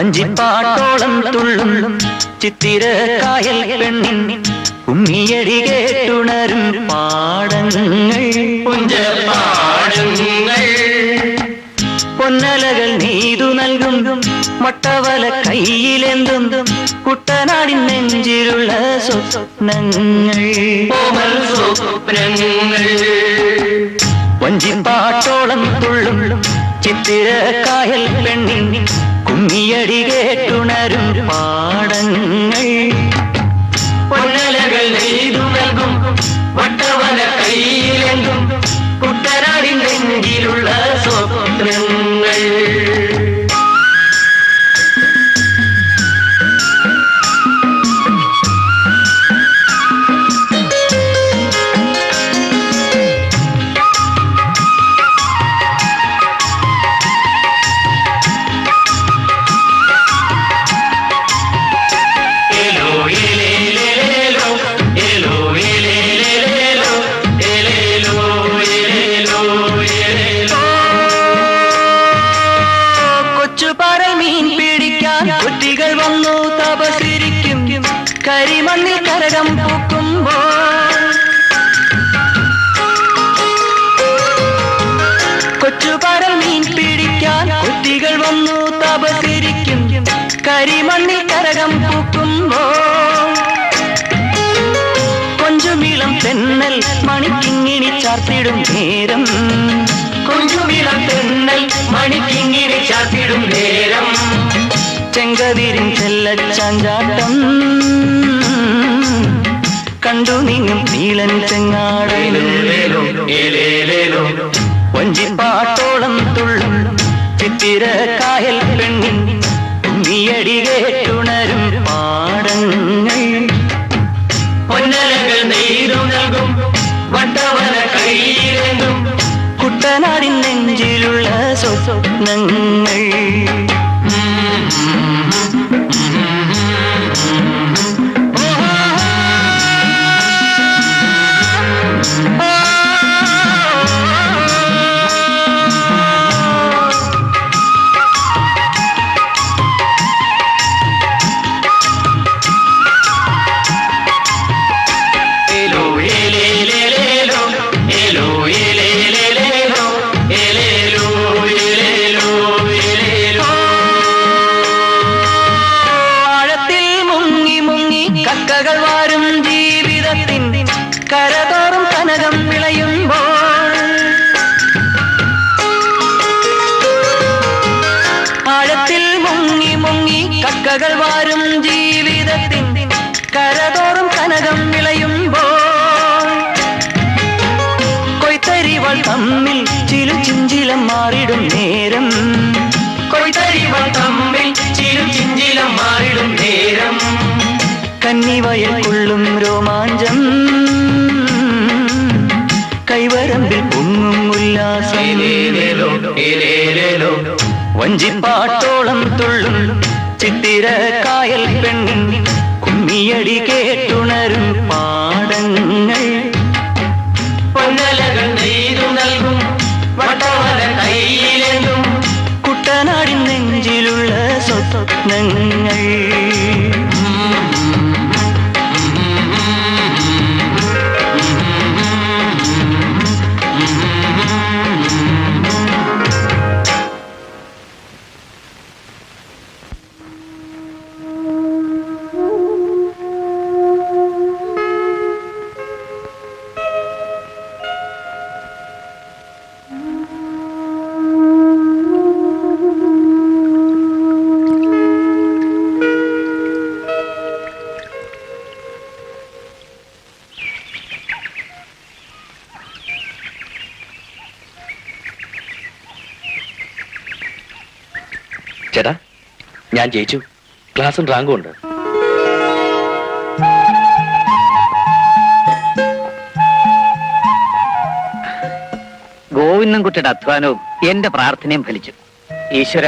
വഞ്ചിപ്പാട്ടോളം തുള്ളും ചിത്തിര കായൽ പെണ്ണിൻ ഉമ്മിയടി കേട്ടുണരും പാടങ്ങൾ പുഞ്ചപാടങ്ങൾ പൊന്നലകൾ നീതു നൽകും മൊട്ടവല കയ്യിലെന്തും കുട്ടനാടിൻ നെഞ്ചിലുള്ള സ്വപ്നങ്ങൾ വഞ്ചിപ്പാട്ടോളം തുള്ളും ചിത്തിര കായൽ പെണ്ണിൻ കുമ്മിയടി കേട്ടുണരും പാടങ്ങൾ പൊന്നലകൾ നെയ്തു നൽകും വട്ടവല കയ്യിലെങ്കും കുട്ടനാടിൻ നെഞ്ചിലുള്ള സ്വപ്നങ്ങൾ കുട്ടികൾ വന്നു തപസിരിക്കും കരിമണ്ണിൽ കരകം പൂക്കുമ്പോൾ കൊച്ചുപരൽ മീൻ പിടിക്കാൻ കുട്ടികൾ വന്നു തപസിരിക്കും കരിമണ്ണിൽ കരകം പൂക്കുമ്പോൾ കൊഞ്ചുമിളം തെന്നൽ മണിക്കിങ്ങിണി ചാർത്തിടും നേരം കൊഞ്ചുമിളം തെന്നൽ മണിക്കിങ്ങിണി ചാർത്തിടും നേരം ചെങ്കതിരിൻ ചെല്ലച്ചാഞ്ചാട്ടം കണ്ടു നീങ്ങും നീലൻ ചെങ്ങാടൻ വഞ്ചിപ്പാട്ടോളം തുള്ളും ചിത്തിര കായൽ പെണ്ണിൻ ഉമ്മിയടി കേട്ടുണരും പാടങ്ങൾ പൊന്നലകൾ നെയ്തു നൽകും വട്ടവല കയ്യിലെങ്കും കുട്ടനാടിൻ നെഞ്ചിലുള്ള സ്വപ്നങ്ങൾ കക്കകൾ വാരും ജീവിതത്തിൻ കരതോറും കനകം വിളയുമ്പോൾ ആഴത്തിൽ മുങ്ങി മുങ്ങി കക്കകൾ വാരും ജീവിതത്തിൻ കരതോറും കനകം വിളയുമ്പോൾ കൊയ്ത്തരിവൾ തമ്മിൽ ചിലു ചിഞ്ചിലം മാറിടും നേരം കൊയ്ത്തരിവൾ തമ്മിൽ ചിലു ചിഞ്ചിലം മാറിടും നേരം കന്നിവയൽ കൊള്ളും രോമാഞ്ചം കൈവരമ്പിൽ പൊങ്ങും ഉല്ലാസം വഞ്ചിപ്പാട്ടോളം തുള്ളും ചിത്തിര കായൽ പെണ്ണിൻ കുമ്മിയടി കേട്ടുണരും പാടങ്ങൾ പൊന്നലകൾ നെയ്തു നൽകും വട്ടവല കയ്യിലെങ്കും കുട്ടനാടിൻ നെഞ്ചിലുള്ള സ്വപ്നങ്ങൾ ചേട്ടാ, ഞാൻ ജയിച്ചു. ക്ലാസ്സും റാങ്കും ഉണ്ട്. ഗോവിന്ദൻകുട്ടിയുടെ അധ്വാനവും എന്റെ പ്രാർത്ഥനയും ഫലിച്ചു. ഈശ്വര,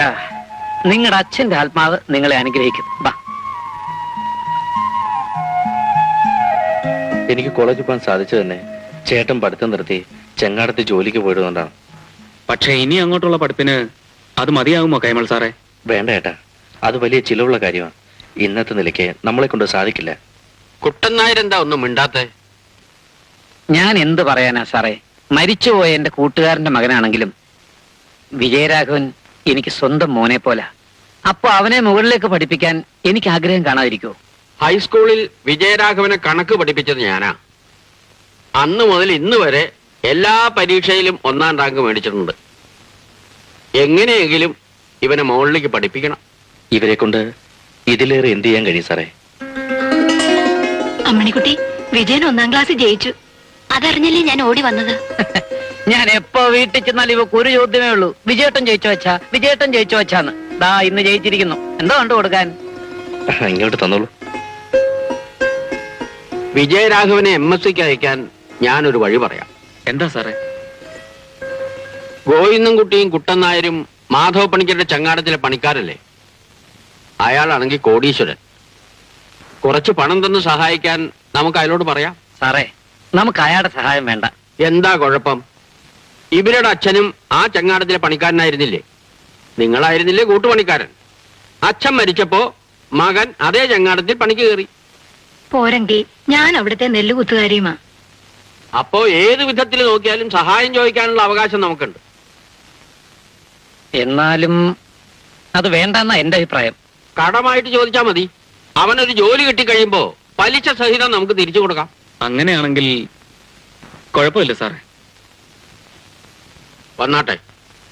നിങ്ങളുടെ അച്ഛന്റെ ആത്മാവ് നിങ്ങളെ അനുഗ്രഹിക്കും. എനിക്ക് കോളേജിൽ പോകാൻ സാധിച്ചു തന്നെ ചേട്ടൻ പഠിത്തം നിർത്തി ചെങ്ങാടത്ത് ജോലിക്ക് പോയതുകൊണ്ടാണ്. പക്ഷെ ഇനി അങ്ങോട്ടുള്ള പഠിപ്പിന് അത് മതിയാകുമോ കൈമൾ സാറേ? വേണ്ട ഏട്ടാ, അത് വലിയ ചിലവുള്ള കാര്യമാണ്. ഇന്നത്തെ നിലയ്ക്ക് നമ്മളെ കൊണ്ട് സാധിക്കില്ല. കുട്ടൻ നായരെന്താ ഒന്നും മിണ്ടാത്തെ? ഞാൻ എന്ത് പറയാനാ സാറേ? മരിച്ചുപോയ എന്റെ കൂട്ടുകാരന്റെ മകനാണെങ്കിലും വിജയരാഘവൻ എനിക്ക് സ്വന്തം മോനെ പോലെ. അപ്പൊ അവനെ മുകളിലേക്ക് പഠിപ്പിക്കാൻ എനിക്ക് ആഗ്രഹം കാണാതിരിക്കോ? ഹൈസ്കൂളിൽ വിജയരാഘവനെ കണക്ക് പഠിപ്പിച്ചത് ഞാനാ. അന്ന് മുതൽ ഇന്ന് വരെ എല്ലാ പരീക്ഷയിലും 1ാം റാങ്ക് മേടിച്ചിട്ടുണ്ട്. എങ്ങനെയെങ്കിലും ഇവനെ മുകളിലേക്ക് പഠിപ്പിക്കണം. ഇവരെ കൊണ്ട് ഇതിലേറെ എന്ത് ചെയ്യാൻ കഴിയും സാറേ? അമ്മണിക്കുട്ടി, വിജയൻ 1ാം ക്ലാസ് ജയിച്ചു. അതറിഞ്ഞല്ലേ ഞാൻ ഓടി വന്നത്. ഞാൻ എപ്പോ വീട്ടിൽ ചെന്നാൽ ഇവക്ക് ഒരു ചോദ്യമേ ഉള്ളൂ, വിജയേട്ടൻ ജയിച്ചോ വെച്ചാ, വിജയേട്ടൻ ജയിച്ചോ വെച്ചാന്ന്. ദാ ഇന്ന് ജയിച്ചിരിക്കുന്നു. എന്താ കണ്ടു കൊടുക്കാൻ? ഇങ്ങോട്ട് തന്നോളൂ. വിജയരാഘവനെ MSc-ക്ക് അയക്കാൻ ഞാനൊരു വഴി പറയാം. എന്താ സാറേ? ഗോവിന്ദൻകുട്ടിയും കുട്ടൻ നായരും മാധവ പണിക്കരുടെ ചങ്ങാടത്തിലെ പണിക്കാരല്ലേ? അയാളാണെങ്കിൽ കോടീശ്വരൻ. കുറച്ച് പണം തന്ന് സഹായിക്കാൻ നമുക്ക് അയാളോട് പറയാം. സാറേ, നമുക്ക് അയാളുടെ സഹായം വേണ്ട. എന്താ കുഴപ്പം? ഇവരുടെ അച്ഛനും ആ ചങ്ങാടത്തിലെ പണിക്കാരനായിരുന്നില്ലേ? നിങ്ങളായിരുന്നില്ലേ കൂട്ടുപണിക്കാരൻ? അച്ഛൻ മരിച്ചപ്പോ മകൻ അതേ ചങ്ങാടത്തിൽ പണിക്ക് കയറി. പോരെങ്കിൽ ഞാൻ അവിടുത്തെ നെല്ലുകുത്തുകാരിയുമാ. അപ്പോ ഏത് വിധത്തിൽ നോക്കിയാലും സഹായം ചോദിക്കാനുള്ള അവകാശം നമുക്കുണ്ട്. എന്നാലും അത് വേണ്ടെന്നാ എന്റെ അഭിപ്രായം. കടമായിട്ട് ചോദിച്ചാൽ മതി. അവനൊരു ജോലി കിട്ടിക്കഴിയുമ്പോ പലിശ സഹിതം നമുക്ക് തിരിച്ചു കൊടുക്കാം. അങ്ങനെയാണെങ്കിൽ കുഴപ്പമില്ല സാറേ. വന്നാട്ടെ,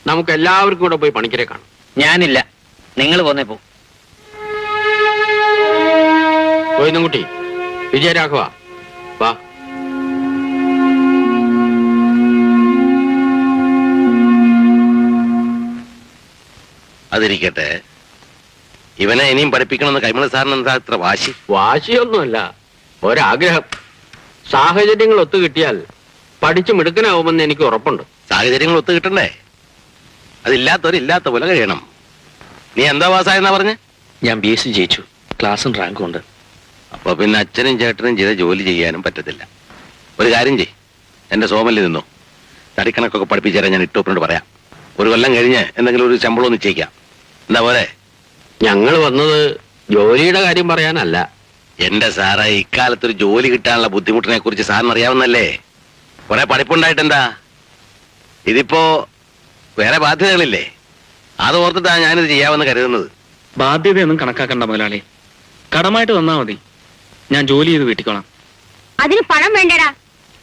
നമുക്ക് എല്ലാവർക്കും കൂടെ പോയി പണിക്കരെ കാണാം. ഞാനില്ല, നിങ്ങൾ പോന്നേ പോ. ഗോവിന്ദൻകുട്ടി, വിജയരാഘവ, വാ. അതിരിക്കട്ടെ, ഇവനെ ഇനിയും പഠിപ്പിക്കണമെന്ന് കൈമള സാറിന് എന്താ ഇത്ര വാശി? വാശിയൊന്നുമല്ല, ഒരാഗ്രഹം. സാഹചര്യങ്ങൾ ഒത്തു കിട്ടിയാൽ പഠിച്ചു മിടുക്കനാവുമെന്ന് എനിക്ക് ഉറപ്പുണ്ട്. സാഹചര്യങ്ങൾ ഒത്തു കിട്ടണ്ടേ? അതില്ലാത്തവരില്ലാത്ത പോലെ കഴിയണം. നീ എന്താ പാസ്സായെന്നാ പറഞ്ഞ്? ഞാൻ BSc ജയിച്ചു. ക്ലാസ്സും റാങ്കും ഉണ്ട്. അപ്പൊ പിന്നെ അച്ഛനും ചേട്ടനും ചെയ്ത ജോലി ചെയ്യാനും പറ്റത്തില്ല. ഒരു കാര്യം ചെയ്, എന്റെ സോമലിൽ നിന്നോ തടിക്കണക്കൊക്കെ പഠിപ്പിച്ചേരാൻ ഞാൻ ഇട്ടോപ്പിനോട് പറയാം. ഒരു കൊല്ലം കഴിഞ്ഞ് എന്തെങ്കിലും ഒരു ശമ്പളം നിശ്ചയിക്കാം. എന്താ പോലെ? ഞങ്ങൾ വന്നത് ജോലിയുടെ കാര്യം പറയാനല്ല. എന്റെ സാറേ, ഇക്കാലത്തൊരു ജോലി കിട്ടാനുള്ള ബുദ്ധിമുട്ടിനെ കുറിച്ച് സാറിന് അറിയാവുന്നല്ലേ? കുറെ പഠിപ്പുണ്ടായിട്ടെന്താ? ഇതിപ്പോ വേറെ ബാധ്യതകളില്ലേ? അത് ഓർത്തിട്ടാണ് ഞാനിത് ചെയ്യാമെന്ന് കരുതുന്നത്. ബാധ്യതയൊന്നും കണക്കാക്കണ്ട മുതലാളി. കടമായിട്ട് തന്നാ മതി. ഞാൻ ജോലി ചെയ്ത് വീട്ടിക്കോളാം. അതിന് പണം വേണ്ടടാ.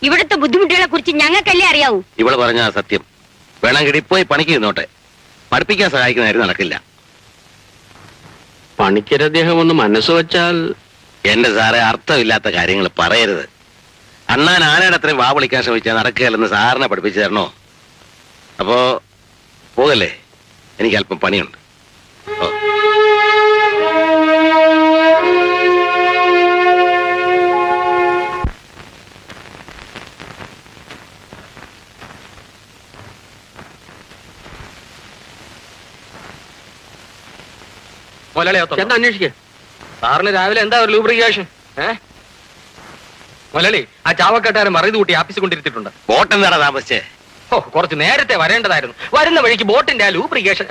ഇവിടുത്തെ ബുദ്ധിമുട്ടുകളെ കുറിച്ച് ഞങ്ങൾക്കല്ലേ അറിയാവൂ. ഇവള് പറഞ്ഞ സത്യം. വേണമെങ്കിൽ ഇപ്പോയി പണിക്ക് നിന്നോട്ടെ. പഠിപ്പിക്കാൻ സഹായിക്കുന്ന കാര്യം നടക്കില്ല. പണിക്കരദ്ദേഹം ഒന്ന് മനസ്സ് വെച്ചാൽ. എന്റെ സാറെ, അർത്ഥമില്ലാത്ത കാര്യങ്ങൾ പറയരുത്. അണ്ണാൻ ആനയുടെ അത്രയും വാ വിളിക്കാൻ ശ്രമിച്ചാൽ നടക്കുകയല്ലെന്ന് സാറിനെ പഠിപ്പിച്ചു തരണോ? അപ്പോ പോകല്ലേ, എനിക്ക് അല്പം പണിയുണ്ട്. ഓ. എന്താ അന്വേഷിക്കേ? സാറിന് രാവിലെ എന്താ ഒരു ലൂബ്രിക്കേഷൻ? മുതലാളി, ആ ചാവക്കാട്ടുകാരൻ മറിയത് കൂട്ടി ആഫീസ് കൊണ്ടിരുത്തിയിട്ടുണ്ട്. ബോട്ട് എന്താടാ താമസിച്ചേ? ഓ, കുറച്ച് നേരത്തെ വരേണ്ടതായിരുന്നു. വരുന്ന വഴിക്ക് ബോട്ടിന്റെ ആ ലൂബ്രിക്കേഷൻ.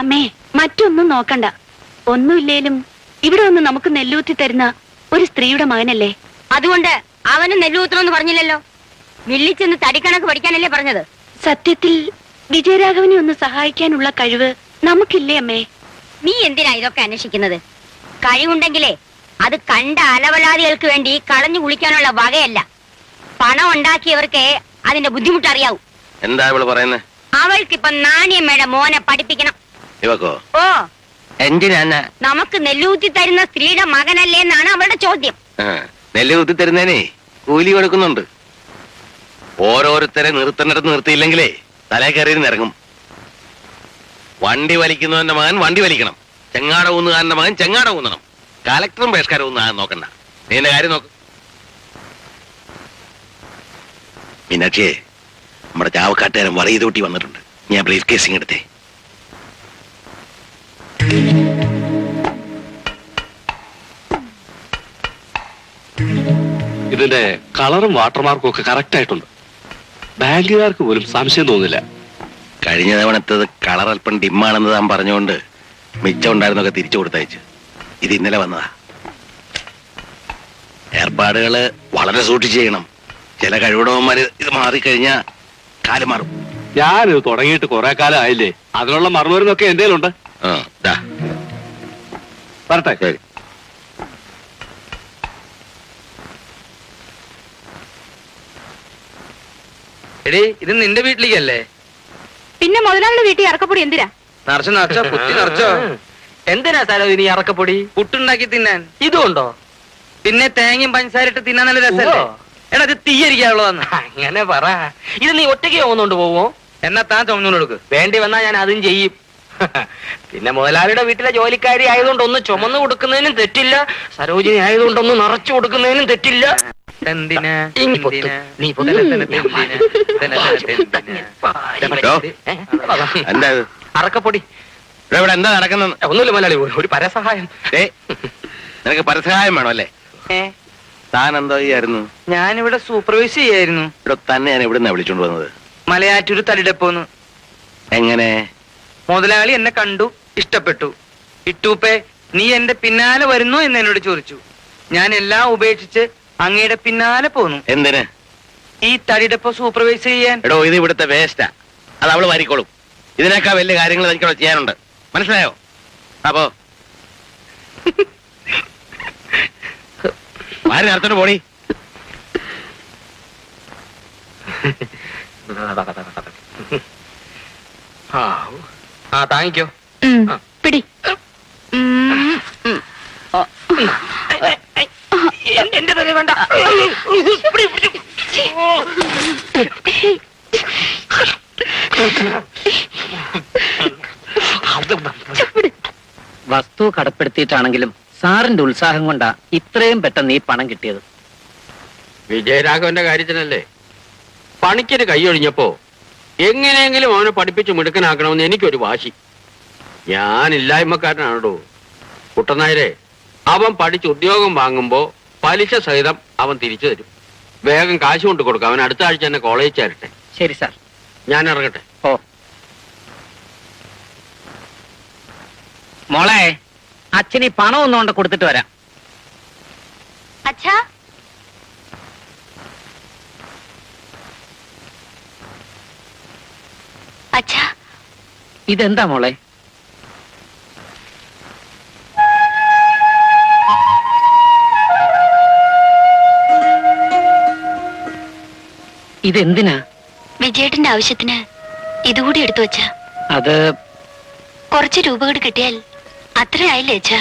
അമ്മേ, മറ്റൊന്നും നോക്കണ്ട. ഒന്നുമില്ലേലും ഇവിടെ ഒന്ന് നമുക്ക് നെല്ലൂത്തി തരുന്ന ഒരു സ്ത്രീയുടെ മകനല്ലേ. അതുകൊണ്ട് അവന് നെല്ലൂത്തണമെന്ന് പറഞ്ഞില്ലല്ലോ. മില്ലിച്ചെന്ന് തടിക്കണക്ക് പഠിക്കാനല്ലേ പറഞ്ഞത്. സത്യത്തിൽ വിജയരാഘവനെ ഒന്ന് സഹായിക്കാനുള്ള കഴിവ് നമുക്കില്ലേ അമ്മേ? നീ എന്തിനാ ഇതൊക്കെ അന്വേഷിക്കുന്നത്? കഴിവുണ്ടെങ്കിലേ അത് കണ്ട അലവലാദികൾക്ക് വേണ്ടി കളഞ്ഞു കുളിക്കാനുള്ള വകയല്ല. പണം ഉണ്ടാക്കിയവർക്ക് അതിന്റെ ബുദ്ധിമുട്ട് അറിയാവൂ. എന്താ ഇവള് പറയുന്നേ? അവൾക്കിപ്പൊ നാണിയമ്മയുടെ മോനെ പഠിപ്പിക്കണം. ഇവക്കോ? ഓ, എന്തിനാ? നമുക്ക് നെല്ലൂത്തി തരുന്ന സ്ത്രീയുടെ മകനല്ലേ എന്നാണ് അവളുടെ ചോദ്യം. നെല്ല് കുത്തി തരുന്നേനെ കൂലി കൊടുക്കുന്നുണ്ട്. ഓരോരുത്തരെ നിർത്തേണ്ടത് നിർത്തിയില്ലെങ്കിലേ തലേ കയറിയിരുന്ന് ഇറങ്ങും. വണ്ടി വലിക്കുന്നവന്റെ മകൻ വണ്ടി വലിക്കണം, ചെങ്ങാട ഊന്നുകാരന്റെ മകൻ ചെങ്ങാട ഊന്നണം. കലക്ടറും ബഹിഷ്കാരം ഒന്നും നോക്കണ്ട. നീ എന്റെ കാര്യം നോക്ക്. മീനാക്ഷിയെ, നമ്മുടെ ചാവക്കാട്ടുകാരൻ വറീതൂട്ടി വന്നിട്ടുണ്ട്. ഞാൻ ബ്രീഫ് കേസിങ് എടുത്തേ. ഇതിന്റെ കളറും വാട്ടർമാർക്കും ഒക്കെ കറക്റ്റ് ആയിട്ടുണ്ട്. ബാങ്കുകാർക്ക് പോലും സംശയം തോന്നില്ല. കഴിഞ്ഞ തവണത്തത് കളർ അല്പം ഡിമ്മാണെന്ന് താൻ പറഞ്ഞുകൊണ്ട് മിച്ചം ഉണ്ടായിരുന്നൊക്കെ തിരിച്ചു കൊടുത്തയച്ചു. ഇത് ഇന്നലെ വന്നതാ. ഏർപ്പാടുകള് വളരെ സൂക്ഷിച്ച് ചെയ്യണം. ചില കഴിവുടവന്മാര് ഇത് മാറിക്കഴിഞ്ഞാ കാല് മാറും. ഞാനിത് തുടങ്ങിയിട്ട് കുറെ കാലം ആയില്ലേ, അതിനുള്ള മറുമരുന്നൊക്കെ എന്തേലും ഉണ്ട്. പറട്ടെ. ശരി. എടീ, ഇത് നിന്റെ വീട്ടിലേക്കല്ലേ? പിന്നെ മുതലാളിയുടെ വീട്ടിൽ ഇറക്കപ്പൊടി എന്തിനാ? നിറച്ചോ കുത്തി നിറച്ചോ? എന്തിനാ സാരോ ഇനി അറക്കപ്പൊടി? പുട്ടുണ്ടാക്കി തിന്നാൻ. ഇതുണ്ടോ? പിന്നെ തേങ്ങയും പഞ്ചസാരയിട്ട് തിന്നാൻ നല്ല രസമല്ലേ? എടാ, ഇത് തീയരിക്കാനുള്ളതെന്ന്. അങ്ങനെ പറ. ഇത് നീ ഒറ്റയ്ക്ക് പോകുന്നോണ്ട് പോവോ? എന്നാ താൻ ചുമന്നോണ്ട് കൊടുക്ക്. വേണ്ടി വന്നാ ഞാൻ അതും ചെയ്യും. പിന്നെ മുതലാളിയുടെ വീട്ടിലെ ജോലിക്കാരി ആയതുകൊണ്ട് ഒന്ന് ചുമന്നു കൊടുക്കുന്നതിനും തെറ്റില്ല, സരോജിനി ആയതുകൊണ്ട് ഒന്ന് നിറച്ചു കൊടുക്കുന്നതിനും തെറ്റില്ല. എന്തിനാ? ഇനി പൊത്ത്. നീ പൊത്ത്. എന്താ ഇത്? അറക്കപ്പൊടി. ഇവിടെ എന്താ നടക്കുന്നത്? ഒന്നുമില്ല മുതലാളി, ഒരു പരസഹായം. നിനക്ക് പരസഹായം വേണം അല്ലേ? താൻ എന്തോ ചെയ്യായിരുന്നു? ഞാനിവിടെ സൂപ്പർവൈസ് ചെയ്യായിരുന്നു. ഇവിടെ തന്നെയാണ് ഇവിടുന്ന് വിളിച്ചോണ്ട് വന്നത്. മലയാറ്റൂര് തടിടപ്പോന്ന്. എങ്ങനെ? മുതലാളി എന്നെ കണ്ടു, ഇഷ്ടപ്പെട്ടു. ഇട്ടൂപ്പേ, നീ എന്റെ പിന്നാലെ വരുന്നു എന്ന് എന്നോട് ചോദിച്ചു. ഞാൻ എല്ലാം ഉപേക്ഷിച്ച് അങ്ങയുടെ പിന്നാലെ പോന്നു. എന്തിന്? ഈ തടിടപ്പോ സൂപ്പർവൈസ് ചെയ്യാൻ. എടോ, ഇത് ഇവിടുത്തെ വേസ്റ്റാ. അത് അവള് വാരിക്കോളും. ഇതിനേക്കാൾ വലിയ കാര്യങ്ങൾ എനിക്കവിടെ ചെയ്യാനുണ്ട്. മനസ്സിലായോ? അപ്പോ വാരി നേരത്തോട്ട് പോടി. ആ താങ്ങിക്കോ. പിടി. എന്റെ തല വേണ്ട. വസ്തു കടപ്പെടുത്തിയിട്ടാണെങ്കിലും സാറിന്റെ ഉത്സാഹം കൊണ്ടാ ഇത്രയും പെട്ടെന്ന് ഈ പണം കിട്ടിയത്. വിജയരാഘവന്റെ കാര്യത്തിനല്ലേ. പണിക്കൊരു കൈയൊഴിഞ്ഞപ്പോ എങ്ങനെയെങ്കിലും അവനെ പഠിപ്പിച്ച് മിടുക്കനാക്കണമെന്ന് എനിക്കൊരു വാശി. ഞാനില്ലായ്മക്കാരനാണോ കുട്ടനായരെ. അവൻ പഠിച്ച് ഉദ്യോഗം വാങ്ങുമ്പോ പലിശ സഹിതം അവൻ തിരിച്ചു തരും. വേഗം കാശ് കൊണ്ട് കൊടുക്കാം. അവൻ അടുത്ത ആഴ്ച തന്നെ കോളേജിൽ ചേരട്ടെ. ശരി സാർ. ഞാൻ ഇറങ്ങട്ടെ. ഓ മോളെ, അച്ഛൻ ഈ പണം ഒന്നും കൊണ്ട് കൊടുത്തിട്ട് വരാം. അച്ഛാ, അച്ഛാ. ഇതെന്താ മോളെ? ഇതെന്തിനാ? വിജയേട്ടന്റെ ആവശ്യത്തിന് ഇതുകൂടി എടുത്തു വെച്ചാ. അത് കുറച്ച് രൂപ കൂടി കിട്ടിയാൽ അത്രയായില്ലേ അച്ഛാ?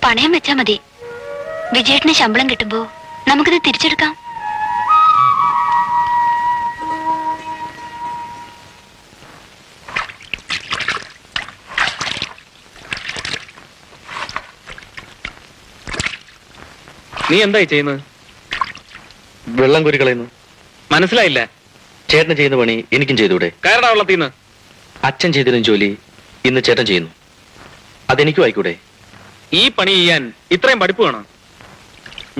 പണയം വെച്ചാ മതി. വിജയേട്ടന് ശമ്പളം കിട്ടുമ്പോ നമുക്കിത് തിരിച്ചെടുക്കാം. നീ എന്തായി ചെയ്യുന്നത്? വെള്ളം കോരി കളയുന്നു. മനസ്സിലായില്ല. ചേട്ടൻ ചെയ്യുന്ന പണി എനിക്കും ചെയ്തൂടെ? കയറടാ വെള്ളത്തിന്ന്. അച്ഛൻ ചെയ്തിരുന്ന ജോലി ഇന്ന് ചേട്ടൻ ചെയ്യുന്നു. അതെനിക്കും ആയിക്കൂടെ? ഈ പണി ചെയ്യാൻ ഇത്രയും പഠിപ്പ് വേണം?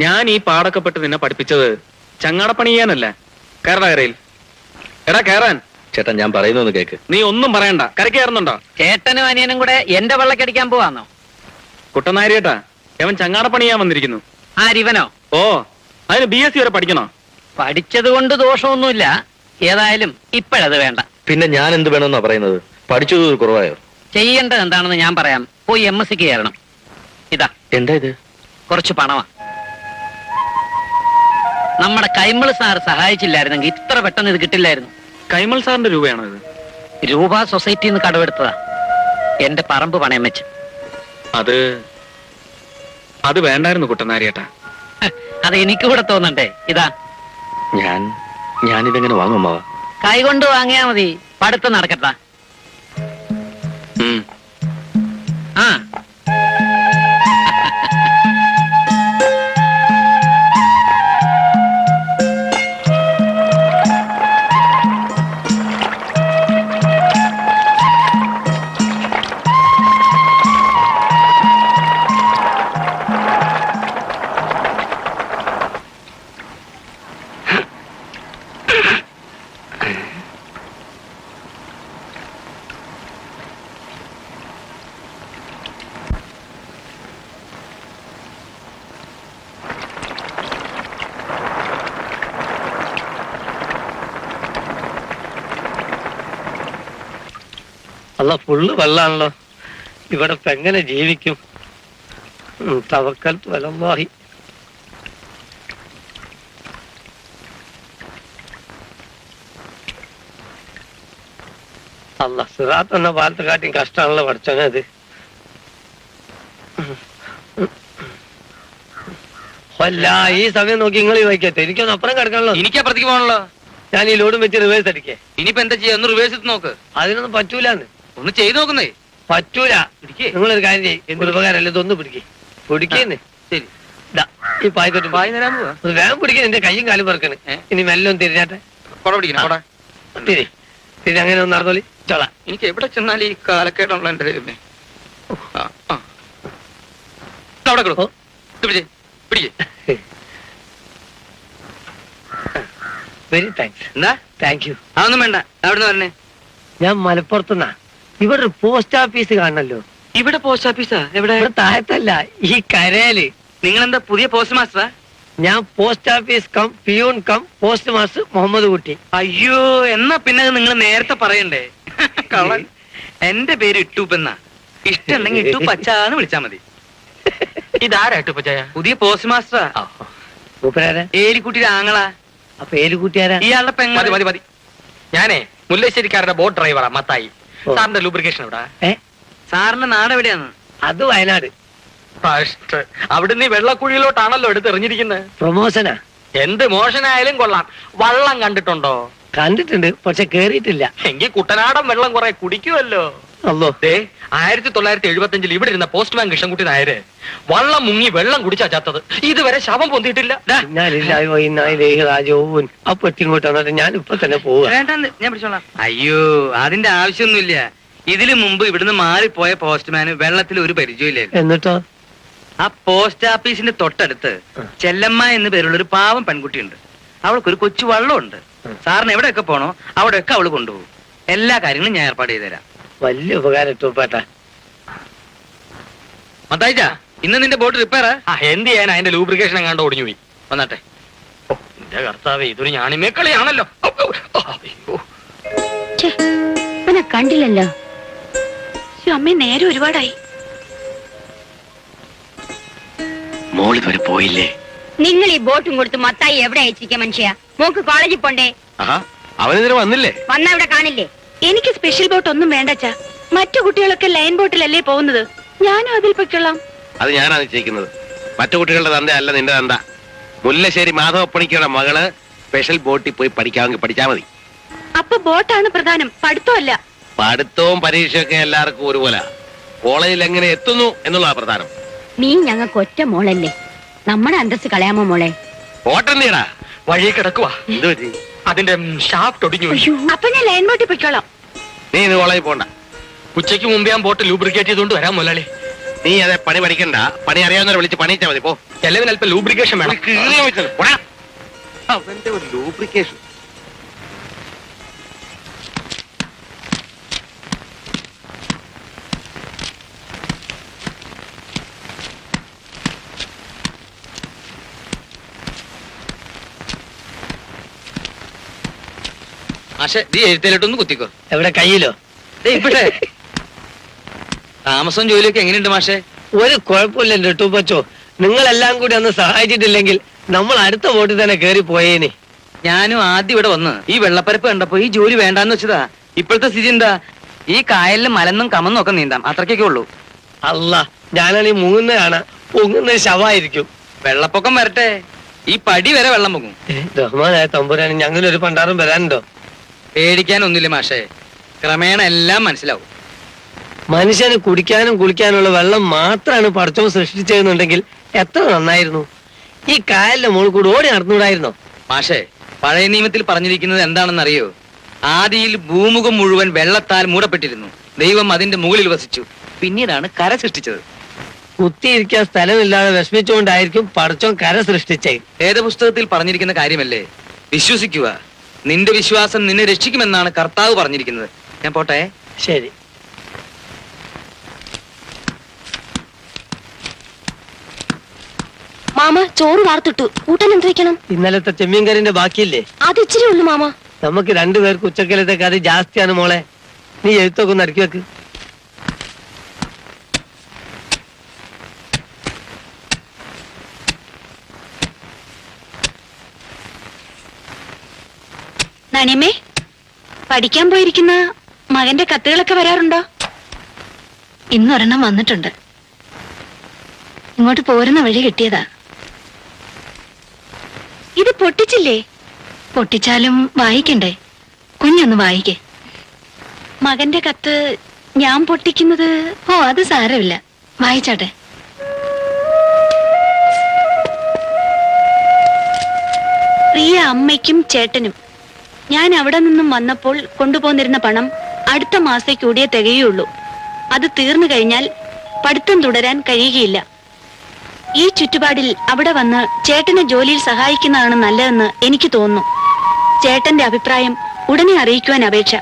ഞാൻ ഈ പാടക്കപ്പെട്ട് നിന്നെ പഠിപ്പിച്ചത് ചങ്ങാടപ്പണി ചെയ്യാനല്ല. കയറടാ കരയിൽ. എടാ കയറാൻ. ചേട്ടൻ ഞാൻ പറയുന്നൊന്ന് കേക്ക്. നീ ഒന്നും പറയണ്ട. കരക്ക് കയറുന്നുണ്ടോ? ചേട്ടനും അനിയനും കൂടെ എന്റെ വെള്ളക്കടിക്കാൻ പോവാന്നോ? കുട്ടനാരിയേട്ടാ, അവൻ ചങ്ങാടപ്പണി ചെയ്യാൻ വന്നിരിക്കുന്നു. ആരിവനോ? ഓ, അതിന് BSc വരെ പഠിക്കണോ? പഠിച്ചത് കൊണ്ട് ദോഷമൊന്നുമില്ല. ഏതായാലും ഇപ്പോഴത് വേണ്ട. പിന്നെ ഞാൻ എന്ത് വേണമെന്നാ പറയുന്നത്? പഠിച്ചത് കുറവായോ? ചെയ്യേണ്ടത് എന്താണെന്ന് ഞാൻ പറയാം. പോയി MSc കയറണം. ഇതാ എന്താ ഇത്? കുറച്ച് പണമാ. നമ്മുടെ കൈമൾ സാർ സഹായിച്ചില്ലായിരുന്നെങ്കിൽ ഇത്ര പെട്ടെന്ന് ഇത് കിട്ടില്ലായിരുന്നു. കൈമൾ സാറിന്റെ രൂപയാണോ ഇത്? രൂപ സൊസൈറ്റിയിൽ നിന്ന് കടമെടുത്തതാ. എന്റെ പറമ്പ് പണയം വെച്ച്. അത് വേണ്ടായിരുന്നു കുട്ടനാരിയേട്ടാ. അത് എനിക്ക് കൂടെ തോന്നണ്ടേ? ഇതാ. ഞാനിതെങ്ങനെ വാങ്ങും അമ്മാവ? കൈകൊണ്ട് വാങ്ങിയാ മതി. പഠിത്തം നടക്കട്ടാ. ആ അല്ല ഫുള്ള് വെള്ളാണല്ലോ, ഇവിടെ ഇപ്പൊ എങ്ങനെ ജീവിക്കും? തവക്കൽത്തു അലല്ലാഹി. അല്ല സിറാത്ത് എന്ന പാലത്തെ കാട്ടിയും കഷ്ടമാണല്ലോ പഠിച്ചോനെ അത്. അല്ല ഈ സമയം നോക്കി നിങ്ങൾ വയ്ക്കട്ടെ, എനിക്കൊന്ന് അപ്പുറം കിടക്കാണല്ലോ. എനിക്ക് അപ്പുറത്തേക്ക് പോകണല്ലോ. ഞാൻ ഈ ലോഡും വെച്ച് റിവേഴ്സ് അടിക്കേ. ഇനിയിപ്പോ എന്താ ചെയ്യാ? ഒന്ന് റിവേഴ്സ് ഇട്ട് നോക്ക്. അതിനൊന്നും പറ്റൂലെന്ന്. ഒന്ന് ചെയ്ത് നോക്കുന്നേ. പറ്റൂല. നിങ്ങളൊരു കാര്യം ചെയ്യും, ഒരു ഉപകാരമല്ല, ഇതൊന്ന് പിടിക്കേന്ന്. ശരി, ഈ പായത്തോട്ട് പായി തരാൻ പോവാ. വേഗം പിടിക്കാൻ, എന്റെ കയ്യും കാലും പറക്കണ്. ഇനി മെല്ലെ ഒന്ന് തിരിഞ്ഞാട്ടെ. കൊട പിടിക്കണം, കൊട. തിരി അങ്ങനെ ഒന്ന് നടന്നോളി ചോള. എനിക്ക് എവിടെ ചെന്നാൽ ഈ കാലക്കേടുള്ള എന്റെ ദൈവമേ. അവിടെ കിടക്കോ, പിടിക്കേ. Very thanks. എന്താ? Thank you. അതൊന്നും വേണ്ട. അവിടുന്ന് പറഞ്ഞേ. ഞാൻ മലപ്പുറത്തുനിന്നാ. ഇവിടെ ഒരു പോസ്റ്റ് ഓഫീസ് കാണണല്ലോ. ഇവിടെ പോസ്റ്റ് ഓഫീസാ? എവിടെ? ഇവിടെ താഴത്തല്ല, ഈ കരയില്. നിങ്ങൾ എന്താ പുതിയ പോസ്റ്റ് മാസ്റ്ററാ? ഞാൻ post office cum peon cum post master Muhammad Kutty. അയ്യോ, എന്നാ പിന്നെ നിങ്ങൾ നേരത്തെ പറയണ്ടേ. കള്ളൻ. എന്റെ പേര് ഇട്ടൂപ്പെന്നാ. ഇഷ്ടമുണ്ടെങ്കിൽ ഇട്ടു പച്ചാന്ന് വിളിച്ചാ മതി. ഇതാരാ ഇട്ടുപ്പച്ചായ? പുതിയ പോസ്റ്റ് മാസ്റ്ററാ. മൂപ്പരാരാ? ഏലിക്കുട്ടിയുടെ ആങ്ങളാ. അപ്പൊ ഏലുകുട്ടിയാരാ? ഇയാളുടെ പെങ്ങ. മതി മതി. ഞാനേ മുല്ലശ്ശേരിക്കാരുടെ ബോട്ട് ഡ്രൈവറാ, മത്തായി. സാറിന്റെ ലൂബ്രിക്കേഷൻ എവിടാ? സാറിന്റെ നാട് എവിടെയാണ്? അത് വയനാട്. അവിടുന്ന് ഈ വെള്ളക്കുഴിയിലോട്ടാണല്ലോ എടുത്തെറിഞ്ഞിരിക്കുന്നത്. പ്രൊമോഷനാ. എന്ത് മോശനായാലും കൊള്ളാം. വള്ളം കണ്ടിട്ടുണ്ടോ? കണ്ടിട്ടുണ്ട്, പക്ഷെ കേറിയിട്ടില്ല. എങ്കിൽ കുട്ടനാടൻ വെള്ളം കുറെ കുടിക്കുമല്ലോ. അല്ലോ, 1975 ഇവിടെ ഇരുന്ന പോസ്റ്റ്മാൻ കൃഷ്ണൻകുട്ടി നായര് വള്ളം മുങ്ങി വെള്ളം കുടിച്ചാ ചത്തത്. ഇതുവരെ ശവം പൊന്തിയിട്ടില്ല. അപ്പൊ ഇങ്ങോട്ട് വന്നിട്ട് ഞാൻ ഇപ്പൊ തന്നെ പോവാ. ഞാൻ പിടിച്ചോളാം. അയ്യോ, അതിന്റെ ആവശ്യമൊന്നുമില്ല. ഇതിനു മുമ്പ് ഇവിടുന്ന് മാറിപ്പോയ പോസ്റ്റ്മാന് വെള്ളത്തിൽ ഒരു പരിചയമില്ലായിരുന്നു. എന്നിട്ടോ? ആ പോസ്റ്റ് ഓഫീസിന്റെ തൊട്ടടുത്ത് ചെല്ലമ്മ എന്ന് പേരുള്ള ഒരു പാവം പെൺകുട്ടിയുണ്ട്. അവൾക്കൊരു കൊച്ചു വള്ളമുണ്ട്. സാറിന് എവിടെയൊക്കെ പോണോ അവിടെയൊക്കെ അവള് കൊണ്ടുപോകും. എല്ലാ കാര്യങ്ങളും ഞാൻ ഏർപ്പാട് ചെയ്തുതരാം. വലിയ ഉപകാരം ഇട്ടൂപ്പേട്ടാ. മത്തായിച്ചാ, ഇന്ന് നിന്റെ ബോട്ട് റിപ്പയറാ? എന്ത് ചെയ്യാൻ, അതിന്റെ ലൂബ്രിക്കേഷൻ എങ്ങാണ്ട് ഒടിഞ്ഞു പോയി. വന്നാട്ടെ. എന്റെ കർത്താവേ, ഇതൊരു ഞാണിമേക്കളിയാണല്ലോ. കണ്ടില്ലല്ലോ. അമ്മ നേരെ ഒരുപാടായി. മോളി വരെ പോയില്ലേ? നിങ്ങൾ ഈ ബോട്ടും കൊടുത്ത് മത്തായി എവിടെ അയച്ചിരിക്ക മനുഷ്യ? മോക്ക് കോളേജിൽ പോണ്ടേ? അവനെതിരെ വന്നില്ലേ? വന്ന അവിടെ കാണില്ലേ? എനിക്ക് സ്പെഷ്യൽ ബോട്ട് ഒന്നും വേണ്ടച്ചാ. മറ്റു കുട്ടികളൊക്കെ ലൈൻ ബോട്ടിലല്ലേ പോകുന്നത്, ഞാനും അതിൽ പൊയ്ക്കൊള്ളാം. അത് ഞാനാണ് നിശ്ചയിക്കുന്നത്. മറ്റു കുട്ടികളുടെ തന്ത അല്ല നിന്റെ തന്ത. മുല്ലശ്ശേരി മാധവപ്പണിക്കരുടെ മകള് സ്പെഷ്യൽ ബോട്ടിൽ പോയി പഠിക്കാമെങ്കിൽ പഠിച്ചാ മതി. അപ്പൊ ബോട്ടാണ് പ്രധാനം, പഠിത്തമല്ല. പഠിത്തവും പരീക്ഷയൊക്കെ എല്ലാവർക്കും ഒരുപോലെ. കോളേജിൽ എങ്ങനെ എത്തുന്നു എന്നുള്ളതാ പ്രധാനം. നീ ഞങ്ങൾക്ക് ഒറ്റ മോളല്ലേ, നമ്മുടെ അന്തസ് കളയാമോ മോളെ? ബോട്ടെന്തിയടാ വഴി കിടക്കുവാ. എന്ത് പറ്റി? അതിന്റെ ഷാഫ്റ്റ് ഒടിഞ്ഞു. അപ്പൊ ഞാൻ ലൈൻ ബോട്ടിൽ പൊയ്ക്കോളാം. നീ ഇന്ന് കോളേജിൽ പോണ്ട. ഉച്ചയ്ക്ക് മുമ്പ് ഞാൻ ബോട്ട് ലൂബ്രിക്കേറ്റ് ചെയ്തുകൊണ്ട് വരാം മുതലാളി. നീ അതെ പണി പഠിക്കണ്ട. പണി അറിയാവുന്നവരെ വിളിച്ച് പണിയിച്ചാ മതി. പോ. എല്ലാവരും അല്പം ലൂബ്രിക്കേഷൻ വേണം. അവന്റെ ഒരു ലൂബ്രിക്കേഷൻ. ആശേ, നീ എഴുത്തേലിട്ടൊന്ന് കുത്തിക്കോ. എവിടെ? കയ്യിലോ? ഇവിടെ താമസം ജോലിയൊക്കെ എങ്ങനെയുണ്ട് മാഷേ? ഒരു കുഴപ്പമില്ലല്ലോ ടൂപ്പച്ചോ. നിങ്ങളെല്ലാം കൂടി അന്ന് സഹായിച്ചിട്ടില്ലെങ്കിൽ നമ്മൾ അടുത്ത ബോട്ടിൽ തന്നെ കേറി പോയേനെ. ഞാനും ആദ്യം ഇവിടെ വന്ന് ഈ വെള്ളപ്പരപ്പ് കണ്ടപ്പോ ഈ ജോലി വേണ്ടാന്ന് വെച്ചതാ. ഇപ്പോഴത്തെ സ്ഥിതി എന്താ? ഈ കായലിൽ മലന്നും കമന്നും ഒക്കെ നീന്താം, അത്രയ്ക്കൊക്കെ ഉള്ളൂ. അല്ല, ഞാനാണീ മുങ്ങുന്ന കാണാ, പൊങ്ങുന്ന ശവായിരിക്കും. വെള്ളപ്പൊക്കം വരട്ടെ, ഈ പടി വരെ വെള്ളം പൊങ്ങും. റഹ്മാനായ തമ്പുരാന് ഞങ്ങളൊരു പണ്ടാറും വരാനുണ്ടോ? പേടിക്കാനൊന്നുമില്ല മാഷേ, ക്രമേണ എല്ലാം മനസ്സിലാവും. മനുഷ്യന് കുടിക്കാനും കുളിക്കാനുള്ള വെള്ളം മാത്രമാണ് പടച്ചോൻ സൃഷ്ടിച്ചതെന്നുണ്ടെങ്കിൽ എത്ര നന്നായിരുന്നു. ഈ കായലിന്റെ മുകളിൽ കൂടി ഓടി നടന്നുകൂടായിരുന്നോ? മാഷേ, പഴയ നിയമത്തിൽ പറഞ്ഞിരിക്കുന്നത് എന്താണെന്ന് അറിയോ? ആദിയിൽ ഭൂമുഖം മുഴുവൻ വെള്ളത്താൽ മൂടപ്പെട്ടിരുന്നു, ദൈവം അതിന്റെ മുകളിൽ വസിച്ചു, പിന്നീടാണ് കര സൃഷ്ടിച്ചത്. കുത്തിയിരിക്കാൻ സ്ഥലമില്ലാതെ വിഷമിച്ചുകൊണ്ടായിരിക്കും പടച്ചോൻ കര സൃഷ്ടിച്ചേ. വേദപുസ്തകത്തിൽ പറഞ്ഞിരിക്കുന്ന കാര്യമല്ലേ, വിശ്വസിക്കുക. നിന്റെ വിശ്വാസം നിന്നെ രക്ഷിക്കുമെന്നാണ് കർത്താവ് പറഞ്ഞിരിക്കുന്നത്. ഞാൻ പോട്ടെ. ശരി. മാമ ചോറ് വാർത്തിട്ടു, കൂട്ടാൻ എന്ത് വെക്കണം? ഇന്നലത്തെ ചെമ്മീൻ കറിന്റെ ബാക്കിയില്ലേ? അത് ഇച്ചിരി ഉള്ളു മാമ. നമുക്ക് രണ്ടുപേർക്ക് ഉച്ചക്കലത്തെ കറി ജാസ്തിയാണ് മോളെ. നീ എഴുത്തൊക്കെ ഒന്ന് അടുക്കി വെക്ക്. നണിയമ്മേ, പഠിക്കാൻ പോയിരിക്കുന്ന മകന്റെ കത്തുകളൊക്കെ വരാറുണ്ടോ? ഇന്നൊരെണ്ണം വന്നിട്ടുണ്ട്. ഇങ്ങോട്ട് പോരുന്ന വഴി കിട്ടിയതാ. ഇത് പൊട്ടിച്ചില്ലേ? പൊട്ടിച്ചാലും വായിക്കണ്ടേ? കുഞ്ഞൊന്ന് വായിക്കേ. മകന്റെ കത്ത് ഞാൻ പൊട്ടിക്കുന്നത്? ഓ, അത് സാരമില്ല, വായിച്ചാട്ടെ. പ്രിയ അമ്മയ്ക്കും ചേട്ടനും, ഞാൻ അവിടെ നിന്നും വന്നപ്പോൾ കൊണ്ടുപോന്നിരുന്ന പണം അടുത്ത മാസത്തേക്കൂടിയേ തികയുള്ളൂ. അത് തീർന്നു കഴിഞ്ഞാൽ പഠിത്തം തുടരാൻ കഴിയുകയില്ല. ഈ ചുറ്റുപാടിൽ അവിടെ വന്ന് ചേട്ടനെ ജോലിയിൽ സഹായിക്കുന്നതാണ് നല്ലതെന്ന് എനിക്ക് തോന്നുന്നു. ചേട്ടന്റെ അഭിപ്രായം ഉടനെ അറിയിക്കുവാൻ അപേക്ഷ.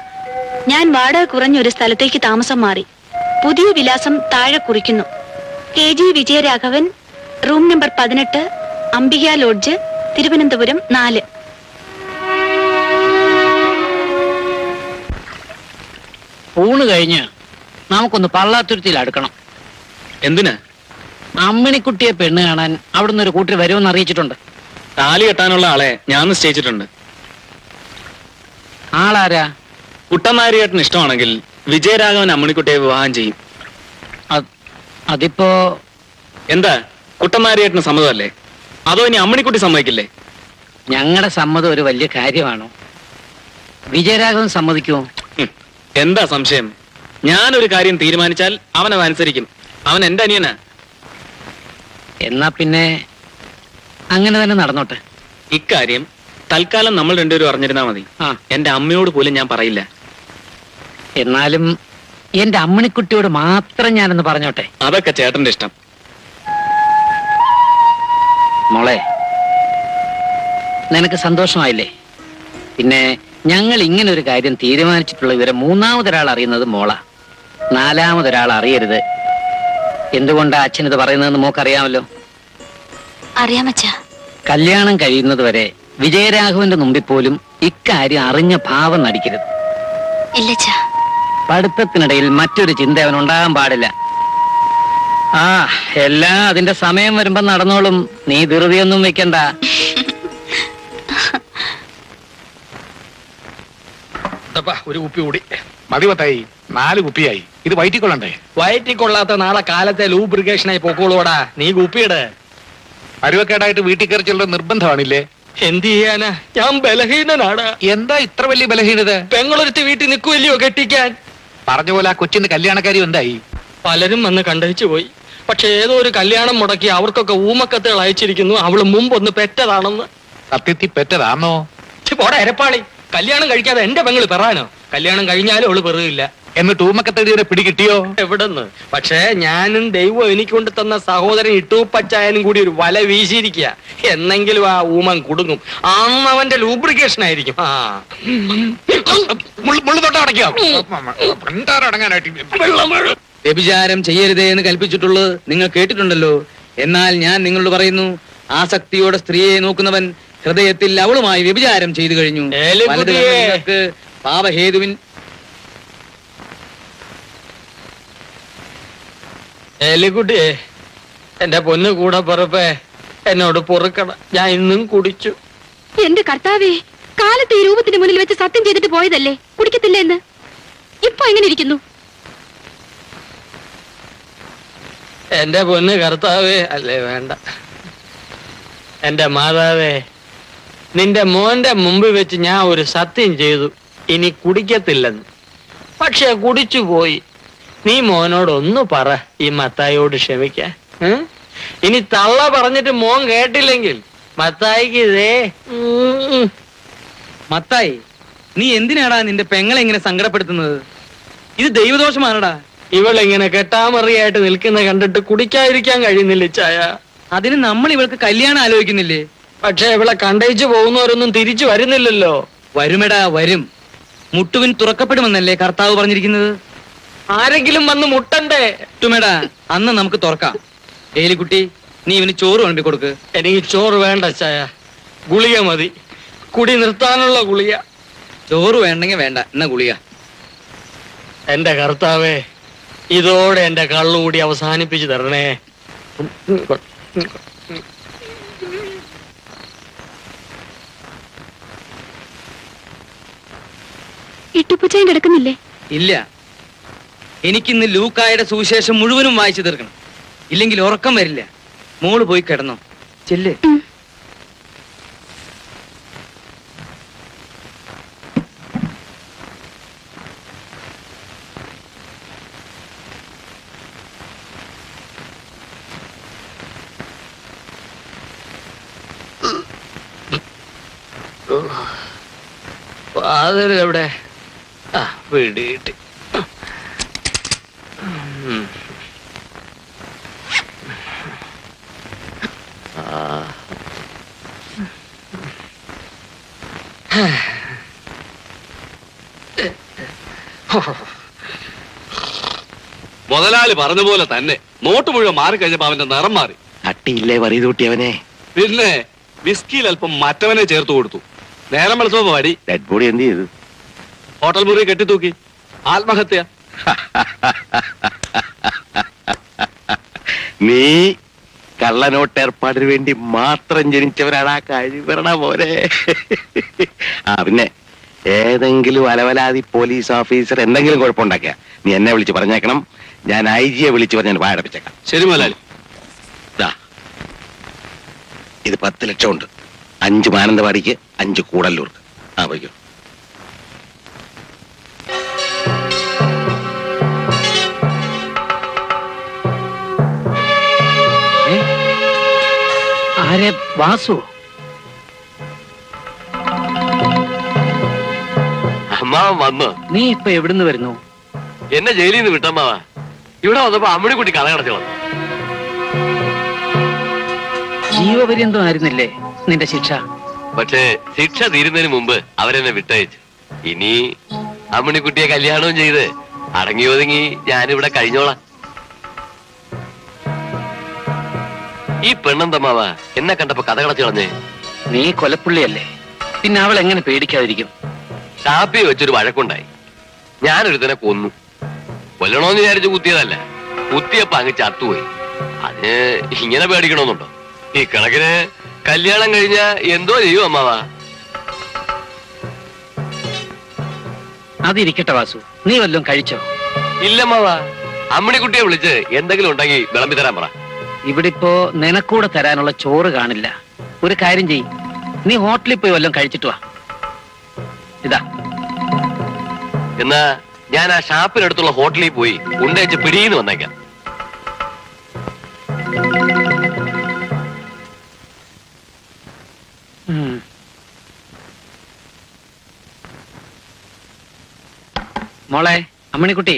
ഞാൻ വാടക കുറഞ്ഞൊരു സ്ഥലത്തേക്ക് താമസം മാറി. പുതിയ വിലാസം താഴെ കുറിക്കുന്നു. KG Vijayaraghavan, room number 18, Ambika lodge, Thiruvananthapuram 4. ഊണ് കഴിഞ്ഞ് നമുക്കൊന്ന് പള്ളാത്തുരുത്തിയിൽ അടുക്കണം. എന്തിനാ? അമ്മിണിക്കുട്ടിയെ പെണ്ണ് കാണാൻ അവിടുന്ന് ഒരു കൂട്ടർ വരുമെന്ന് അറിയിച്ചിട്ടുണ്ട്. താലി കെട്ടാനുള്ള ആളെ ഞാൻ നിശ്ചയിച്ചിട്ടുണ്ട്. ആളാരാ? കുട്ടനാരിയേട്ടന് ഇഷ്ടമാണെങ്കിൽ വിജയരാഘവൻ അമ്മണിക്കുട്ടിയെ വിവാഹം ചെയ്യും. അതിപ്പോ എന്താ, കുട്ടനാരിയേട്ടന് സമ്മതമല്ലേ? അതോ ഇനി അമ്മണിക്കുട്ടി സമ്മതിക്കില്ലേ? ഞങ്ങളുടെ സമ്മതം ഒരു വലിയ കാര്യമാണോ? വിജയരാഘവൻ സമ്മതിക്കുമോ? എന്താ സംശയം? ഞാനൊരു കാര്യം തീരുമാനിച്ചാൽ അവനത് അനുസരിക്കും. അവൻ എന്റെ അനിയനാ. എന്നാ പിന്നെ അങ്ങനെ തന്നെ നടന്നോട്ടെ. ഇക്കാര്യം തൽക്കാലം നമ്മൾ രണ്ടുപേരും അറിഞ്ഞിരുന്നാ മതി. എന്റെ അമ്മയോട് പോലും ഞാൻ പറയില്ല. എന്നാലും എന്റെ അമ്മണിക്കുട്ടിയോട് മാത്രം ഞാനെന്ന് പറഞ്ഞോട്ടെ. അതൊക്കെ ചേട്ടന്റെ ഇഷ്ടം. മോളെ, നിനക്ക് സന്തോഷമായില്ലേ? പിന്നെ ഞങ്ങൾ ഇങ്ങനെ ഒരു കാര്യം തീരുമാനിച്ചിട്ടുള്ള വിവരം മൂന്നാമതൊരാൾ അറിയുന്നത് മോളാ. നാലാമതൊരാൾ അറിയരുത്. എന്തുകൊണ്ടാ അച്ഛൻ ഇത് പറയുന്നതെന്ന് മോക്കറിയാമല്ലോ. അറിയാമച്ചാ. കല്യാണം കഴിയുന്നത് വരെ വിജയരാഘവന്റെ മുമ്പിൽ പോലും ഇക്കാര്യം അറിഞ്ഞ ഭാവം നടിക്കരുത്. ഇല്ലച്ചാ. പഠിത്തത്തിനിടയിൽ മറ്റൊരു ചിന്ത അവനുണ്ടാകാൻ പാടില്ല. എല്ലാം അതിന്റെ സമയം വരുമ്പോ നടന്നോളും. നീ ധൃതിയൊന്നും വെക്കണ്ട. ഒരു കുപ്പി കൂടി മതി. പത്തായി 4 കുപ്പിയായി. ഇത് വയറ്റിക്കൊള്ളണ്ടേ? വയറ്റിക്കൊള്ളാത്ത നാളെ കാലത്തെ ലൂബ്രിക്കേഷനായി പൊക്കോളൂടാ. നീ കുപ്പിയിട്. അരുവക്കേടായിട്ട് വീട്ടിൽ കയറി ചെല്ലുന്ന നിർബന്ധമാണില്ലേ? എന്ത് ചെയ്യാനാ, ഞാൻ ബലഹീനനാടാ. എന്താ ഇത്ര വലിയ ബലഹീനത? പെങ്ങളൊരുത്തി വീട്ടിൽ നിൽക്കുമല്ലയോ കെട്ടിക്കാൻ. പറഞ്ഞ പോലെ ആ കൊച്ചിന്റെ കല്യാണക്കാരി എന്തായി? പലരും വന്ന് കണ്ടഴിച്ചു പോയി. പക്ഷെ ഏതോ ഒരു കല്യാണം മുടക്കി അവർക്കൊക്കെ ഊമക്കത്തുകൾ അയച്ചിരിക്കുന്നു. അവള് മുമ്പൊന്ന് പെറ്റതാണെന്ന്. സത്യത്തിൽ പെറ്റതാണോ? പോടാ എരപ്പാളി. കല്യാണം കഴിക്കാതെ എന്റെ പെങ്ങള് പെറാനോ? കല്യാണം കഴിഞ്ഞാലും അവള് പെറുകില്ല. എന്നിട്ട് ഊമക്കത്തടിയെ പിടികിട്ടിയോ? എവിടെന്ന്? പക്ഷേ ഞാനും ദൈവം എനിക്ക് കൊണ്ട് തന്ന സഹോദരൻ ഇട്ടൂപ്പച്ചായനും കൂടി ഒരു വല വീശിയിരിക്കുക. എന്നെങ്കിലും ആ ഊമൻ കുടുങ്ങും. അന്ന് അവന്റെ ലൂബ്രിക്കേഷൻ ആയിരിക്കും. വ്യഭിചാരം ചെയ്യരുതേ എന്ന് കൽപ്പിച്ചിട്ടുള്ളത് നിങ്ങൾ കേട്ടിട്ടുണ്ടല്ലോ. എന്നാൽ ഞാൻ നിങ്ങളോട് പറയുന്നു, ആസക്തിയോടെ സ്ത്രീയെ നോക്കുന്നവൻ ഹൃദയത്തിൽ അവളുമായി വ്യഭിചാരം ചെയ്തു കഴിഞ്ഞു. പാപഹേതുവിൻ എലിക്കുട്ടിയെ, എന്റെ പൊന്നു കൂടെ പുറപ്പേ, എന്നോട് പൊറുക്കണം. ഞാൻ ഇന്നും കുടിച്ചു. എന്റെ കർത്താവേ, കാലത്ത് ഈ രൂപത്തിന്റെ മുന്നിൽ വെച്ച് സത്യം ചെയ്തിട്ട് പോയതല്ലേ കുടിക്കത്തില്ല എന്ന്. ഇപ്പൊ എങ്ങനെ ഇരിക്കുന്നു? എന്റെ പൊന്ന് കർത്താവേ, അല്ലേ വേണ്ട. എന്റെ മാതാവേ, നിന്റെ മോന്റെ മുമ്പ് വെച്ച് ഞാൻ ഒരു സത്യം ചെയ്തു, ഇനി കുടിക്കത്തില്ലെന്ന്. പക്ഷെ കുടിച്ചു പോയി. നീ മോനോട് ഒന്ന് പറ, ഈ മത്തായിയോട് ക്ഷമിക്കാൻ. ഇനി തള്ള പറഞ്ഞിട്ട് മോൻ കേട്ടില്ലെങ്കിൽ മത്തായിക്ക് ഇതേ. മത്തായി, നീ എന്തിനാടാ നിന്റെ പെങ്ങളെ ഇങ്ങനെ സങ്കടപ്പെടുത്തുന്നത്? ഇത് ദൈവദോഷമാണടാ. ഇവളിങ്ങനെ കെട്ടാമറിയായിട്ട് നിൽക്കുന്ന കണ്ടിട്ട് കുടിക്കാതിരിക്കാൻ കഴിയുന്നില്ല ചായ. അതിന് നമ്മൾ ഇവൾക്ക് കല്യാണം ആലോചിക്കുന്നില്ലേ? പക്ഷെ ഇവളെ കണ്ടയിച്ചു പോകുന്നവരൊന്നും തിരിച്ചു വരുന്നില്ലല്ലോ. വരുമെടാ, വരും. മുട്ടുവിൻ തുറക്കപ്പെടുമെന്നല്ലേ കർത്താവ് പറഞ്ഞിരിക്കുന്നത്? ആരെങ്കിലും വന്ന് മുട്ടണ്ടേ? ട്ടുമേടാ, അന്ന് നമുക്ക് തുറക്കാം. ഏലിക്കുട്ടി, നീ ഇവന് ചോറ് വിളമ്പി കൊടുക്ക്. എനിക്ക് ചോറ് വേണ്ട ചായ, ഗുളിക മതി. കുടി നിർത്താനുള്ള ഗുളിക. ചോറ് വേണ്ടെങ്കിൽ വേണ്ട, എന്നാ ഗുളിക. എന്റെ കർത്താവേ, ഇതോടെ എന്റെ കള്ളുകൂടി അവസാനിപ്പിച്ചു തരണേ. ഇട്ടുപ്പുച്ചാൻ കിടക്കുന്നില്ലേ? ഇല്ല, എനിക്കിന്ന് ലൂക്കായുടെ സുവിശേഷം മുഴുവനും വായിച്ചു തീർക്കണം, ഇല്ലെങ്കിൽ ഉറക്കം വരില്ല. മോള് പോയി കിടന്നോ, ചെല്ല്. ഫാദർ എവിടെ? ആ, വീട് കിട്ടി. മുതലാളി പറഞ്ഞ പോലെ തന്നെ നോട്ട് മുഴുവൻ മാറിക്കഴിഞ്ഞപ്പോ അവന്റെ നിറം മാറി. അട്ടിയില്ലേ വറീത് കൂട്ടിയവനെ? പിന്നെ വിസ്കിയിൽ അല്പം മറ്റവനെ ചേർത്ത് കൊടുത്തു. നേരം വെളുത്തപ്പോ വടി. ഡെഡ് ബോഡി എന്ത് ചെയ്തു? ഹോട്ടൽ മുറി കെട്ടിത്തൂക്കി. ആത്മഹത്യ. നീ കള്ളനോട്ട് ഏർപ്പാടിന് വേണ്ടി മാത്രം ജനിച്ചവരാണ് ആ കഴിവരണ പോലെ. ആ പിന്നെ ഏതെങ്കിലും അലവലാതി പോലീസ് ഓഫീസർ എന്തെങ്കിലും കുഴപ്പമുണ്ടാക്കിയ നീ എന്നെ വിളിച്ച് പറഞ്ഞേക്കണം. ഞാൻ IG യെ വിളിച്ച് പറഞ്ഞാൽ വായടപ്പിച്ചേക്കാം. ശരി മുതലാളി. ഇത് 10 ലക്ഷം ഉണ്ട്. 5 മാനന്തവാടിക്ക്, 5 കൂടല്ലൂർക്ക്. ആ പോയിക്കോ. ആരെ? വാസു? അമ്മാവൻ വന്നു. നീ ഇപ്പൊ എവിടുന്ന് വരുന്നു? എന്നെ ജയിലിൽ നിന്ന് വിട്ടമ്മാവ. ഇവിടെ വന്നപ്പോ അമ്മണിക്കുട്ടി കഥ കടച്ചു വന്നു. ജീവപര്യന്തം ആയിരുന്നില്ലേ നിന്റെ ശിക്ഷ? പക്ഷേ ശിക്ഷ തീരുന്നതിന് മുമ്പ് അവരെന്നെ വിട്ടയച്ചു. ഇനി അമ്മണിക്കുട്ടിയെ കല്യാണവും ചെയ്ത് അടങ്ങി ഒതുങ്ങി ഞാനിവിടെ കഴിഞ്ഞോളാം. ഈ പെണ്ണെന്തമ്മാവ എന്നെ കണ്ടപ്പോ കഥ കടച്ചു കളഞ്ഞേ. നീ കൊലപ്പുള്ളിയല്ലേ, പിന്നെ അവൾ എങ്ങനെ പേടിക്കാതിരിക്കും? ഷാപ്പി വെച്ചൊരു വഴക്കുണ്ടായി. ഞാനൊരുത്തനെ കൊന്നു. കൊല്ലണോന്ന് വിചാരിച്ച് കുത്തിയതല്ല. കുത്തിയപ്പോ അങ്ങ് ചത്തുപോയി. അതിന് ഇങ്ങനെ പേടിക്കണമെന്നുണ്ടോ? ഈ കണക്കിന് കല്യാണം കഴിഞ്ഞ എന്തോ ചെയ്യും അമ്മാവാ. അതിരിക്കട്ടെ വാസു, നീ വല്ലതും കഴിച്ചോ? ഇല്ലമ്മാവാ. അമ്മണിക്കുട്ടിയെ വിളിച്ച് എന്തെങ്കിലും ഉണ്ടെങ്കിൽ വിളമ്പി തരാൻ പറ. ഇവിടെ ഇപ്പോ നിനക്കൂടെ തരാനുള്ള ചോറ് കാണില്ല. ഒരു കാര്യം ചെയ്യ്, നീ ഹോട്ടലിൽ പോയി വല്ലതും കഴിച്ചിട്ട് വാ. ഇതാ. എന്നാ ഞാൻ ആ ഷാപ്പിനടുത്തുള്ള ഹോട്ടലിൽ പോയി ഉണ്ടേച്ച് പിടിയിന്ന് വന്നേക്കാം. മോളെ അമ്മണിക്കുട്ടി,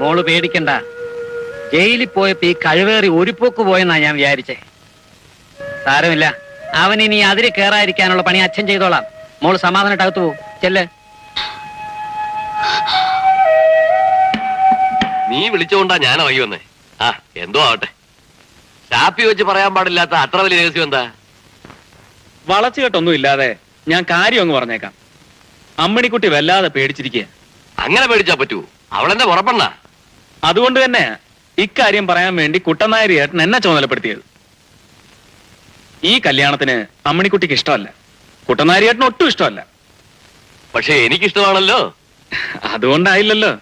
മോള് പേടിക്കണ്ട. ജയിലിൽ പോയപ്പോ ഈ കഴിവേറി ഒരു പോക്ക് പോയെന്നാ ഞാൻ വിചാരിച്ചേ. സാരമില്ല, അവൻ ഇനി അതിര് കേറാതിരിക്കാനുള്ള പണി അച്ഛൻ ചെയ്തോളാം. മോള് സമാധാനമായിട്ട് അകത്ത് പോകും. ചെല്ല്. നീ വിളിച്ചുകൊണ്ടാ ഞാൻ ഇറങ്ങി വന്നേ. ആ എന്തോ ആവട്ടെ. ഷാപ്പി വെച്ച് പറയാൻ പാടില്ലാത്ത അത്ര വലിയ രഹസ്യം എന്താ? വളച്ചുകെട്ടൊന്നും ഇല്ലാതെ ഞാൻ കാര്യം അങ്ങ് പറഞ്ഞേക്കാം. അമ്മണിക്കുട്ടി വല്ലാതെ പേടിച്ചിരിക്കുക. അങ്ങനെ പേടിച്ചാ പറ്റൂ? അവളെന്നെ ഉറപ്പണ്ണ. അതുകൊണ്ട് തന്നെ ഇക്കാര്യം പറയാൻ വേണ്ടി കുട്ടനായരി ഏട്ടൻ എന്നെ ചുമതലപ്പെടുത്തിയത്. ഈ കല്യാണത്തിന് അമ്മണിക്കുട്ടിക്ക് ഇഷ്ടമല്ല, കുട്ടനായരി ഏട്ടന് ഒട്ടും ഇഷ്ടമല്ല. പക്ഷെ എനിക്കിഷ്ടമാണല്ലോ. അതുകൊണ്ടായില്ലല്ലോ.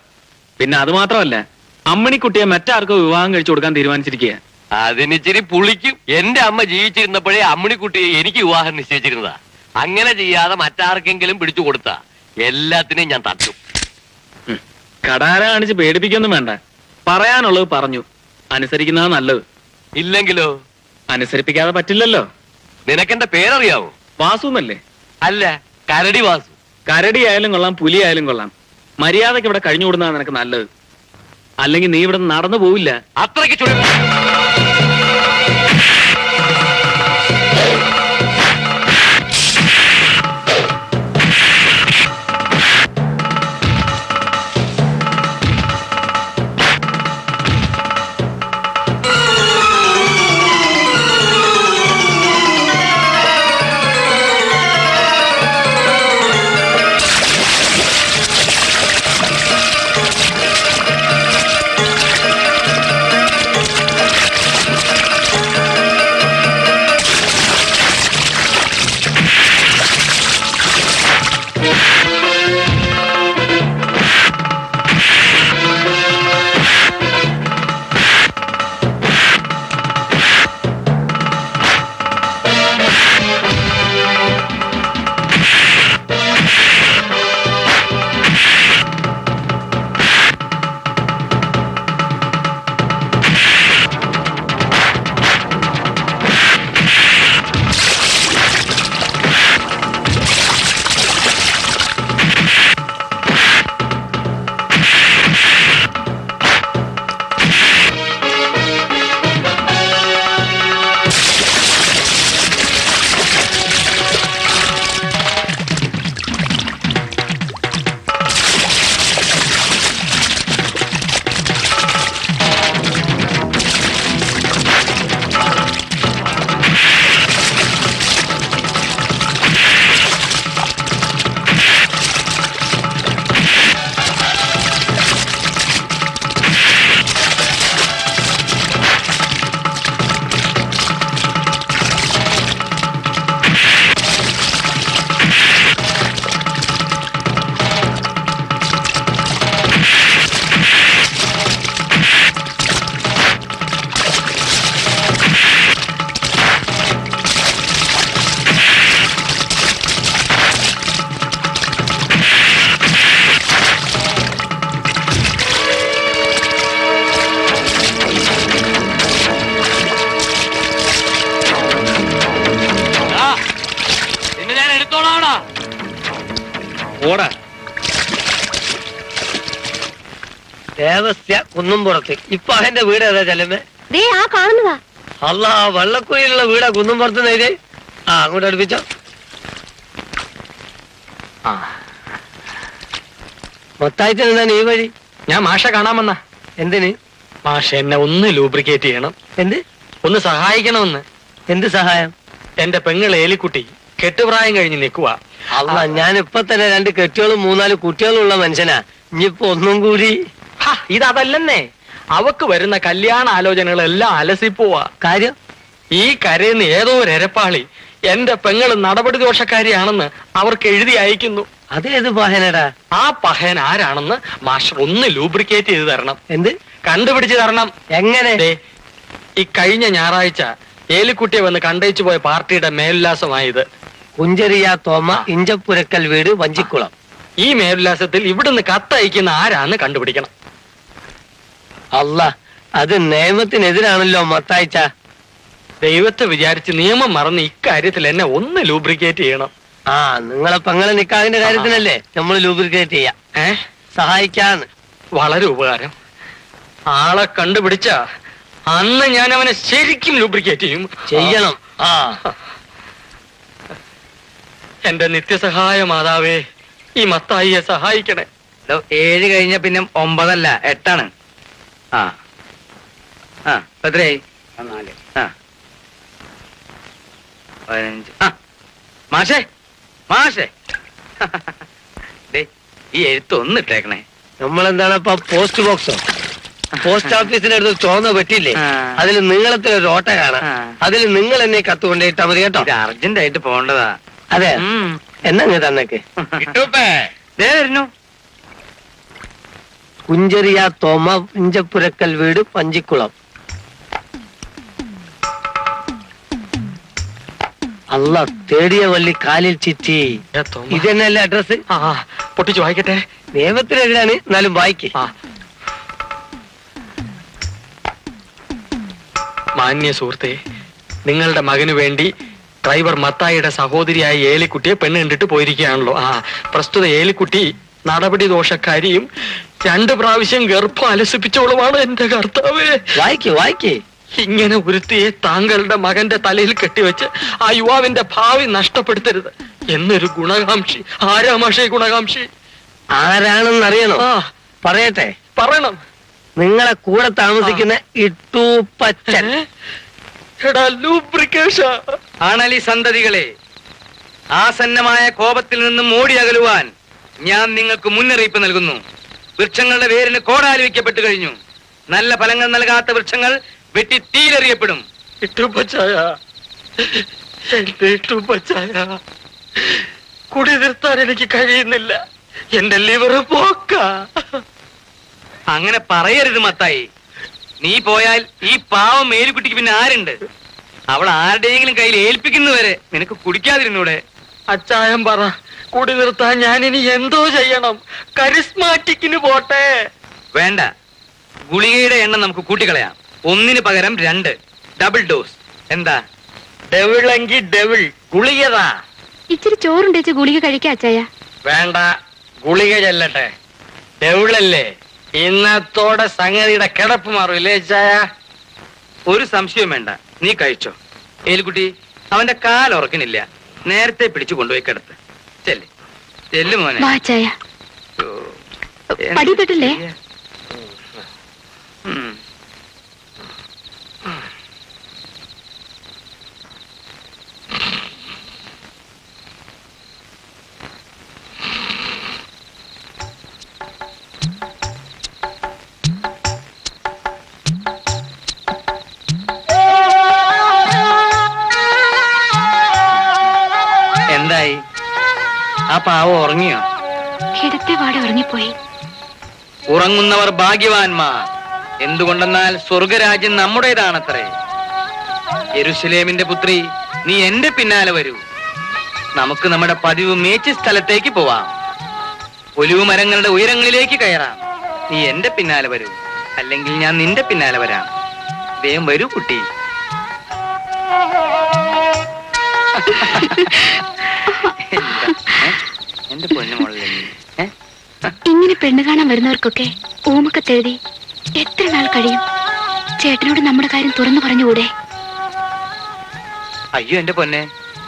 പിന്നെ അത് മാത്രമല്ല, അമ്മണിക്കുട്ടിയെ മറ്റാർക്കോ വിവാഹം കഴിച്ചു കൊടുക്കാൻ തീരുമാനിച്ചിരിക്കുക. അതിനിച്ചിരി പുളിക്കും. എന്റെ അമ്മ ജീവിച്ചിരുന്നപ്പോഴേ അമ്മണിക്കുട്ടിയെ എനിക്ക് വിവാഹം നിശ്ചയിച്ചിരുന്നതാ. അങ്ങനെ ചെയ്യാതെ മറ്റാർക്കെങ്കിലും പിടിച്ചു കൊടുത്ത എല്ലാത്തിനെയും ഞാൻ തട്ടും. കടാര കാണിച്ച് പേടിപ്പിക്കൊന്നും വേണ്ട. പറയാനുള്ളത് പറഞ്ഞു. അനുസരിക്കുന്നതാ നല്ലത്. ഇല്ലെങ്കിലോ? അനുസരിപ്പിക്കാതെ പറ്റില്ലല്ലോ. നിനക്കെന്റെ പേരറിയാവോ? വാസു എന്നല്ലേ? അല്ല, കരടി വാസു. കരടി ആയാലും കൊള്ളാം, പുലി ആയാലും കൊള്ളാം. മര്യാദക്ക് ഇവിടെ കഴിഞ്ഞുകൂടുന്നതാണ് നിനക്ക് നല്ലത്. അല്ലെങ്കിൽ നീ ഇവിടെ നടന്നു പോവില്ല. അത്രയ്ക്ക് ചുഴി. ഓടാ. ദേവസ്യ കുന്നുംപുറത്ത്. ഇപ്പൊ അവന്റെ വീട് ഏതാ ചെല്ലമ്മേ? ദേ ആ കാണുന്നതാ. അല്ല, വെള്ളക്കുഴിയിലുള്ള വീടാ കുന്നുംപുറത്ത് നേര്. ആ, അങ്ങോട്ട് അടുപ്പിച്ചോ. ആ, മൊത്തായിട്ട് എന്താണ് ഈ വഴി? ഞാൻ മാഷ കാണാമെന്ന. എന്തിന്? മാഷ എന്നെ ഒന്ന് ലൂബ്രിക്കേറ്റ് ചെയ്യണം. എന്ത്? ഒന്ന് സഹായിക്കണമെന്ന്. എന്ത് സഹായം? എന്റെ പെങ്ങൾ ഏലിക്കുട്ടി കെട്ടുപ്രായം കഴിഞ്ഞ് നിൽക്കുക. അല്ല, ഞാൻ ഇപ്പൊ തന്നെ 2 കെട്ടികളും 3-4 കുട്ടികളും ഉള്ള മനുഷ്യനാ. ഇനിയിപ്പോ ഒന്നും കൂടി. ഇതല്ലെന്നേ, അവക്ക് വരുന്ന കല്യാണ ആലോചനകളെല്ലാം അലസിപ്പോവാ. കാര്യം? ഈ കരയുന്ന ഏതോ ഒരു എരപ്പാളി എന്റെ പെങ്ങൾ നടപടി ദോഷക്കാരിയാണെന്ന് അവർക്ക് എഴുതി അയക്കുന്നു. അതേത് പഹനടാ? ആ പഹൻ ആരാണെന്ന് മാസ്റ്റർ ഒന്ന് ലൂബ്രിക്കേറ്റ് ചെയ്ത് തരണം. എന്ത്? കണ്ടുപിടിച്ച് തരണം. എങ്ങനെ? ഈ കഴിഞ്ഞ ഞായറാഴ്ച ഏലിക്കുട്ടിയെ വന്ന് കണ്ടയിച്ചു പോയ പാർട്ടിയുടെ മേലുല്ലാസമായത്. കുഞ്ചരിയ തോമ, ഇഞ്ചപ്പുരക്കൽ വീട്, വഞ്ചിക്കുളം. ഈ മേലുല്ലാസത്തിൽ ഇവിടുന്ന് കത്തയക്കുന്ന ആരാന്ന് കണ്ടുപിടിക്കണം. അല്ല, അത് നിയമത്തിനെതിരാണല്ലോ മത്തായിച്ച. ദൈവത്തെ വിചാരിച്ച് നിയമം മറന്ന് ഇക്കാര്യത്തിൽ എന്നെ ഒന്ന് ലൂബ്രിക്കേറ്റ് ചെയ്യണം. ആ, നിങ്ങളെ പെങ്ങളെ നിക്കാഹിന്റെ കാര്യത്തിനല്ലേ നമ്മൾ ലൂബ്രിക്കേറ്റ് ചെയ്യാം. സഹായിക്കാന്ന്. വളരെ ഉപകാരം. ആളെ കണ്ടുപിടിച്ച അന്ന് ഞാൻ അവനെ ശരിക്കും ലൂബ്രിക്കേറ്റ് ചെയ്യണം. ആ, എന്റെ നിത്യസഹായ മാതാവേ, ഈ മത്തായിയെ സഹായിക്കണേ. 7 കഴിഞ്ഞ പിന്നെ 9 അല്ല 8 ആണ്. ആ ആ എത്രയായി? 4. ആ 15. ആ മാഷേ, മാഷേ ഈ എഴുത്ത് ഒന്ന് ഇട്ടേക്കണേ. നമ്മളെന്താണ് ഇപ്പൊ പോസ്റ്റ് ബോക്സോ? പോസ്റ്റ് ഓഫീസിന്റെ അടുത്ത് ചോന്ന പറ്റില്ലേ? അതിൽ നീളത്തിലൊരു ഓട്ട കാണാം. അതിൽ നിങ്ങൾ എന്നെ കത്ത് കൊണ്ടിട്ടാ മതി കേട്ടോ. ഇത് അർജന്റ് ആയിട്ട് പോണ്ടതാ. അതെ, എന്നാ നീ തന്നേക്ക്. വരുന്നു. കുഞ്ചരിയ തോമ, ഇഞ്ചപ്പുരക്കൽ വീട്, പഞ്ചിക്കുളം. അല്ല, തേടിയ വള്ളി കാലിൽ ചിറ്റി. ഇതന്നെയല്ലേ അഡ്രസ്? പൊട്ടിച്ചു വായിക്കട്ടെ. നിയമത്തിനെതിരാണ്, എന്നാലും വായിക്കേ. മാന്യ സുഹൃത്തെ, നിങ്ങളുടെ മകന് വേണ്ടി ഡ്രൈവർ മത്തായിയുടെ സഹോദരിയായ ഏലിക്കുട്ടിയെ പെണ്ണ് കണ്ടിട്ട് പോയിരിക്കുകയാണല്ലോ. പ്രസ്തുത ഏലിക്കുട്ടി നടപടി ദോഷക്കാരിയും 2 പ്രാവശ്യം ഗർഭം അലസിപ്പിച്ചോളുമാണ്. എന്റെ കർത്താവേ, വായിക്കേ. ഇങ്ങനെ ഒരുത്തിയെ താങ്കളുടെ മകന്റെ തലയിൽ കെട്ടിവെച്ച് ആ യുവാവിന്റെ ഭാവി നഷ്ടപ്പെടുത്തരുത് എന്നൊരു ഗുണകാംക്ഷി. ആരാ മാഷേ ഗുണകാംക്ഷി? ആരാണെന്നറിയണോ? പറയട്ടെ. പറയണം. നിങ്ങളെ കൂടെ താമസിക്കുന്ന ഇട്ടൂപ്പച്ചൻ. ആണലി സന്തതികളെ, ആസന്നമായ കോപത്തിൽ നിന്നും ഓടി അകലുവാൻ ഞാൻ നിങ്ങൾക്ക് മുന്നറിയിപ്പ് നൽകുന്നു. വൃക്ഷങ്ങളുടെ വേരിന് കോടാലിവയ്ക്കപ്പെട്ടു കഴിഞ്ഞു. നല്ല ഫലങ്ങൾ നൽകാത്ത വൃക്ഷങ്ങൾ വെട്ടി തീരെറിയപ്പെടും. കുടി നിർത്താൻ എനിക്ക് കഴിയുന്നില്ല. എന്റെ ലിവർ പോക്ക. അങ്ങനെ പറയരുത് മത്തായി. നീ പോയാൽ ഈ പാവം മേലുകുട്ടിക്ക് പിന്നെ ആരുണ്ട്? അവൾ ആരുടെയെങ്കിലും കയ്യിൽ ഏൽപ്പിക്കുന്നവരെ നിനക്ക് കുടിക്കാതിരുന്നൂടെ? അച്ചായം പറ, കുടി നിർത്താൻ ഞാൻ ഇനി എന്തോ ചെയ്യണം? കരിസ്മാറ്റിക്കിന് പോട്ടെ. വേണ്ട, ഗുളികയുടെ എണ്ണം നമുക്ക് കൂട്ടിക്കളയാം. 1 പകരം 2 ഡബിൾ ഡോസ്. എന്താ? ഡെവിളെങ്കി ഡെവിൾ. ഗുളികതാ. ഇച്ചിരി ചോറുണ്ടേച്ച് ഗുളിക കഴിക്കാ അച്ചായ. വേണ്ട, ഗുളിക ചെല്ലട്ടെ. ഡെവിളല്ലേ, ഇന്നത്തോടെ സംഗതിയുടെ കിടപ്പ് മാറൂല്ലേ ചായ? ഒരു സംശയവും വേണ്ട, നീ കഴിച്ചോ. ഏലിക്കുട്ടി, അവന്റെ കാലുറക്കണില്ല. നേരത്തെ പിടിച്ചു കൊണ്ടുപോയി കിടത്ത്. ചെല്ലു മോനെ. പടിപ്പെട്ടില്ലേ? എന്തായി? ആ പാവം ഉറങ്ങിയോ? കിടത്തെ പാടെ ഉറങ്ങിപ്പോയി. ഉറങ്ങുന്നവർ ഭാഗ്യവാന്മാർ. എന്തുകൊണ്ടെന്നാൽ സ്വർഗരാജ്യം നമ്മുടേതാണത്രേ. യെരുശലേമിന്റെ പുത്രി, നീ എന്റെ പിന്നാലെ വരൂ. നമുക്ക് നമ്മുടെ പതിവ് മേച്ച് സ്ഥലത്തേക്ക് പോവാം. ഒലിവു മരങ്ങളുടെ ഉയരങ്ങളിലേക്ക് കയറാം. നീ എന്റെ പിന്നാലെ വരൂ, അല്ലെങ്കിൽ ഞാൻ നിന്റെ പിന്നാലെ വരാം. വേഗം വരൂ കുട്ടി. എന്താ? എന്റെ പൊന്നു മോളല്ലേ ഇങ്ങനെ പെണ്ണ് കാണാൻ വരുന്നവർക്കൊക്കെ ഊമക്കത്തെഴുതി എത്ര നാൾ കഴിയും? ചേട്ടനോട് നമ്മുടെ കാര്യം തുറന്നു പറഞ്ഞുകൂടെ? അയ്യോ എന്റെ പൊന്നെ,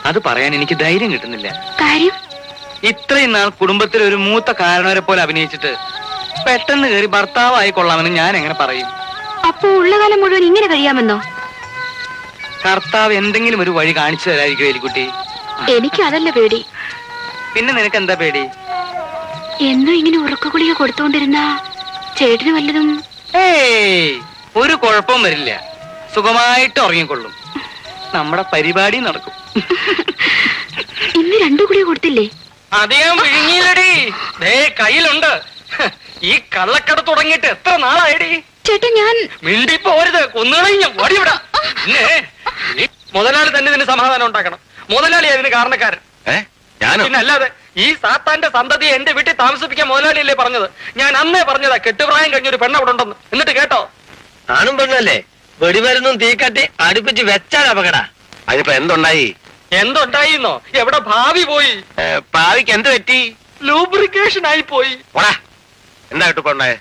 അത് പറയാൻ എനിക്ക് ധൈര്യം കിട്ടുന്നില്ല. കാര്യം? ഇത്രയും നാൾ കുടുംബത്തിൽ ഒരു മൂത്ത കാരണവരെ പോലെ അഭിനയിച്ചിട്ട് പെട്ടെന്ന് കയറി ഭർത്താവായി കൊള്ളാമെന്ന് ഞാൻ എങ്ങനെ പറയും? അപ്പോ ഉള്ള കാലം മുഴുവൻ ഇങ്ങനെ കഴിയാമെന്നോ? കർത്താവ് എന്തെങ്കിലും ഒരു വഴി കാണിച്ചു തരായിരിക്കും എലിക്കുട്ടി. എനിക്ക് അതല്ല പേടി. പിന്നെ നിനക്ക് എന്താ പേടി? എന്നും ഇങ്ങനെ ഉറക്ക ഗുളിക കൊടുത്തോണ്ടിരുന്ന ചേട്ടന് വല്ലതും? ഏയ്, ഒരു കുഴപ്പവും വരില്ല. സുഖമായിട്ട് ഉറങ്ങിക്കൊള്ളും. നമ്മുടെ പരിപാടി നടക്കും. ഇന്ന് 2 ഗുളിക കൊടുത്തില്ലേ? അധികം വിഴുങ്ങിയില്ലടി, ദേ കയ്യിലുണ്ട്. ഈ കള്ളക്കട തുടങ്ങിയിട്ട് എത്ര നാളായടി? ചേട്ടാ ഞാൻ മിണ്ടി പോരുത്, കൊന്നുകളഞ്ഞ ഓടിവിടാ. മുതലാളി തന്നെ ഇതിന് സമാധാനം ഉണ്ടാക്കണം. മുതലാളി അതിന് കാരണക്കാരൻ. ഞാനോ? പിന്നെ അല്ലാതെ ഈ സാത്താന്റെ സന്തതിയെ എന്റെ വീട്ടിൽ താമസിപ്പിക്കാൻ മുതലാളിയല്ലേ പറഞ്ഞത്? ഞാൻ അന്നേ പറഞ്ഞതാ കെട്ടുപ്രായം കഴിഞ്ഞൊരു പെണ്ണ് അവിടെ ഉണ്ടെന്ന്. എന്നിട്ട് കേട്ടോ? ആണും പെണ്ണല്ലേ, വെടിമരുന്നും തീക്കട്ടി അടുപ്പിച്ച് വെച്ചാൽ അപകട. അതിനിപ്പോ എന്തുണ്ടായി? എന്തുണ്ടായിന്നോ? എവിടെ ഭാവി പോയി? ഭാവിക്ക് എന്ത് പറ്റി? ലൂബ്രിക്കേഷൻ ആയി പോയി. എന്താ കിട്ടിപ്പോ ഉണ്ടായേ?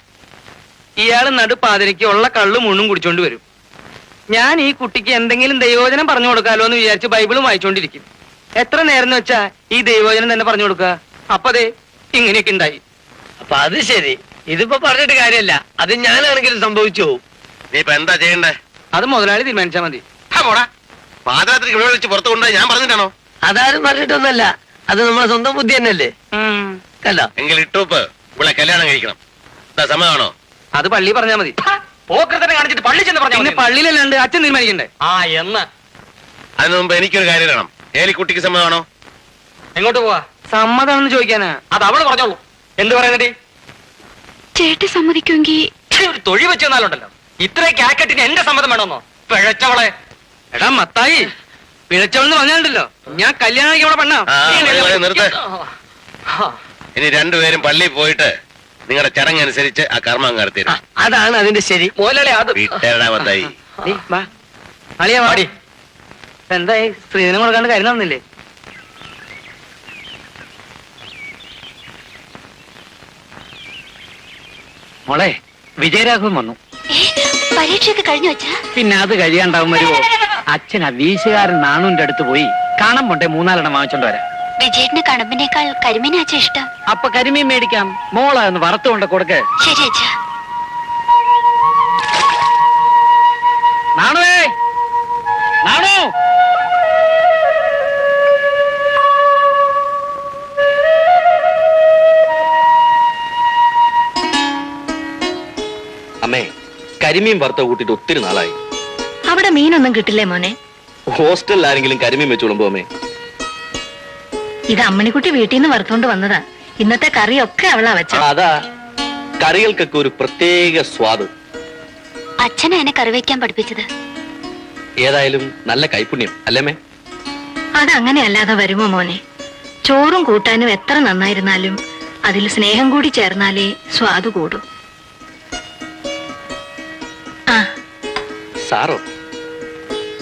ഇയാള് നടുപ്പാതിരയ്ക്ക് ഉള്ള കള്ളും മുണ്ണും കുടിച്ചോണ്ട് വരും. ഞാൻ ഈ കുട്ടിക്ക് എന്തെങ്കിലും ദൈവവചനം പറഞ്ഞു കൊടുക്കാലോ എന്ന് വിചാരിച്ച് ബൈബിളും വായിച്ചോണ്ടിരിക്കും. എത്ര നേരം വെച്ചാ ഈ ദൈവവചനം തന്നെ പറഞ്ഞു കൊടുക്കുക. അപ്പൊ അതെ ഇങ്ങനെയൊക്കെ ഉണ്ടായി. അപ്പൊ അത് ശരി. ഇതിപ്പോ പറഞ്ഞിട്ട് കാര്യമല്ല, അത് ഞാനാണെങ്കിലും സംഭവിച്ചു പോവും. നീ ഇപ്പൊ എന്താ ചെയ്യണ്ടേ? അത് മുതലാളി തീരുമാനിച്ചാ മതി. പാദയാത്രയ്ക്ക് ഇവിടെ വിളിച്ച് പുറത്തു കൊണ്ടുപോയി ഞാൻ പറഞ്ഞിട്ടാണോ? അതാരും പറഞ്ഞിട്ടൊന്നല്ല, അത് നമ്മളെ സ്വന്തം ബുദ്ധി തന്നെയല്ലേ. കണ്ടോ? എങ്കിൽ ഇട്ടൂപ്പ് ഇവിടെ കല്യാണം കഴിക്കണം. എന്താ സമയമാണോ? അത് പള്ളി പറഞ്ഞാ മതി. പോക്കൃതനെ കാണിച്ചിട്ട് പള്ളി ചെന്ന് പിന്നെ പറഞ്ഞു. പള്ളിയിലല്ലാണ്ട് അച്ഛൻ തീരുമാനിക്കണ്ടേ? ആ എന്ന് അതിനു മുമ്പ് എനിക്കൊരു കാര്യം അറിയണം. ഏലിക്കുട്ടിക്ക് സമ്മതമാണോ? എങ്ങോട്ട് പോവാ? സമ്മതാണെന്ന് ചോദിക്കാനാ. അത് അവള് പറഞ്ഞോളൂ. എന്ത് പറയുന്നടി? ചേട്ടൻ സമ്മതിക്കുമെങ്കിൽ ഒരു തൊഴി വെച്ച് തന്നാലുണ്ടല്ലോ. ഇത്രയൊക്കെ ആക്കട്ടിന് എന്റെ സമ്മതം വേണമെന്നോ? പിഴച്ചവളെ. എടാ മത്തായി, പിഴച്ചവളെന്ന് പറഞ്ഞാലുണ്ടല്ലോ ഞാൻ കല്യാണം കഴിക്കാൻ പെണ്ണാ. നിർത്ത്. ഇനി രണ്ടുപേരും പള്ളിയിൽ പോയിട്ട് നിങ്ങളുടെ ചടങ്ങനുസരിച്ച് ആ കർമ്മം നടത്തി. അതാണ് അതിന്റെ ശരി. മോലളെ അത് വീട്ടേടാ മത്തായി. അളിയാ വാടി. എന്തായി, സ്ത്രീധനം കൊടുക്കാണ്ട് കാര്യം നടന്നില്ലേ? മോളെ, വിജയരാഘവൻ വന്നു. പരീക്ഷയൊക്കെ കഴിഞ്ഞു വെച്ചാ? പിന്നെ അത് കഴിയാണ്ടാവും വരുമോ? അച്ഛൻ ആ വീശുകാരൻ നാണുവിന്റെ അടുത്ത് പോയി കാണാൻ പോട്ടെ 3-4 വാങ്ങിച്ചോണ്ട് വരാം. വിജയേട്ടന് കണമ്പിനേക്കാൾ കരിമീനാച്ച ഇഷ്ടം. അപ്പൊ കരിമീൻ മേടിക്കാം. മോളെ ഒന്ന് വറുത്തുകൊണ്ട് കൊടുക്ക്. ശരി അച്ഛാ. നാണുവേ, നാണു. അമ്മേ, കരിമീൻ വറുത്ത കൂട്ടിട്ട് ഒത്തിരി നാളായി. അവിടെ മീനൊന്നും കിട്ടില്ലേ മോനെ? ഹോസ്റ്റലിൽ ആരെങ്കിലും കരിമീൻ വെച്ചോളുമ്പോ അമ്മേ? ഇത് അമ്മണിക്കുട്ടി വീട്ടിൽ നിന്ന് വറുത്തോണ്ട് വന്നതാ. ഇന്നത്തെ കറിയൊക്കെ അവളാ വെച്ച. അതാ, കറികൾക്കൊക്കെ ഒരു പ്രത്യേക സ്വാദ്. അച്ഛനാ എന്നെ കറി വെക്കാൻ പഠിപ്പിച്ചത്. ഏതായാലും നല്ല കൈപുണ്യം അല്ലേമ്മേ? അതങ്ങനെ അല്ലാതെ വരുമോ മോനെ? ചോറും കൂട്ടാനും എത്ര നന്നായിരുന്നാലും അതിൽ സ്നേഹം കൂടി ചേർന്നാലേ സ്വാദ് കൂടും. ആ സാറോ?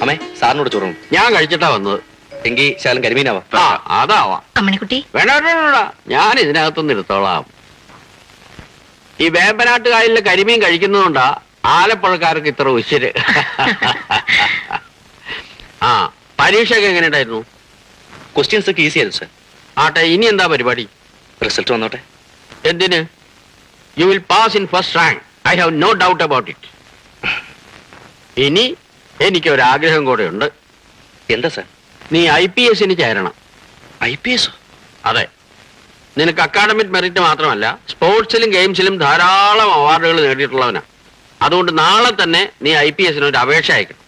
അമ്മേ, സാറിനോട് ചോറും. ഞാൻ കഴിച്ചിട്ടാ വന്നത്. എങ്കിൽ ശാലം കരിമീനാവാ. അതാവാം. അമ്മണിക്കുട്ടി, വേണ്ട, ഞാൻ ഇതിനകത്തൊന്നും എടുത്തോളാം. ഈ വേമ്പനാട്ട് കായലിലെ കരിമീൻ കഴിക്കുന്നതുകൊണ്ടാ ആലപ്പുഴക്കാർക്ക് ഇത്ര ഉശിര്. ആ, പരീക്ഷയൊക്കെ എങ്ങനെ ഉണ്ടായിരുന്നു? ക്വസ്റ്റ്യൻസ് ഒക്കെ ഈസി ആയിരുന്നു സാർ. ആട്ടെ, ഇനി എന്താ പരിപാടി? റിസൾട്ട് വന്നോട്ടെ. എന്തിന്? You will pass in first rank. I have no doubt about it. ഇനി എനിക്കൊരാഗ്രഹം കൂടെ ഉണ്ട്. എന്താ സാർ? നീ IPS ചേരണം. IPS? അതെ. നിനക്ക് അക്കാഡമിക് മെറിറ്റ് മാത്രമല്ല, സ്പോർട്സിലും ഗെയിംസിലും ധാരാളം അവാർഡുകൾ നേടിയിട്ടുള്ളവനാ. അതുകൊണ്ട് നാളെ തന്നെ നീ IPS ഒരു അപേക്ഷ അയക്കണം.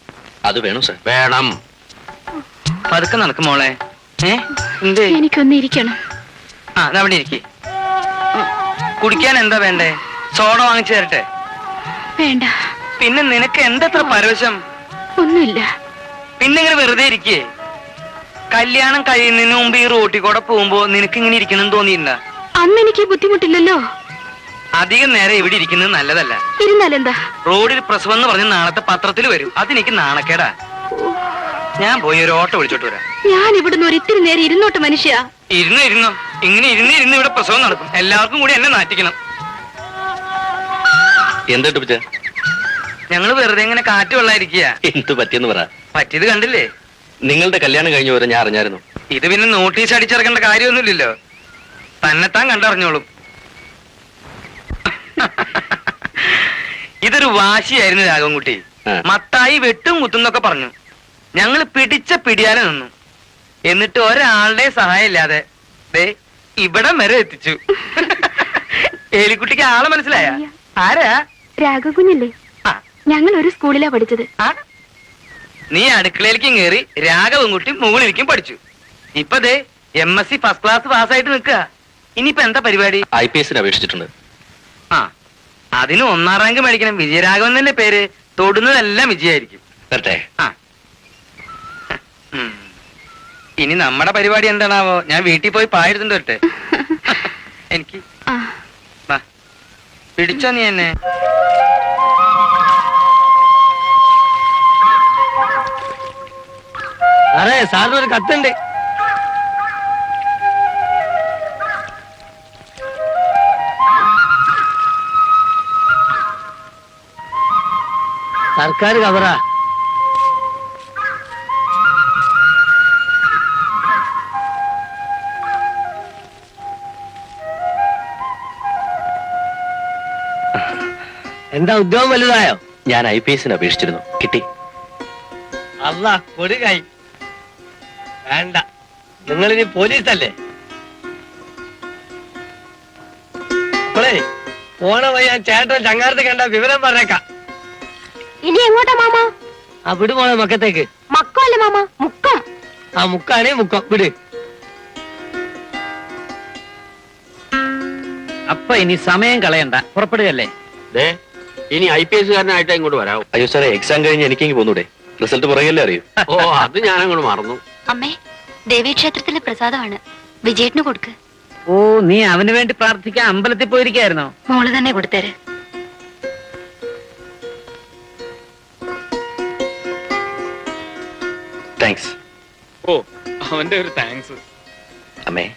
അത് വേണം സാർ. വേണം. പതുക്കെ നടക്കും മോളെ. എന്ത്? എനിക്കൊന്ന് ഇരിക്കണം. ആ, അവിടെ ഇരിക്കേ. കുടിക്കാൻ എന്താ വേണ്ടേ? സോഡ വാങ്ങിച്ചു തരട്ടെ? വേണ്ട. പിന്നെ നിനക്ക് എന്തത്ര പരവശം? ഒന്നുമില്ല. പിന്നെ ഇങ്ങനെ വെറുതെ ഇരിക്കേ? കല്യാണം കഴിയുന്നതിന് മുമ്പ് ഈ റോട്ടിൽ കൂടെ പോകുമ്പോ നിനക്ക് ഇങ്ങനെ ഇരിക്കണം തോന്നിയില്ല? അന്ന് എനിക്ക് ബുദ്ധിമുട്ടില്ലല്ലോ. അധികം നേരം ഇവിടെ ഇരിക്കുന്നത് നല്ലതല്ല. ഇരുന്നാലെന്താ? റോഡിൽ പ്രസവം എന്ന് പറഞ്ഞ് നാളത്തെ പത്രത്തിൽ വരും. അതെനിക്ക് നാണക്കേടാ. ഞാൻ പോയി ഒരു ഓട്ടോ വിളിച്ചോട്ട് വരാം. ഞാൻ ഇവിടുന്ന് ഒരു ഇത്തിരി നേരം ഇരുന്നോട്ട് മനുഷ്യ. ഇരുന്നോ ഇങ്ങനെ ഇരുന്ന് ഇവിടെ പ്രസവം നടക്കും. എല്ലാവർക്കും കൂടി എന്നെ നാറ്റിക്കണം. എന്താ ടോപ്പിച്ച? ഞങ്ങള് വെറുതെ ഇങ്ങനെ കാറ്റ് വെള്ളായിരിക്കുക. എന്ത് പറ്റിയെന്ന് പറ. പറ്റിയത് കണ്ടില്ലേ? നിങ്ങളുടെ കല്യാണം കഴിഞ്ഞ വരെ ഞാൻ അറിഞ്ഞായിരുന്നു. ഇത് പിന്നെ നോട്ടീസ് അടിച്ചിറക്കേണ്ട കാര്യമൊന്നുമില്ലല്ലോ, തന്നെത്താൻ കണ്ടറിഞ്ഞോളും. ഇതൊരു വാശിയായിരുന്നു രാഘവൻകുട്ടി. മത്തായി വെട്ടും കുത്തുന്നൊക്കെ പറഞ്ഞു. ഞങ്ങൾ പിടിച്ച പിടിയാലെ നിന്നു. എന്നിട്ട് ഒരാളുടെ സഹായം ഇല്ലാതെ ഇവിടെ വരെ എത്തിച്ചു. ഏലിക്കുട്ടിക്ക് ആളെ മനസ്സിലായ? ആരാ? രാഘവകുഞ്ഞല്ലേ? ഞങ്ങൾ ഒരു സ്കൂളിലാ പഠിച്ചത്. നീ അടുക്കളയിലേക്കും കയറി രാഘവൻകുട്ടി മുകളിലേക്കും പഠിച്ചു. ഇപ്പൊ MSc ഫസ്റ്റ് ക്ലാസ് പാസ്സായിട്ട് നിൽക്കുക. ഇനിയിപ്പോ എന്താ പരിപാടി? IPS അപേക്ഷിച്ചിട്ടുണ്ട്. അതിന് 1ാം റാങ്ക് മേടിക്കണം. വിജയരാഘവൻ തന്നെ പേര്. തൊടുന്നതെല്ലാം വിജയായിരിക്കും. ഇനി നമ്മുടെ പരിപാടി എന്താണാവോ? ഞാൻ വീട്ടിൽ പോയി പായെടുത്തിട്ട് വരട്ടെ. എനിക്ക് പിടിച്ചോ നീ എന്നെ? അതെ, സാറിനൊരു കത്തുണ്ട്. സർക്കാർ കവറാ. എന്താ ഉദ്യോഗം വലുതായോ? ഞാൻ IPS അപേക്ഷിച്ചിരുന്നു, കിട്ടി. അല്ല കൊടുകായി. വേണ്ട, നിങ്ങളിനി പോലീസല്ലേ? അപ്പോളേ പോണ വഴി ഞാൻ ചേട്ടൻ ചങ്ങാരത്തെ കണ്ട വിവരം പറഞ്ഞേക്കാം. ഇനി എങ്ങോട്ടാ മാമ? ആ വിട് പോണ മക്കത്തേക്ക്. മക്കമല്ല മാമ, മുക്കം. ആ മുക്കാണേ മുക്കം, വിട്. അപ്പൊ ഇനി സമയം കളയണ്ട, പുറപ്പെടുകയല്ലേ? ഇനി IPS കാരനായിട്ട് ഇങ്ങോട്ട് വരാവും. അയ്യോ സാറേ, എക്സാം കഴിഞ്ഞ് എനിക്കെങ്കിൽ പോന്നൂടെ? റിസൾട്ട് പുറകല്ലേ അറിയൂ. ഓ, അത് ഞാനങ്ങോട്ട് മറന്നു. അമ്മേ, ദേവീക്ഷേത്രത്തിലെ പ്രസാദമാണ്, വിജയേട്ടന് കൊടുക്ക്. ഓ, നീ അവന് വേണ്ടി പ്രാർത്ഥിക്കാൻ അമ്പലത്തിൽ പോയിരിക്കായിരുന്നോ? മോള് തന്നെ കൊടുത്തേര്. താങ്ക്സ്. ഓ, അവന്റെ ഒരു താങ്ക്സ്. അമ്മേ,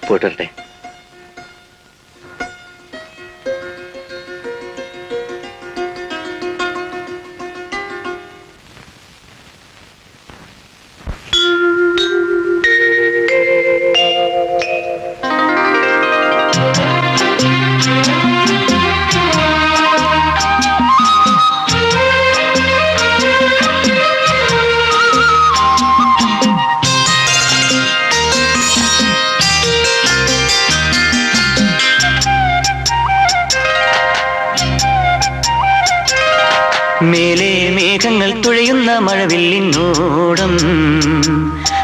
പോയിട്ട് വരട്ടെ. മേലെ മേഘങ്ങൾ തുഴയുന്ന മഴവില്ലിനോടം,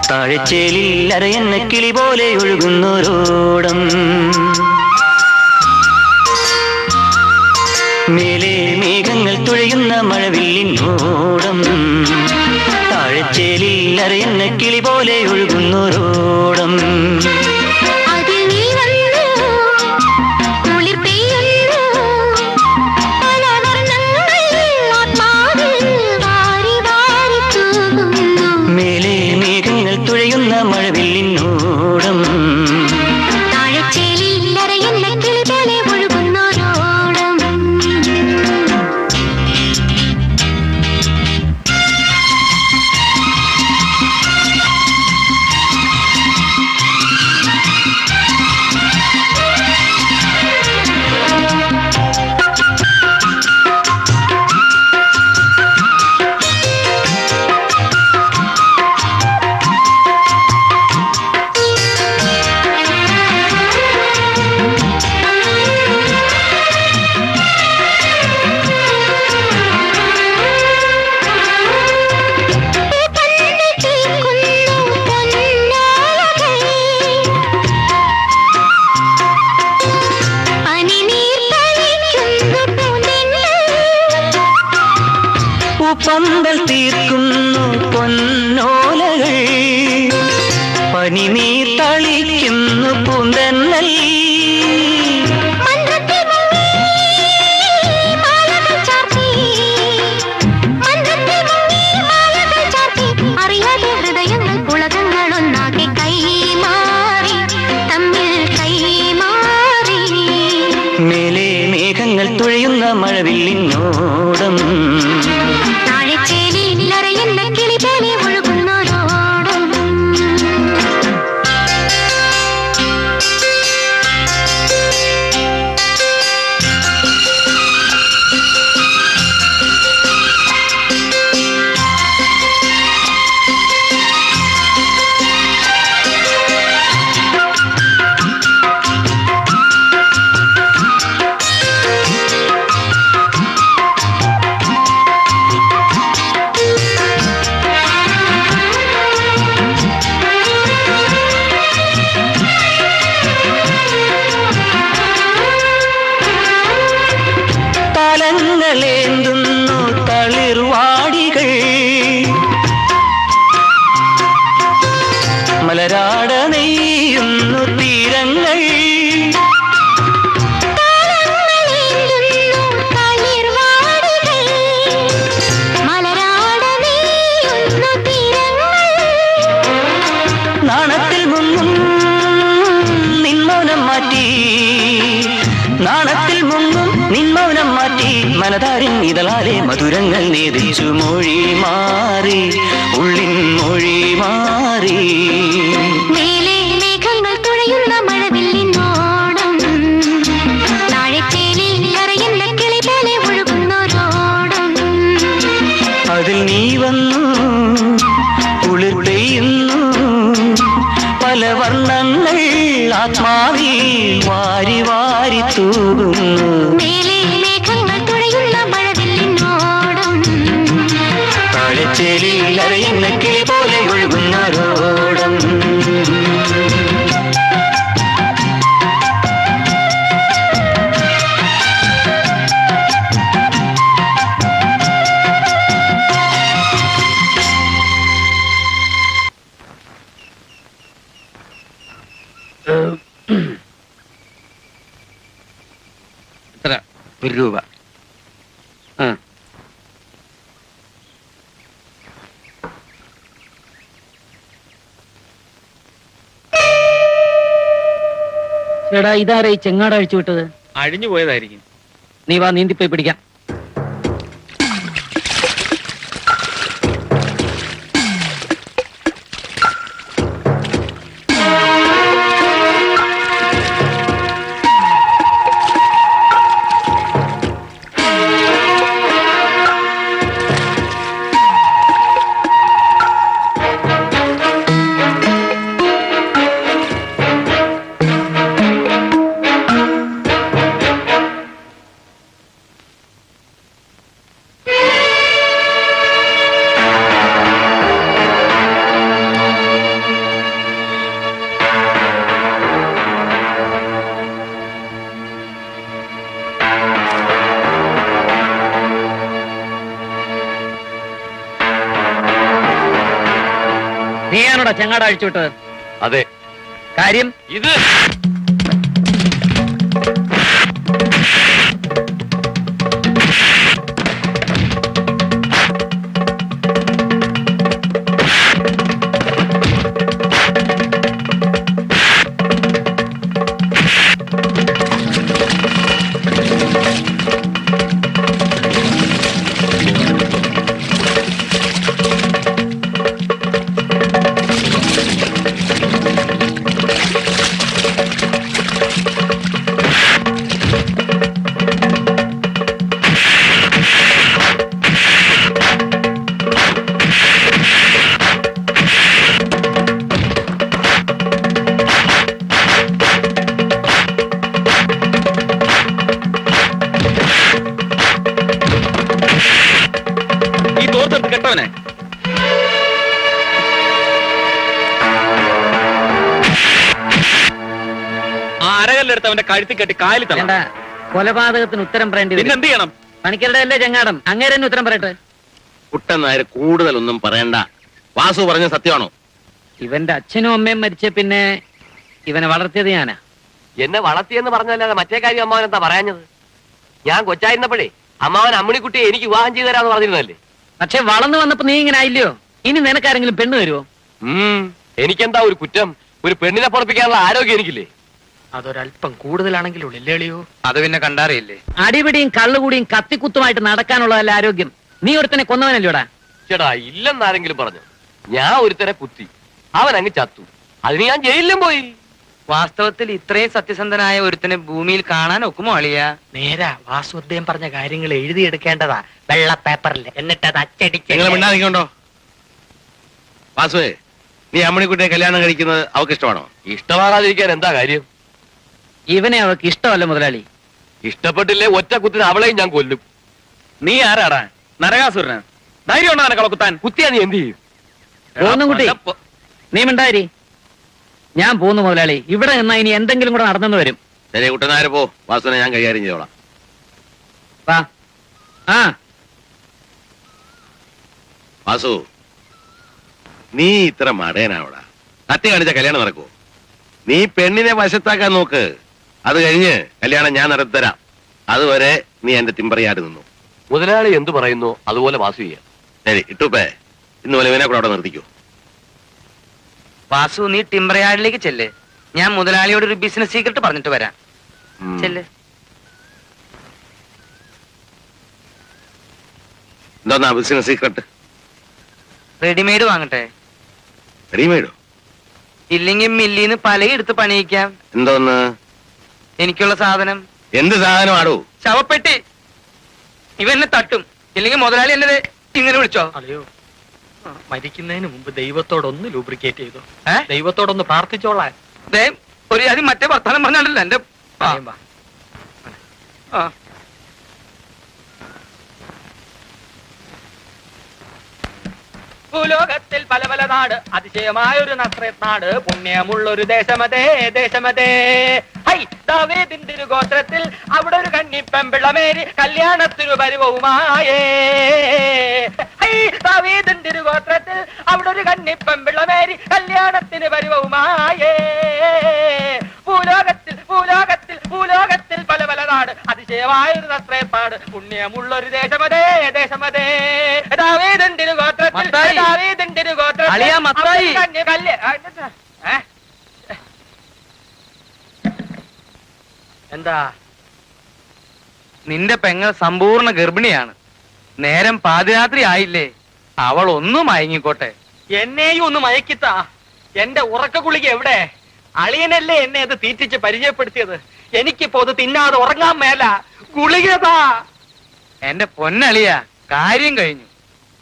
താഴെച്ചേലിൽ അരയെന്ന കിളി പോലെ ഒഴുകുന്നോരോടം. മേലെ മേഘങ്ങൾ തുഴയുന്ന മഴവില്ലിനോടം, താഴെച്ചേലിൽ അരയെന്ന കിളി പോലെ ഒഴുകുന്നോരോടം. മഴവില്ലിനോടം, പന്തൽ തീർക്കുന്നു പൊന്നോലകൾ, പനിനീർ തളിക്കുന്നു പൂന്തന്നൽ. അറിയാതെ ഹൃദയങ്ങൾ പുളകങ്ങളൊന്നാകെ നാണത്തിൽ മുങ്ങും നിൻമൗനം മാറ്റി, നാണത്തിൽ മുങ്ങും നിൻമൗനം മാറ്റി, മനതാരിൻ ഇതളാലെ മധുരങ്ങൾ നേദിച്ചു മൊഴി മാറി, ഉള്ളിൻ മൊഴി മാറി. മേലെ മേഘങ്ങൾ തുഴയുന്ന മഴവില്ലിനോടം, താഴെ ചേലിൽ കരയുന്ന കിളി പോലെ ഒഴുകുന്നോരോടം. അതിൽ നീ വന്നു കുളിർ പെയ്യുന്നു, പല വർണ്ണങ്ങൾ ആത്മാവിൽ വാരി വാരി തൂകുന്നു. മേലെ മേഘങ്ങൾ തുഴയുന്ന മഴവില്ലിനോടം, താഴെച്ചേലിൽ അരയുന്ന കിളി പോലെ ഒഴുകുന്നോരോടം. ₹1. ചേടാ, ഇതാരാ ഈ ചെങ്ങാട് അഴിച്ചു വിട്ടത്? അഴിഞ്ഞു പോയതായിരിക്കും. നീ വാ, നീന്തിപ്പോയി പിടിക്കാം. നീയാണോടാ ചെങ്ങാട് അഴിച്ചു വിട്ടത്? അതെ. കാര്യം? ഇത് കെട്ടവനെ ആ അരകല്ലെടുത്ത് അവന്റെ കഴുത്തിൽ കെട്ടി കായലിൽ തള്ളണ്ട. കൊലപാതകത്തിന് ഉത്തരം പറയേണ്ടി പിന്നെ എന്ത് ചെയ്യണം? പണിക്കരുടെ അല്ലേ ചെങ്ങാടം, അങ്ങേരെ തന്നെ ഉത്തരം പറയട്ടെ. കുട്ടൻ നായർ കൂടുതലൊന്നും പറയണ്ട. വാസു പറഞ്ഞ സത്യമാണോ? ഇവന്റെ അച്ഛനും അമ്മയും മരിച്ച പിന്നെ ഇവനെ വളർത്തിയത് ഞാനാ. എന്നെ വളർത്തിയെന്ന് പറഞ്ഞല്ലാതെ മറ്റേ കാര്യം അമ്മാവൻ എന്താ പറയാഞ്ഞത്? ഞാൻ കൊച്ചായിരുന്നപ്പോഴേ അമ്മാവൻ അമ്മിണിക്കുട്ടിയെ എനിക്ക് വിവാഹം ചെയ്തു തരാന്ന് പറഞ്ഞിരുന്നല്ലേ. പക്ഷെ വളർന്നു വന്നപ്പോ നീ ഇങ്ങനെ ആയില്ലയോ? ഇനി നിനക്കാരെങ്കിലും പെണ്ണ് തരുമോ? എനിക്കെന്താ ഒരു കുറ്റം? ഒരു പെണ്ണിനെ പൊറപ്പിക്കാനുള്ള ആരോഗ്യം എനിക്കില്ലേ? അതൊരല്പം കൂടുതലാണെങ്കിലും ഇല്ലേളിയോ? അത് പിന്നെ കണ്ടറിയില്ലേ? അടിപിടിയും കള്ളുകൂടിയും കത്തിക്കുത്തുമായിട്ട് നടക്കാനുള്ളതല്ല ആരോഗ്യം. നീ ഒരുത്തനെ കൊന്നവനല്ലോടാ. ചേട്ടാ ഇല്ലെന്നാരെങ്കിലും പറഞ്ഞു. ഞാൻ ഒരുത്തനെ കുത്തി, അവൻ അങ്ങ് ചത്തു. അതിന് ഞാൻ ജയിലിലും പോയി. വാസ്തവത്തിൽ ഇത്രയും സത്യസന്ധനായ ഒരുത്തനെ ഭൂമിയിൽ കാണാൻ ഒക്കുമോ അളിയ? നേരാ, വാസുദേവൻ പറഞ്ഞ കാര്യങ്ങൾ എഴുതിയെടുക്കേണ്ടതാ വെള്ള പേപ്പറിൽ, എന്നിട്ട് അത് അച്ചടിച്ച്. നിങ്ങൾ മിണ്ടാതിരിക്കണ്ടോ? വാസുവേ, നീ അമ്മണിക്കുട്ടിയെ കല്യാണം കഴിക്കുന്നത് അവൾക്ക് ഇഷ്ടമാണോ? ഇഷ്ടമാകാതിരിക്കാൻ എന്താ കാര്യം? ഇവനെ അവൾക്ക് ഇഷ്ടമല്ല മുതലാളി. ഇഷ്ടപ്പെട്ടില്ലേ ഒറ്റ കുത്തിന് അവളെയും ഞാൻ കൊല്ലും. നീ ആരാടാ? നരകാസുരന് ധൈര്യം ഉണ്ടോ നിനക്ക്? കുത്താൻ കുത്തിയാ നീ എന്ത് ചെയ്യും? കുട്ടി നീ മിണ്ടാരി. ഞാൻ പോന്നു മുതലാളി. ഇവിടെ നിന്നാ ഇനി എന്തെങ്കിലും കൂടെ നടന്നെന്ന് വരും. ശരി കുട്ടനായർ പോ, വാസുവിനെ ഞാൻ കൈകാര്യം ചെയ്തോളാം. വാ. ആ വാസു, നീ ഇത്ര മടയനാവടാ. കത്തി കാണിച്ച കല്യാണം നടക്കുവോ? നീ പെണ്ണിനെ വശത്താക്കാൻ നോക്ക്. അത് കഴിഞ്ഞ് കല്യാണം ഞാൻ നടത്തരാം. അതുവരെ നീ എന്റെ തിമ്പറിയാട് നിന്നു. മുതലാളി എന്തു പറയുന്നു അതുപോലെ വാസു ചെയ്യാം. ശരി ഇട്ടുപ്പേ, ഇന്ന് പോലെ ഇവനെ കൂടെ അവിടെ നിർത്തിക്കൂ. വാസു, നീ ടിംബർയാർഡിലേക്ക് ചെല്ല്. ഞാൻ മുതലാളിയോട് ഒരു ബിസിനസ് സീക്രട്ട് പറഞ്ഞിട്ട് വരാം. ചെല്ല്. എന്താ ബിസിനസ് സീക്രട്ട്? റെഡിമെയ്ഡ് വാങ്ങട്ടെ? റെഡിമെയ്ഡോ? ഇല്ലെങ്കിൽ മില്ലിന്ന് പലയെടുത്ത് പണിയിക്കാം. എന്തോന്ന്? എനിക്കുള്ള സാധനം. എന്ത് സാധനമാടോ? ശവപ്പെട്ടി. ഇവന്നെ തട്ടും, ഇല്ലെങ്കിൽ മുതലാളി എന്നെ ഇങ്ങനെ വിളിച്ചോ. അല്ലയോ, മരിക്കുന്നതിന് മുമ്പ് ദൈവത്തോടൊന്ന് ലൂബ്രിക്കേറ്റ് ചെയ്തോ. ദൈവത്തോടൊന്ന് പ്രാർത്ഥിച്ചോളാൻ. ഒരു ആദ്യം മറ്റേ വർത്താനം പറഞ്ഞാണ്ടല്ലോ എന്റെ. ഭൂലോകത്തിൽ പല പല നാട്, അതിശയമായൊരു നസ്രത്ത് നാട്, പുണ്യമുള്ളൊരു ദേശമതേ ദേശമതേ. ഹൈ ദാവീദിന്റെ ഒരു ഗോത്രത്തിൽ അവിടെ ഒരു കന്നിപ്പെമ്പിളമേരി കല്യാണത്തിനു പരിവവുമായേ. ഹൈ ദാവീദിന്റെ ഒരു ഗോത്രത്തിൽ അവിടെ ഒരു കന്നിപ്പെമ്പിളമേരി കല്യാണത്തിന് പരിവവുമായേ. ഭൂലോകത്തിൽ ഭൂലോകത്തിൽ ഭൂലോകത്തിൽ പല പല നാട്, അതിശയമായൊരു നസ്രത്ത് നാട്, പുണ്യമുള്ളൊരു ദേശമതേ ദേശമതേ. ദാവീദിന്റെ ഒരു ഗോത്രത്തിൽ എന്താ? നിന്റെ പെങ്ങൾ സമ്പൂർണ്ണ ഗർഭിണിയാണ്. നേരം പാതിരാത്രി ആയില്ലേ? അവൾ ഒന്ന് മയങ്ങിക്കോട്ടെ. എന്നെയും ഒന്ന് മയക്കിത്താ. എന്റെ ഉറക്ക ഗുളിക എവിടെ? അളിയനല്ലേ എന്നെ അത് തീറ്റിച്ച് പരിചയപ്പെടുത്തിയത്. എനിക്കിപ്പോ അത് തിന്നാതെ ഉറങ്ങാൻ മേല. ഗുളികതാ. എന്റെ പൊന്നളിയ, കാര്യം കഴിഞ്ഞു.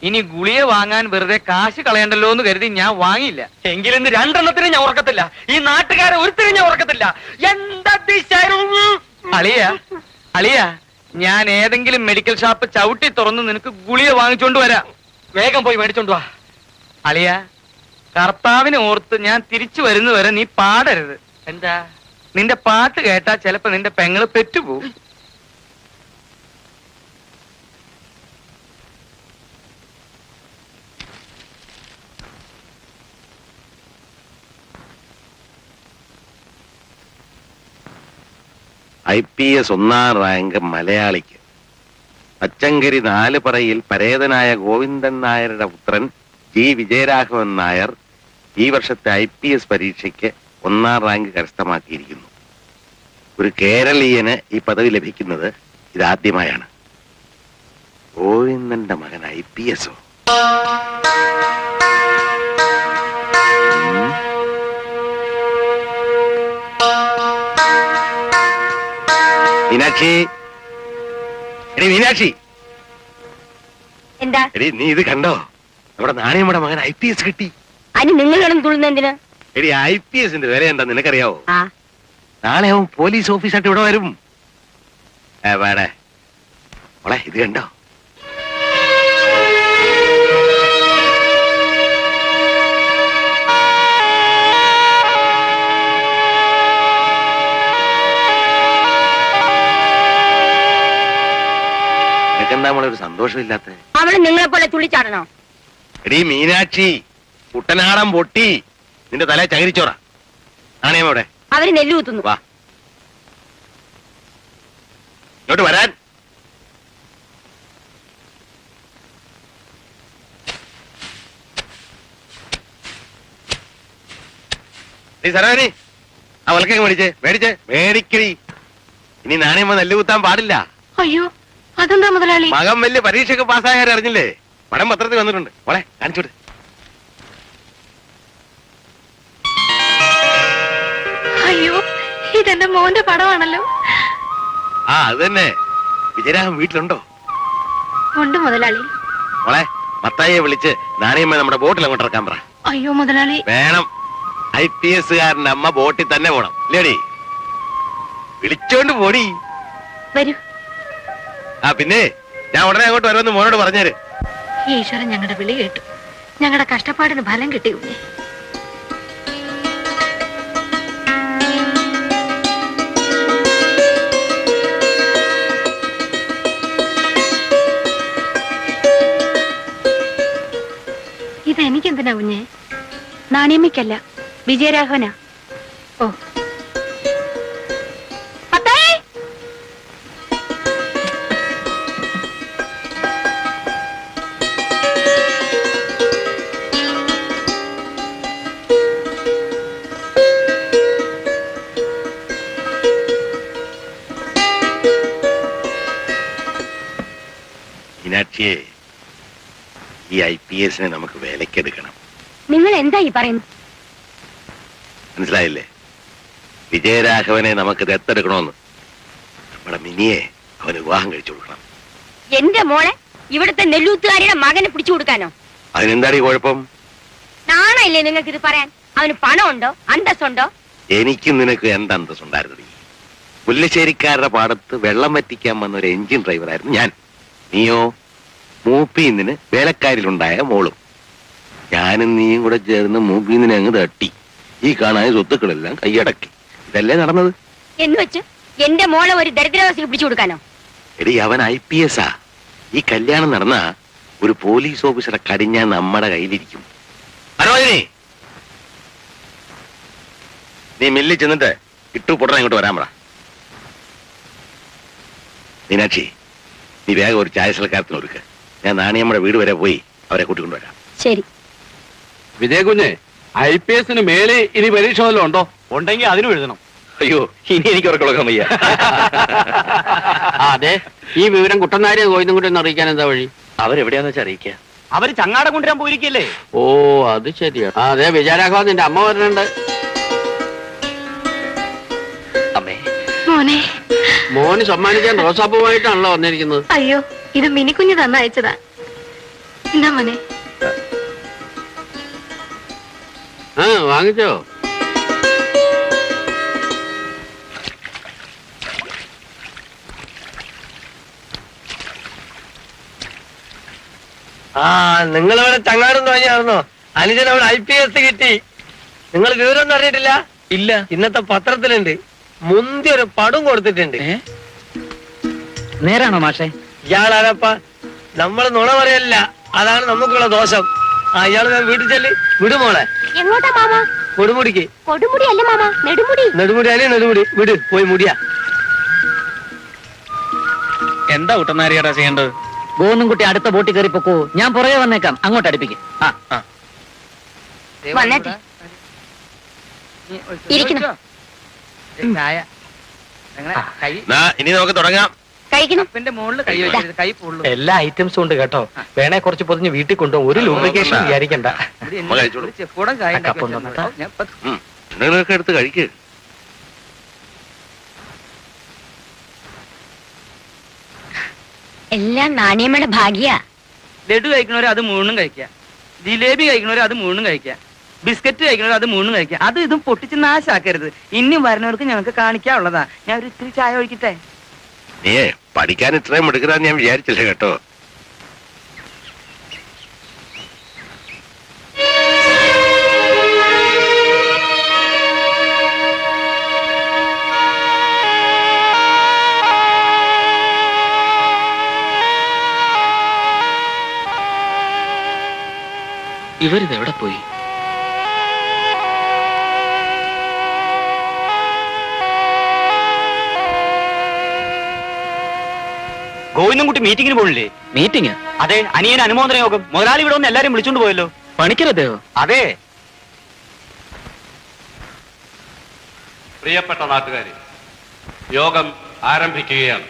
ഇനി ഗുളിക വാങ്ങാൻ വെറുതെ കാശ് കളയണ്ടല്ലോ എന്ന് കരുതി ഞാൻ വാങ്ങിയില്ല. എങ്കിലും ഇന്ന് 2 എണ്ണത്തിന് ഞാൻ ഉറക്കത്തില്ല. ഈ നാട്ടുകാരെ ഒരുത്തിനും ഞാൻ ഉറക്കത്തില്ല. എന്താ അളിയ അളിയ, ഞാൻ ഏതെങ്കിലും മെഡിക്കൽ ഷോപ്പ് ചവിട്ടി തുറന്ന് നിനക്ക് ഗുളിക വാങ്ങിച്ചോണ്ട് വരാം. വേഗം പോയി മേടിച്ചോണ്ട് വാ. അളിയ, കർത്താവിനെ ഓർത്ത് ഞാൻ തിരിച്ചു വരുന്നവരെ നീ പാടരുത്. എന്താ? നിന്റെ പാട്ട് കേട്ടാ ചിലപ്പോ നിന്റെ പെങ്ങള് പെറ്റുപോകും. IPS 1ാം റാങ്ക് മലയാളിക്ക്. അച്ചങ്കരി 4 പറയിൽ പരേതനായ ഗോവിന്ദൻ നായരുടെ പുത്രൻ G. വിജയരാഘവൻ നായർ ഈ വർഷത്തെ IPS പരീക്ഷയ്ക്ക് 1ാം റാങ്ക് കരസ്ഥമാക്കിയിരിക്കുന്നു. ഒരു കേരളീയന് ഈ പദവി ലഭിക്കുന്നത് ഇതാദ്യമായാണ്. ഗോവിന്ദന്റെ മകൻ IPS-ഓ? മീനാക്ഷി, എടി മീനാക്ഷി, എന്താ? എടി നീ ഇത് കണ്ടോ? നമ്മുടെ നാണയമ്മയുടെ മകൻ IPS കിട്ടി. അതിന് നിങ്ങൾ കിടന്ന് തുള്ളുന്ന എന്തിന്? എടി IPS-ന്റെ വില എന്താ നിനക്കറിയാവോ? ആ, നാളെ അവൻ പോലീസ് ഓഫീസായിട്ട് ഇവിടെ വരും. വേടേ മോളെ, ഇത് കണ്ടോ? എന്താ മോളെ ഒരു സന്തോഷമില്ലാത്ത? അവള് നിങ്ങളെ പോലെ തുള്ളിച്ചാടണോ? എടീ മീനാക്ഷി, കുട്ടനാടൻ പൊട്ടി, നിന്റെ തല ചകിരിച്ചോറ. നാണയമോടെ അവര് നെല്ല് കുത്തുന്നു. വാ ഇങ്ങോട്ട് വരാൻ. നീ സരോജിനി, ആ വിളക്കൊക്കെ മേടിക്കടി. ഇനി നാണയമ്മ നെല്ല് കുത്താൻ പാടില്ല. അയ്യോ, അതെന്താ മുതലാളി? മകൻ വലിയ പരീക്ഷയ്ക്ക് പാസ്സാകാൻ അറിഞ്ഞില്ലേ? പടം പത്രത്തിൽ വന്നിട്ടുണ്ട്. മോളെ കാണിച്ചോട്ട്. അയ്യോ, ഇതെന്റെ മോന്റെ പടമാണല്ലോ. ആ അത് തന്നെ. വിജയരാഘവൻ വീട്ടിലുണ്ടോ? ഉണ്ട് മുതലാളി. മോളെ, മത്തായിയെ വിളിച്ച് നാണയമ്മ നമ്മുടെ ബോട്ടിൽ അങ്ങോട്ട് ഇറക്കാൻ പറ. അയ്യോ മുതലാളി. വേണം. IPS-കാരന്റെ അമ്മ ബോട്ടിൽ തന്നെ പോണം. ഇല്ലേടി? വിളിച്ചോണ്ട് പോടി. വരൂ. ആ പിന്നെ ഞാൻ ഉടനെ അങ്ങോട്ട് വരുമെന്ന് മോനോട് പറഞ്ഞേര്. ഈശ്വരൻ ഞങ്ങളുടെ വിളി കേട്ടു. ഞങ്ങളുടെ കഷ്ടപ്പാടിന് ഫലം കിട്ടി. കുഞ്ഞെ, ഇതെനിക്കെന്തിനാ കുഞ്ഞെ? നാണയമ്മയ്ക്കല്ല, വിജയരാഘവനാ. ഓ, മീനാക്ഷിയെ, ഈ IPS നമുക്ക് വേലക്കെടുക്കണം. നിങ്ങൾ എന്താ ഈ പറയുന്നത്? മനസ്സിലായില്ലേ? വിജയരാഘവനെ നമുക്ക് ദത്തെടുക്കണമെന്ന്. നമ്മുടെ മിനിയെ അവന് വിവാഹം കഴിച്ചു കൊടുക്കണം. എന്റെ മോളെ ഇവിടുത്തെ നെല്ലൂത്തുകാരിയുടെ മകനെ പിടിച്ചു കൊടുക്കാനോ? അതിനെന്താടി കുഴപ്പം? നാണല്ലേ നിങ്ങൾക്ക് ഇത് പറയാൻ? അവന് പണമുണ്ടോ, അന്തസ്സുണ്ടോ? എനിക്കും നിനക്ക് എന്തന്തസ്സുണ്ടായിരുന്നു? പുല്ലശ്ശേരിക്കാരുടെ പാടത്ത് വെള്ളം വറ്റിക്കാൻ വന്ന ഒരു എഞ്ചിൻ ഡ്രൈവറായിരുന്നു ഞാൻ. നീയോ മൂപ്പീന്നിന് വേലക്കാരിലുണ്ടായ മോളും. ഞാനും നീയും കൂടെ ചേർന്ന് മൂപ്പീന്നിനെ അങ്ങ് തട്ടി ഈ കാണാൻ സ്വത്തുക്കളെല്ലാം കൈയടക്കി. ഇതല്ലേ നടന്നത്? എന്ന് വെച്ച് എന്റെ മോളെ ഒരു ദരിദ്രവാസിക്ക് പിടിച്ചു കൊടുക്കാനോ? എടി, അവൻ IPS ആ. ഈ കല്യാണം നടന്ന ഒരു പോലീസ് ഓഫീസറെ കടിഞ്ഞാൻ നമ്മുടെ കയ്യിലിരിക്കും. മനോജിനി, നീ മില്ലിൽ ചെന്നിട്ട് ഇട്ടു പൊട്ടനെ ഇങ്ങോട്ട് വരാൻ പറ. മീനാക്ഷി, നീ വേഗം ഒരു ചായ സൽക്കാരത്തിന് ഒരുക്ക്. ഞാൻ നാണിയമ്മയുടെ വീട് വരെ പോയി അവരെ കൂട്ടിക്കൊണ്ടുവരാം. ശരി. വിജയകുഞ്ഞ്, IPS മേലെ ഇനി പരീക്ഷ വല്ലതും ഉണ്ടോ? ഉണ്ടെങ്കിൽ അതിനും എഴുതണം. അയ്യോ, ഇനി എനിക്ക് ഉറക്കം വയ്യ. അതെ, ഈ വിവരം കുട്ടനാരിയെ കോയിന്നും കൂടി ഒന്ന് അറിയിക്കാൻ എന്താ വഴി? അവരെവിടെയാന്ന് വെച്ചാൽ അറിയിക്കുക. അവര് ചങ്ങാടം കൊണ്ടുവരാൻ പോയിരിക്കല്ലേ? ഓ, അത് ശരിയാ. അതെ, വിജയരാഘവൻ നിന്റെ അമ്മ വരുന്നുണ്ട്. അമ്മേ, മോനെ, മോന് സമ്മാനിക്കാൻ റോസാപ്പുമായിട്ടാണല്ലോ വന്നിരിക്കുന്നത്. അയ്യോ, ഇത് മിനിക്കുഞ്ഞ് തന്ന അയച്ചതാ. എന്താ മോനെ? ആ, വാങ്ങിച്ചോ? ആ, നിങ്ങളിവിടെ ചങ്ങാടും തുടങ്ങിയായിരുന്നോ? അനുജൻ അവിടെ IPS കിട്ടി. നിങ്ങൾ വിവരമൊന്നും അറിഞ്ഞിട്ടില്ല? ഇല്ല. ഇന്നത്തെ പത്രത്തിലുണ്ട്. മുന്തി ഒരു പടം കൊടുത്തിട്ടുണ്ട്. നേരാണോ മാഷേ? ഇയാളാരപ്പ? നമ്മൾ നുണ പറയല്ല, അതാണ് നമുക്കുള്ള ദോഷം. ആ, ഇയാള് ഞാൻ വീട്ടിൽ ചെല്ലി വിടുമോളെ. എങ്ങോട്ടാ മാമ? കൊടുമുടിക്ക്. കൊടുമുടി അല്ല മാമ, നെടുമുടി. നെടുമുടി അല്ലേ? നെടുമുടി വിട്, പോയി മുടിയാ. എന്താ കുട്ടനാരിയേട്ടാ ചെയ്യേണ്ടത്? ഗോന്നും കുട്ടി അടുത്ത ബോട്ടിൽ കയറി പൊക്കോ, ഞാൻ പുറകെ വന്നേക്കാം. അങ്ങോട്ട് അടുപ്പിക്കും. വന്നേട്ടെ. ഇരിക്കണം. ഇനി നമുക്ക് തുടങ്ങാം. കഴിക്കണം. എല്ലാ ഐറ്റംസും ഉണ്ട് കേട്ടോ. വേണേ കുറച്ച് പൊതിഞ്ഞ് വീട്ടിൽ കൊണ്ടുപോകും. ഒരു ലൂബ്രിക്കേഷൻ വിചാരിക്കണ്ട. എന്തെങ്കിലുമൊക്കെ എടുത്ത് കഴിക്ക്. എല്ലാം നാണിയമ്മയുടെ ഭാഗ്യ. ലഡു കഴിക്കണവരെ അത് മുഴുവനും കഴിക്കുക, ജിലേബി കഴിക്കണവരെ അത് മുഴുവനും കഴിക്കുക, ബിസ്ക്കറ്റ് കഴിക്കണവരെ അത് മുഴുവനും കഴിക്കുക. അത് ഇതും പൊട്ടിച്ച് നാശാക്കരുത്. ഇനിയും വരുന്നവർക്ക് ഞങ്ങൾക്ക് കാണിക്കാനുള്ളതാ. ഞാൻ ഒരു ഇത്തിരി ചായ ഒഴിക്കട്ടെ? നീ പഠിക്കാൻ ഇത്രയും എടുക്കണമെന്ന് ഞാൻ വിചാരിച്ചില്ല കേട്ടോ. ഇവരിതെവിടെ പോയി? ഗോവിന്ദൻകുട്ടി മീറ്റിംഗിന് പോണില്ലേ? മീറ്റിംഗ്? അതെ, അനിയൻ അനുമോദന യോഗം. മുതലാളി ഇവിടെ ഒന്ന് എല്ലാരും വിളിച്ചോണ്ട് പോയല്ലോ. പണിക്കരദ്ദേഹോ? അതെ. പ്രിയപ്പെട്ട നാട്ടുകാരെ, യോഗം ആരംഭിക്കുകയാണ്.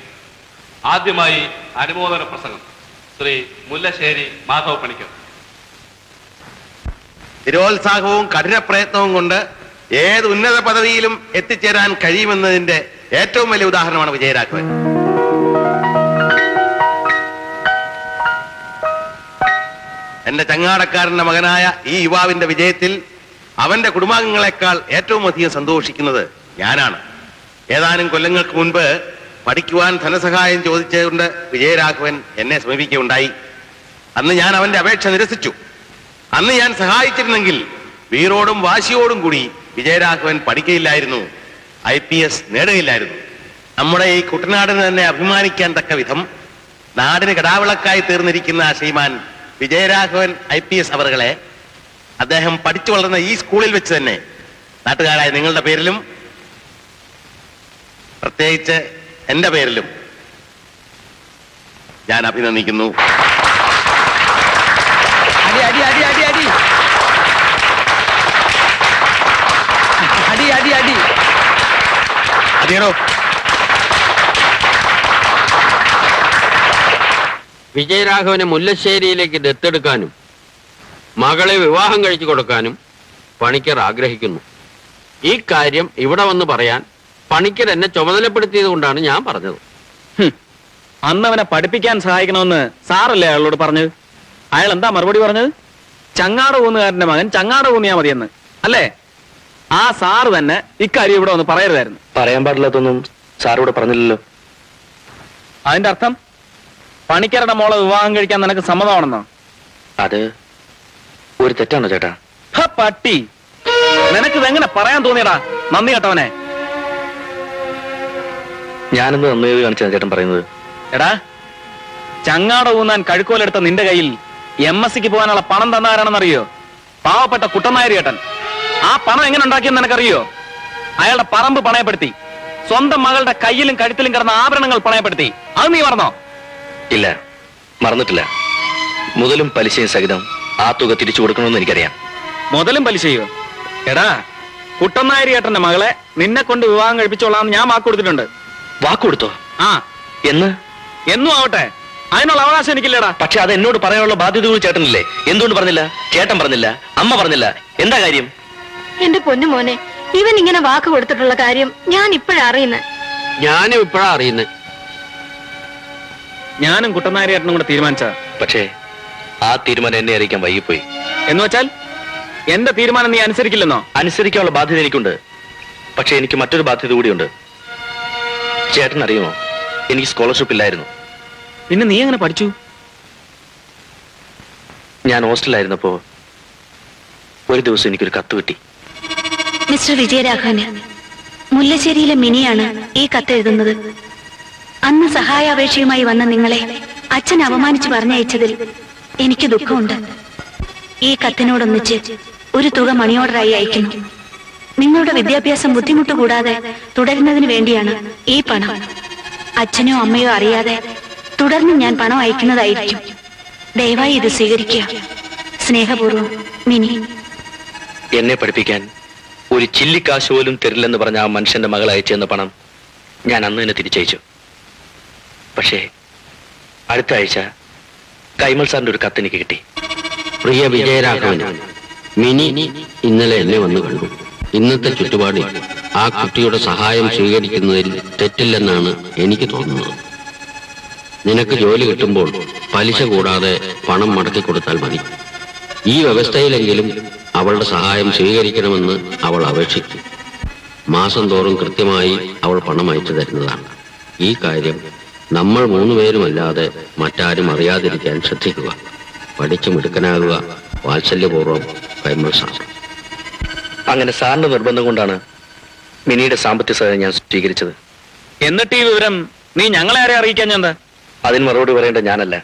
ആദ്യമായി അനുമോദന പ്രസംഗം ശ്രീ മുല്ലശ്ശേരി മാധവ പണിക്കർ. സ്ഥിരോത്സാഹവും കഠിന പ്രയത്നവും കൊണ്ട് ഏത് ഉന്നത പദവിയിലും എത്തിച്ചേരാൻ കഴിയുമെന്നതിന്റെ ഏറ്റവും വലിയ ഉദാഹരണമാണ് വിജയരാഘവൻ. എന്റെ ചങ്ങാടക്കാരന്റെ മകനായ ഈ യുവാവിന്റെ വിജയത്തിൽ അവന്റെ കുടുംബാംഗങ്ങളെക്കാൾ ഏറ്റവും അധികം സന്തോഷിക്കുന്നത് ഞാനാണ്. ഏതാനും കൊല്ലങ്ങൾക്ക് മുൻപ് പഠിക്കുവാൻ ധനസഹായം ചോദിച്ചുകൊണ്ട് വിജയരാഘവൻ എന്നെ സമീപിക്കുകയുണ്ടായി. അന്ന് ഞാൻ അവന്റെ അപേക്ഷ നിരസിച്ചു. അന്ന് ഞാൻ സഹായിച്ചിരുന്നെങ്കിൽ വീറോടും വാശിയോടും കൂടി വിജയരാഘവൻ പഠിക്കയില്ലായിരുന്നു, IPS നേടുകയില്ലായിരുന്നു. നമ്മുടെ ഈ കുട്ടനാടിന് തന്നെ അഭിമാനിക്കാൻ തക്ക വിധം നാടിന് കടാവിളക്കായി തീർന്നിരിക്കുന്ന ശ്രീമാൻ വിജയരാഘവൻ IPS അവറുകളെ അദ്ദേഹം പഠിച്ചു വളർന്ന ഈ സ്കൂളിൽ വെച്ച് തന്നെ നാട്ടുകാരായ നിങ്ങളുടെ പേരിലും പ്രത്യേകിച്ച് എന്റെ പേരിലും ഞാൻ അഭിനന്ദിക്കുന്നു. അടി അടി അടി അടി അടി അടി അടി അടി അതെയോ? വിജയരാഘവനെ മുല്ലശ്ശേരിയിലേക്ക് ദത്തെടുക്കാനും മകളെ വിവാഹം കഴിച്ചു കൊടുക്കാനും പണിക്കർ ആഗ്രഹിക്കുന്നു. ഈ കാര്യം ഇവിടെ വന്ന് പറയാൻ പണിക്കർ എന്നെ ചുമതലപ്പെടുത്തിയത് കൊണ്ടാണ് ഞാൻ പറഞ്ഞത്. അന്ന് അവനെ പഠിപ്പിക്കാൻ സഹായിക്കണമെന്ന് സാറല്ലേ അയാളോട് പറഞ്ഞത്? അയാൾ എന്താ മറുപടി പറഞ്ഞത്? ചങ്ങാട് ഊന്നുകാരന്റെ മകൻ ചങ്ങാട് ഊന്നിയാ മതിയെന്ന് അല്ലേ? ആ സാറ് തന്നെ ഇക്കാര്യം ഇവിടെ വന്ന് പറയരുതായിരുന്നു. പറയാൻ പാടില്ലാത്തൊന്നും സാർ ഇവിടെ പറഞ്ഞില്ലല്ലോ. അതിന്റെ അർത്ഥം പണിക്കരുടെ മോളെ വിവാഹം കഴിക്കാൻ നിനക്ക് സമ്മതമാണെന്നോ? അത് ഒരു തെറ്റാണോ ചേട്ടാ? പട്ടി, നിനക്ക് ഇതെങ്ങനെ പറയാൻ തോന്നിയടാ? നന്ദി കേട്ടവനെ. ഞാനെന്ത് നന്ദി കാണിച്ചാ ചേട്ടൻ പറയുന്നത്? എടാ, ചങ്ങാട ഊന്നാൻ കഴുക്കോലെടുത്ത നിന്റെ കയ്യിൽ MSc പോകാനുള്ള പണം തന്നാരാണെന്നറിയോ? പാവപ്പെട്ട കുട്ടനായരി ഏട്ടൻ. ആ പണം എങ്ങനെ ഉണ്ടാക്കിയെന്ന് നിനക്കറിയോ? അയാളുടെ പറമ്പ് പണയപ്പെടുത്തി, സ്വന്തം മകളുടെ കയ്യിലും കഴുത്തിലും കിടന്ന ആഭരണങ്ങൾ പണയപ്പെടുത്തി. അത് നീ മറന്നോ? ഇല്ല, മറന്നിട്ടില്ല. മുതലും പലിശയും സഹിതം ആ തുക തിരിച്ചു കൊടുക്കണമെന്ന് എനിക്കറിയാം. മുതലും പലിശയോ? എടാ, കുട്ടനായരി ഏട്ടന്റെ മകളെ നിന്നെ കൊണ്ട് വിവാഹം കഴിപ്പിച്ചോളാന്ന് ഞാൻ വാക്ക് കൊടുത്തിട്ടുണ്ട്. വാക്കുകൊടുത്തോ? ആ. എന്ന്? എന്നും ആവട്ടെ, അതിനുള്ള അവകാശം എനിക്കില്ലടാ. പക്ഷെ അത് എന്നോട് പറയാനുള്ള ബാധ്യത കൂടി ചേട്ടനില്ലേ? എന്തുകൊണ്ട് പറഞ്ഞില്ല? ചേട്ടൻ പറഞ്ഞില്ല, അമ്മ പറഞ്ഞില്ല, എന്താ കാര്യം? എന്റെ പൊന്നു മോനെ, ഇവൻ ഇങ്ങനെ വാക്ക് കൊടുത്തിട്ടുള്ള കാര്യം ഞാൻ ഇപ്പോഴാ അറിയുന്നത്. ഞാനും ഇപ്പോഴാ അറിയുന്നത്. ഞാനും കുട്ടനായരി ഏട്ടനും കൂടെ തീരുമാനിച്ച. പക്ഷേ ആ തീരുമാനം എന്നെ അറിയിക്കാൻ വൈകിപ്പോയി. എന്ന് വെച്ചാൽ എന്റെ തീരുമാനം നീ അനുസരിക്കില്ലെന്നോ? അനുസരിക്കാനുള്ള ബാധ്യത എനിക്കുണ്ട്. പക്ഷെ എനിക്ക് മറ്റൊരു ബാധ്യത കൂടിയുണ്ട്. ചേട്ടൻ അറിയുമോ, എനിക്ക് സ്കോളർഷിപ്പ് ഇല്ലായിരുന്നു. പിന്നെ നീ എങ്ങനെ പഠിച്ചു? ഞാൻ ഹോസ്റ്റലിലായിരുന്നപ്പോ ഒരു ദിവസം എനിക്കൊരു കത്ത് കിട്ടി. മിസ്റ്റർ വിജയരാഘവന്, മുല്ലശ്ശേരിയിലെ മിനിയാണ് ഈ കത്ത് എഴുതുന്നത്. അന്ന് സഹായാപേക്ഷയുമായി വന്ന നിങ്ങളെ അച്ഛൻ അപമാനിച്ചു പറഞ്ഞയച്ചതിൽ എനിക്ക് ദുഃഖമുണ്ട്. ഈ കത്തിനോടൊന്നിച്ച് ഒരു തുക മണി ഓർഡറായി അയക്കുന്നു. നിങ്ങളുടെ വിദ്യാഭ്യാസം ബുദ്ധിമുട്ട് കൂടാതെ തുടരുന്നതിന് വേണ്ടിയാണ് ഈ പണം. അച്ഛനോ അമ്മയോ അറിയാതെ തുടർന്ന് ഞാൻ പണം അയക്കുന്നതായിരിക്കും. ദയവായി ഇത് സ്വീകരിക്കുക. സ്നേഹപൂർവ്വം, മിനി. എന്നെ പഠിപ്പിക്കാൻ ഒരു ചില്ലിക്കാശ് പോലും തരില്ലെന്ന് പറഞ്ഞ ആ മനുഷ്യന്റെ മകൾ അയച്ചെന്ന പണം ഞാൻ അന്ന് തന്നെ തിരിച്ചയച്ചു. പക്ഷേ അടുത്ത ആഴ്ച കൈമൾ സാറിന്റെ ഒരു കത്ത് എനിക്ക് കിട്ടി. പ്രിയ വിജയരാഘവന്, മിനി ഇന്നലെ എന്നെ വന്ന് കണ്ടു. ഇന്നത്തെ ചുറ്റുപാടിൽ ആ കുട്ടിയുടെ സഹായം സ്വീകരിക്കുന്നതിൽ തെറ്റില്ലെന്നാണ് എനിക്ക് തോന്നുന്നത്. നിനക്ക് ജോലി കിട്ടുമ്പോൾ പലിശ കൂടാതെ പണം മടക്കി കൊടുത്താൽ മതി. ഈ വ്യവസ്ഥയിലെങ്കിലും അവളുടെ സഹായം സ്വീകരിക്കണമെന്ന് അവൾ അപേക്ഷിക്കും. മാസം തോറും കൃത്യമായി അവൾ പണം അയച്ചു തരുന്നതാണ്. ഈ കാര്യം നമ്മൾ മൂന്നുപേരുമല്ലാതെ മറ്റാരും അറിയാതിരിക്കാൻ ശ്രദ്ധിക്കുക. പഠിച്ചു മിടുക്കനാകുക. വാത്സല്യപൂർവ്വം, കൈമൾ സാർ. അങ്ങനെ സാറിന്റെ നിർബന്ധം കൊണ്ടാണ് മിനിയുടെ സാമ്പത്തിക സഹായം ഞാൻ സ്വീകരിച്ചത്. എന്നിട്ട് ഈ വിവരം നീ ഞങ്ങളെ ആരെ അറിയിക്കാൻ? എന്താ അതിന് മറുപടി പറയേണ്ട ഞാനല്ല,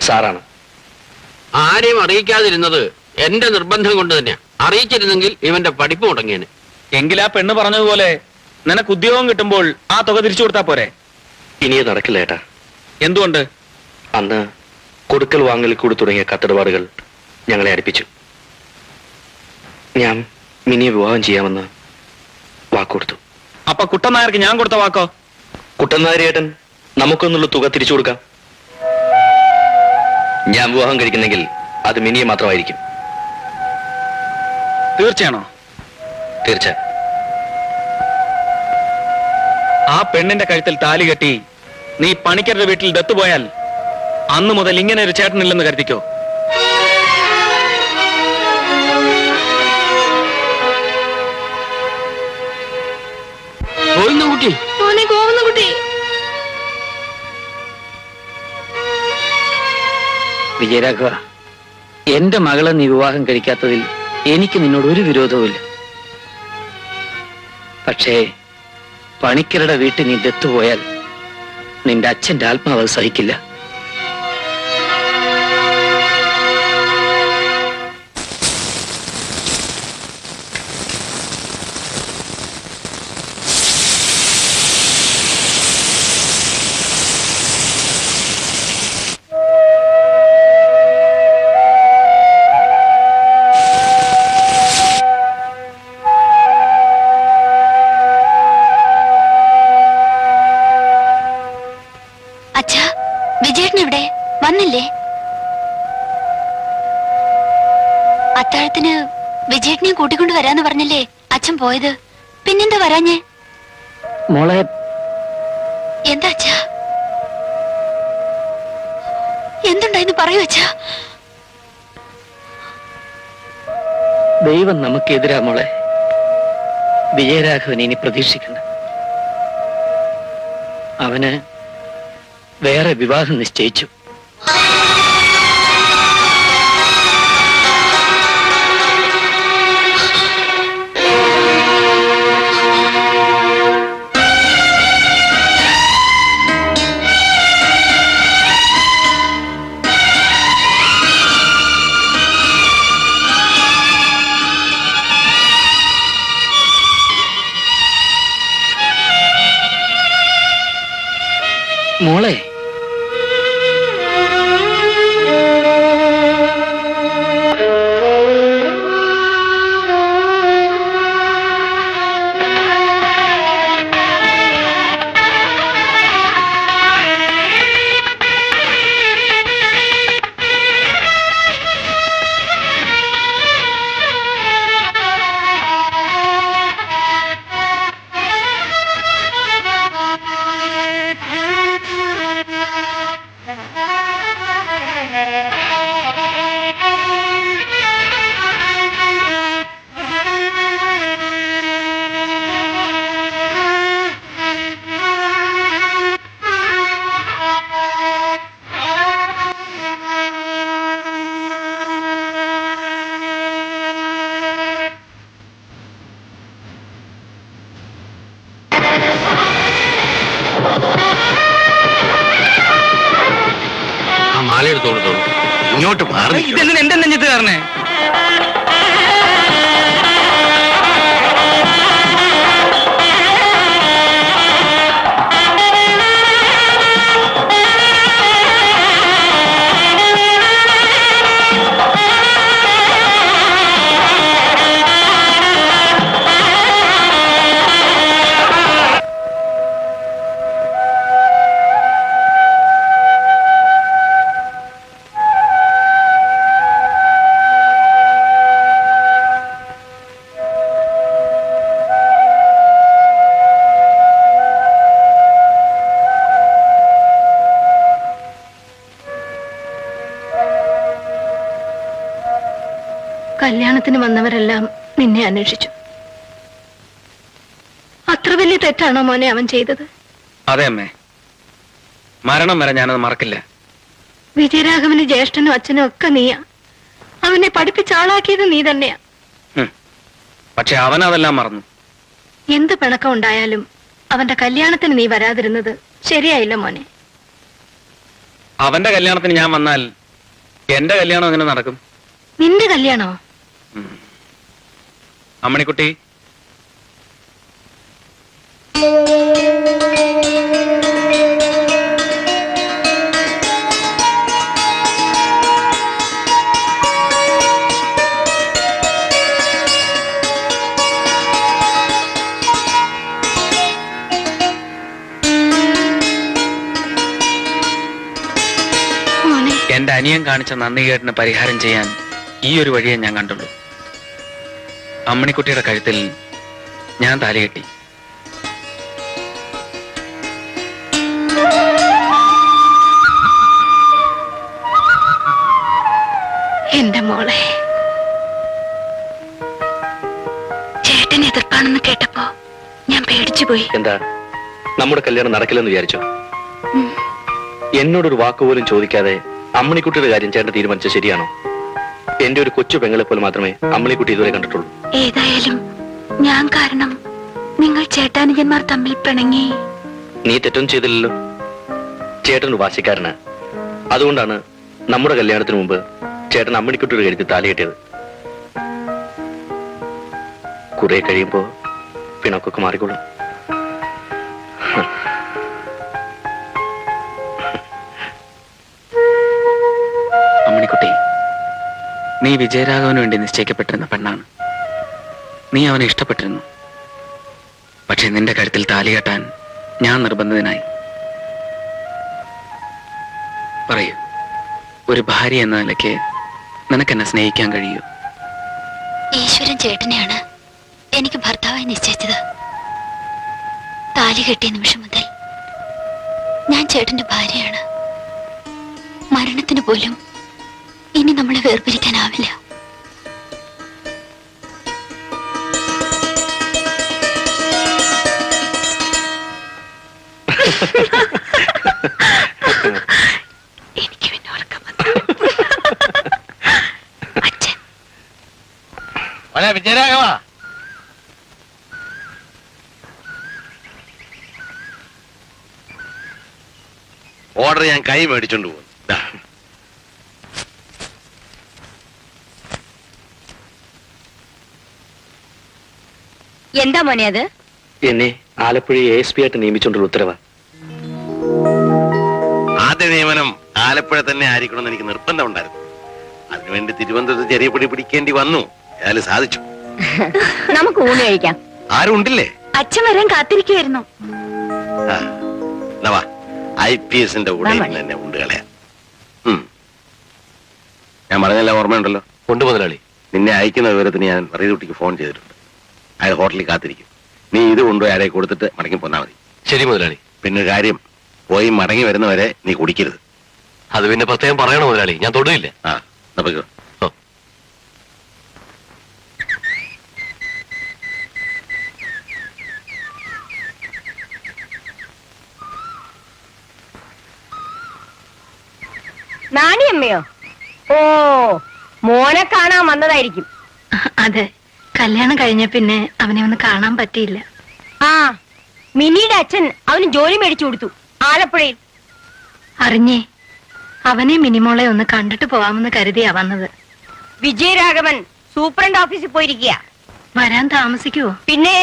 സാറാണ്. ആരെയും അറിയിക്കാതിരുന്നത് എന്റെ നിർബന്ധം കൊണ്ട് തന്നെയാ. അറിയിച്ചിരുന്നെങ്കിൽ ഇവന്റെ പഠിപ്പ് മുടങ്ങിയേനെ. എങ്കിൽ ആ പെണ്ണ് പറഞ്ഞതുപോലെ നിനക്ക് ഉദ്യോഗം കിട്ടുമ്പോൾ ആ തുക തിരിച്ചു കൊടുത്താ പോരെ? ഇനിയത് നടക്കില്ല ഏട്ടാ. എന്തുകൊണ്ട്? അന്ന് കൊടുക്കൽ വാങ്ങൽ കൂടി തുടങ്ങിയ കത്തിടപാടുകൾ ഞങ്ങളെ അടുപ്പിച്ചു. ഞാൻ മിനിയെ വിവാഹം ചെയ്യാമെന്ന് വാക്കുകൊടുത്തു. അപ്പൊ കുട്ടനായർക്ക് ഞാൻ കൊടുത്ത വാക്കോ? കുട്ടനായരേട്ടൻ നമുക്കൊന്നുള്ള തുക തിരിച്ചു കൊടുക്കാം. ഞാൻ വിവാഹം കഴിക്കുന്നെങ്കിൽ അത് മിനിയെ മാത്രമായിരിക്കും. തീർച്ചയാണോ? തീർച്ച. ആ പെണ്ണിന്റെ കഴുത്തിൽ താലി കെട്ടി നീ പണിക്കരുടെ വീട്ടിൽ ദത്തുപോയാൽ അന്നു മുതൽ ഇങ്ങനെ ഒരു ചേട്ടനില്ലെന്ന് കരുതിക്കോ. വിജയരാഘവ, എന്റെ മകളെ നീ വിവാഹം കഴിക്കാത്തതിൽ എനിക്ക് നിന്നോട് ഒരു വിരോധവുമില്ല. പക്ഷേ പണിക്കരുടെ വീട്ടിൽ നീ ദത്തുപോയാൽ നിന്റെ അച്ഛന്റെ ആത്മാവ് സഹിക്കില്ല. അത്താഴത്തിന് വിജയേട്ടനെയും കൂട്ടിക്കൊണ്ട് വരാന്ന് പറഞ്ഞല്ലേ അച്ഛൻ പോയത്? പിന്നെന്താ വരാഞ്ഞേ? മോളെ, എന്താ അച്ഛാ? എന്തുണ്ടായിന്ന് പറയൂ അച്ഛാ. ദൈവം നമുക്കെതിരാ മോളെ. വിജയരാഘവൻ ഇനി പ്രതീക്ഷിക്കണ്ട. അവന് വേറെ വിവാഹം നിശ്ചയിച്ചു. മോളെ, ആ മാല എടുത്തോളൂ. ഇങ്ങോട്ട് മാറി. ഇതെന്തിനാ എന്റെ നെഞ്ഞത്ത് കയറണേ? കല്യാണത്തിന് വന്നവരെല്ലാം നിന്നെ അന്വേഷിച്ചു. അത്ര വലിയ തെറ്റാണോ മോനെ അവൻ ചെയ്തത്? അതെ അമ്മേ, മരണം വരെ ഞാനത് മറക്കില്ല. വിജയരാഘവന് ജ്യേഷ്ഠനും അച്ഛനും ഒക്കെ നീയാ. അവനെ പഠിപ്പിച്ച ആളാക്കിയത് നീ തന്നെയാ. പക്ഷെ അവൻ അതെല്ലാം മറന്നു. എന്ത് പിണക്കം ഉണ്ടായാലും അവന്റെ കല്യാണത്തിന് നീ വരാതിരുന്നത് ശരിയായില്ല മോനെ. അവന്റെ കല്യാണത്തിന് ഞാൻ വന്നാൽ എന്റെ കല്യാണം എങ്ങനെ നടക്കും? നിന്റെ കല്യാണോ? അമ്മണിക്കുട്ടി, എന്റെ അനിയൻ കാണിച്ച നന്ദികേടിന് പരിഹാരം ചെയ്യാൻ ഈ ഒരു വഴിയെ ഞാൻ കണ്ടുള്ളൂ. അമ്മണിക്കുട്ടിയുടെ കഴുത്തിൽ ഞാൻ താലികെട്ടി. എന്റെ മോളെ, ചേട്ടൻ എതിർപ്പാണെന്ന് കേട്ടപ്പോ ഞാൻ പേടിച്ചു പോയി. എന്താ, നമ്മുടെ കല്യാണം നടക്കില്ലെന്ന് വിചാരിച്ചോ? എന്നോടൊരു വാക്കുപോലും ചോദിക്കാതെ അമ്മണിക്കുട്ടിയുടെ കാര്യം ചേട്ടൻ തീരുമാനിച്ചത് ശരിയാണോ? എന്റെ ഒരു കൊച്ചു പെങ്ങളെ പോലെ മാത്രമേ അമ്മണിക്കുട്ടി ഇതുവരെ കണ്ടിട്ടുള്ളൂ. ഏതായാലും ഞാൻ കാരണം നിങ്ങൾ ചേട്ടാനുജന്മാർ തമ്മിൽ പിണങ്ങി. നീ തെറ്റൊന്നും ചെയ്തില്ലല്ലോ. ചേട്ടൻ വാശിക്കാരന്. അതുകൊണ്ടാണ് നമ്മുടെ കല്യാണത്തിന് മുമ്പ് ചേട്ടൻ അമ്മണിക്കുട്ടിയുടെ കഴുത്തിൽ താലി കെട്ടിയത്. കുറെ കഴിയുമ്പോ പിണക്കൊക്കെ മാറിക്കോളും. അമ്മണിക്കുട്ടി, നീ വിജയരാഘവന് വേണ്ടി നിശ്ചയിക്കപ്പെട്ടിരുന്ന പെണ്ണാണ്. നീ അവനെ ഇഷ്ടപ്പെട്ടിരുന്നു. പക്ഷെ നിന്റെ കഴുത്തിൽ താലി കെട്ടാൻ ഞാൻ നിർബന്ധിതനായി. പറയൂ, ഒരു ഭാര്യ എന്ന നിലയ്ക്ക് നിനക്കെന്നെ സ്നേഹിക്കാൻ കഴിയൂ? ഈശ്വരൻ ചേട്ടനെയാണ് എനിക്ക് ഭർത്താവായി നിശ്ചയിച്ചത്. താലി കെട്ടിയ നിമിഷം മുതൽ ഞാൻ ചേട്ടന്റെ ഭാര്യയാണ്. മരണത്തിന് പോലും ഇനി നമ്മളെ വേർപിരിക്കാനാവില്ല. എനിക്ക് പിന്നെ ഉറക്കം വന്നു. അച്ഛൻ വിജയരാഘവ, ഓർഡർ ഞാൻ കൈ മേടിച്ചോണ്ട് പോകും. എന്താ മോനെ അത്? എന്നെ ആലപ്പുഴ ASP ആയിട്ട് നിയമിച്ചുകൊണ്ടുള്ള ഉത്തരവാ. ആദ്യ നിയമനം ആലപ്പുഴ തന്നെ ആയിരിക്കണമെന്ന് എനിക്ക് നിർബന്ധം ഉണ്ടായിരുന്നു. അതിനുവേണ്ടി തിരുവനന്തപുരത്ത് ചെറിയ പിടി പിടിക്കേണ്ടി വന്നു. ഏതായാലും സാധിച്ചു. നമുക്ക് ഊണ് കഴിക്കാം. ആരും ഉണ്ടില്ലേ? അച്ഛൻ വരാൻ കാത്തിരിക്കുവായിരുന്നു. IPS-ന്റെ കൂടെ ഇരുന്ന് തന്നെ ഉണ്ട് കളയാം. ഞാൻ പറഞ്ഞല്ല, ഓർമ്മയുണ്ടല്ലോ? ഉണ്ട് മുതലാളി. നിന്നെ അയക്കുന്ന വിവരത്തിന് ഞാൻ റീഡ്യൂട്ടിക്ക് ഫോൺ ചെയ്തിട്ടുണ്ട്. അയാൾ ഹോട്ടലിൽ കാത്തിരിക്കും. നീ ഇത് കൊണ്ടുപോയി ആരെ കൊടുത്തിട്ട് മടങ്ങി പോന്നാ മതി. ശരി മുതലാളി. പിന്നെ കാര്യം, പോയി മടങ്ങി വരുന്നവരെ നീ കുടിക്കരുത്. അത് പിന്നെ പ്രത്യേകം പറയണോ മുതലാളി? ഞാൻ തൊടുകയില്ല. നമുക്ക് നാണിയമ്മയോ? ഓ, മോനെ കാണാൻ വന്നതായിരിക്കും. അതെ, കല്യാണം കഴിഞ്ഞ പിന്നെ അവനെ ഒന്ന് കാണാൻ പറ്റിയില്ല. ആ, മിനിയുടെ അച്ഛൻ അവന് ജോലി മേടിച്ചു കൊടുത്തു ആലപ്പുഴയിൽ. അറിഞ്ഞേ, അവനെ മിനിമോളെ ഒന്ന് കണ്ടിട്ട് പോവാമെന്ന് കരുതിയാ വന്നത്. വിജയരാഘവൻ സൂപ്രണ്ട് ഓഫീസിൽ പോയിരിക്കുക. വരാൻ താമസിക്കുവോ? പിന്നെ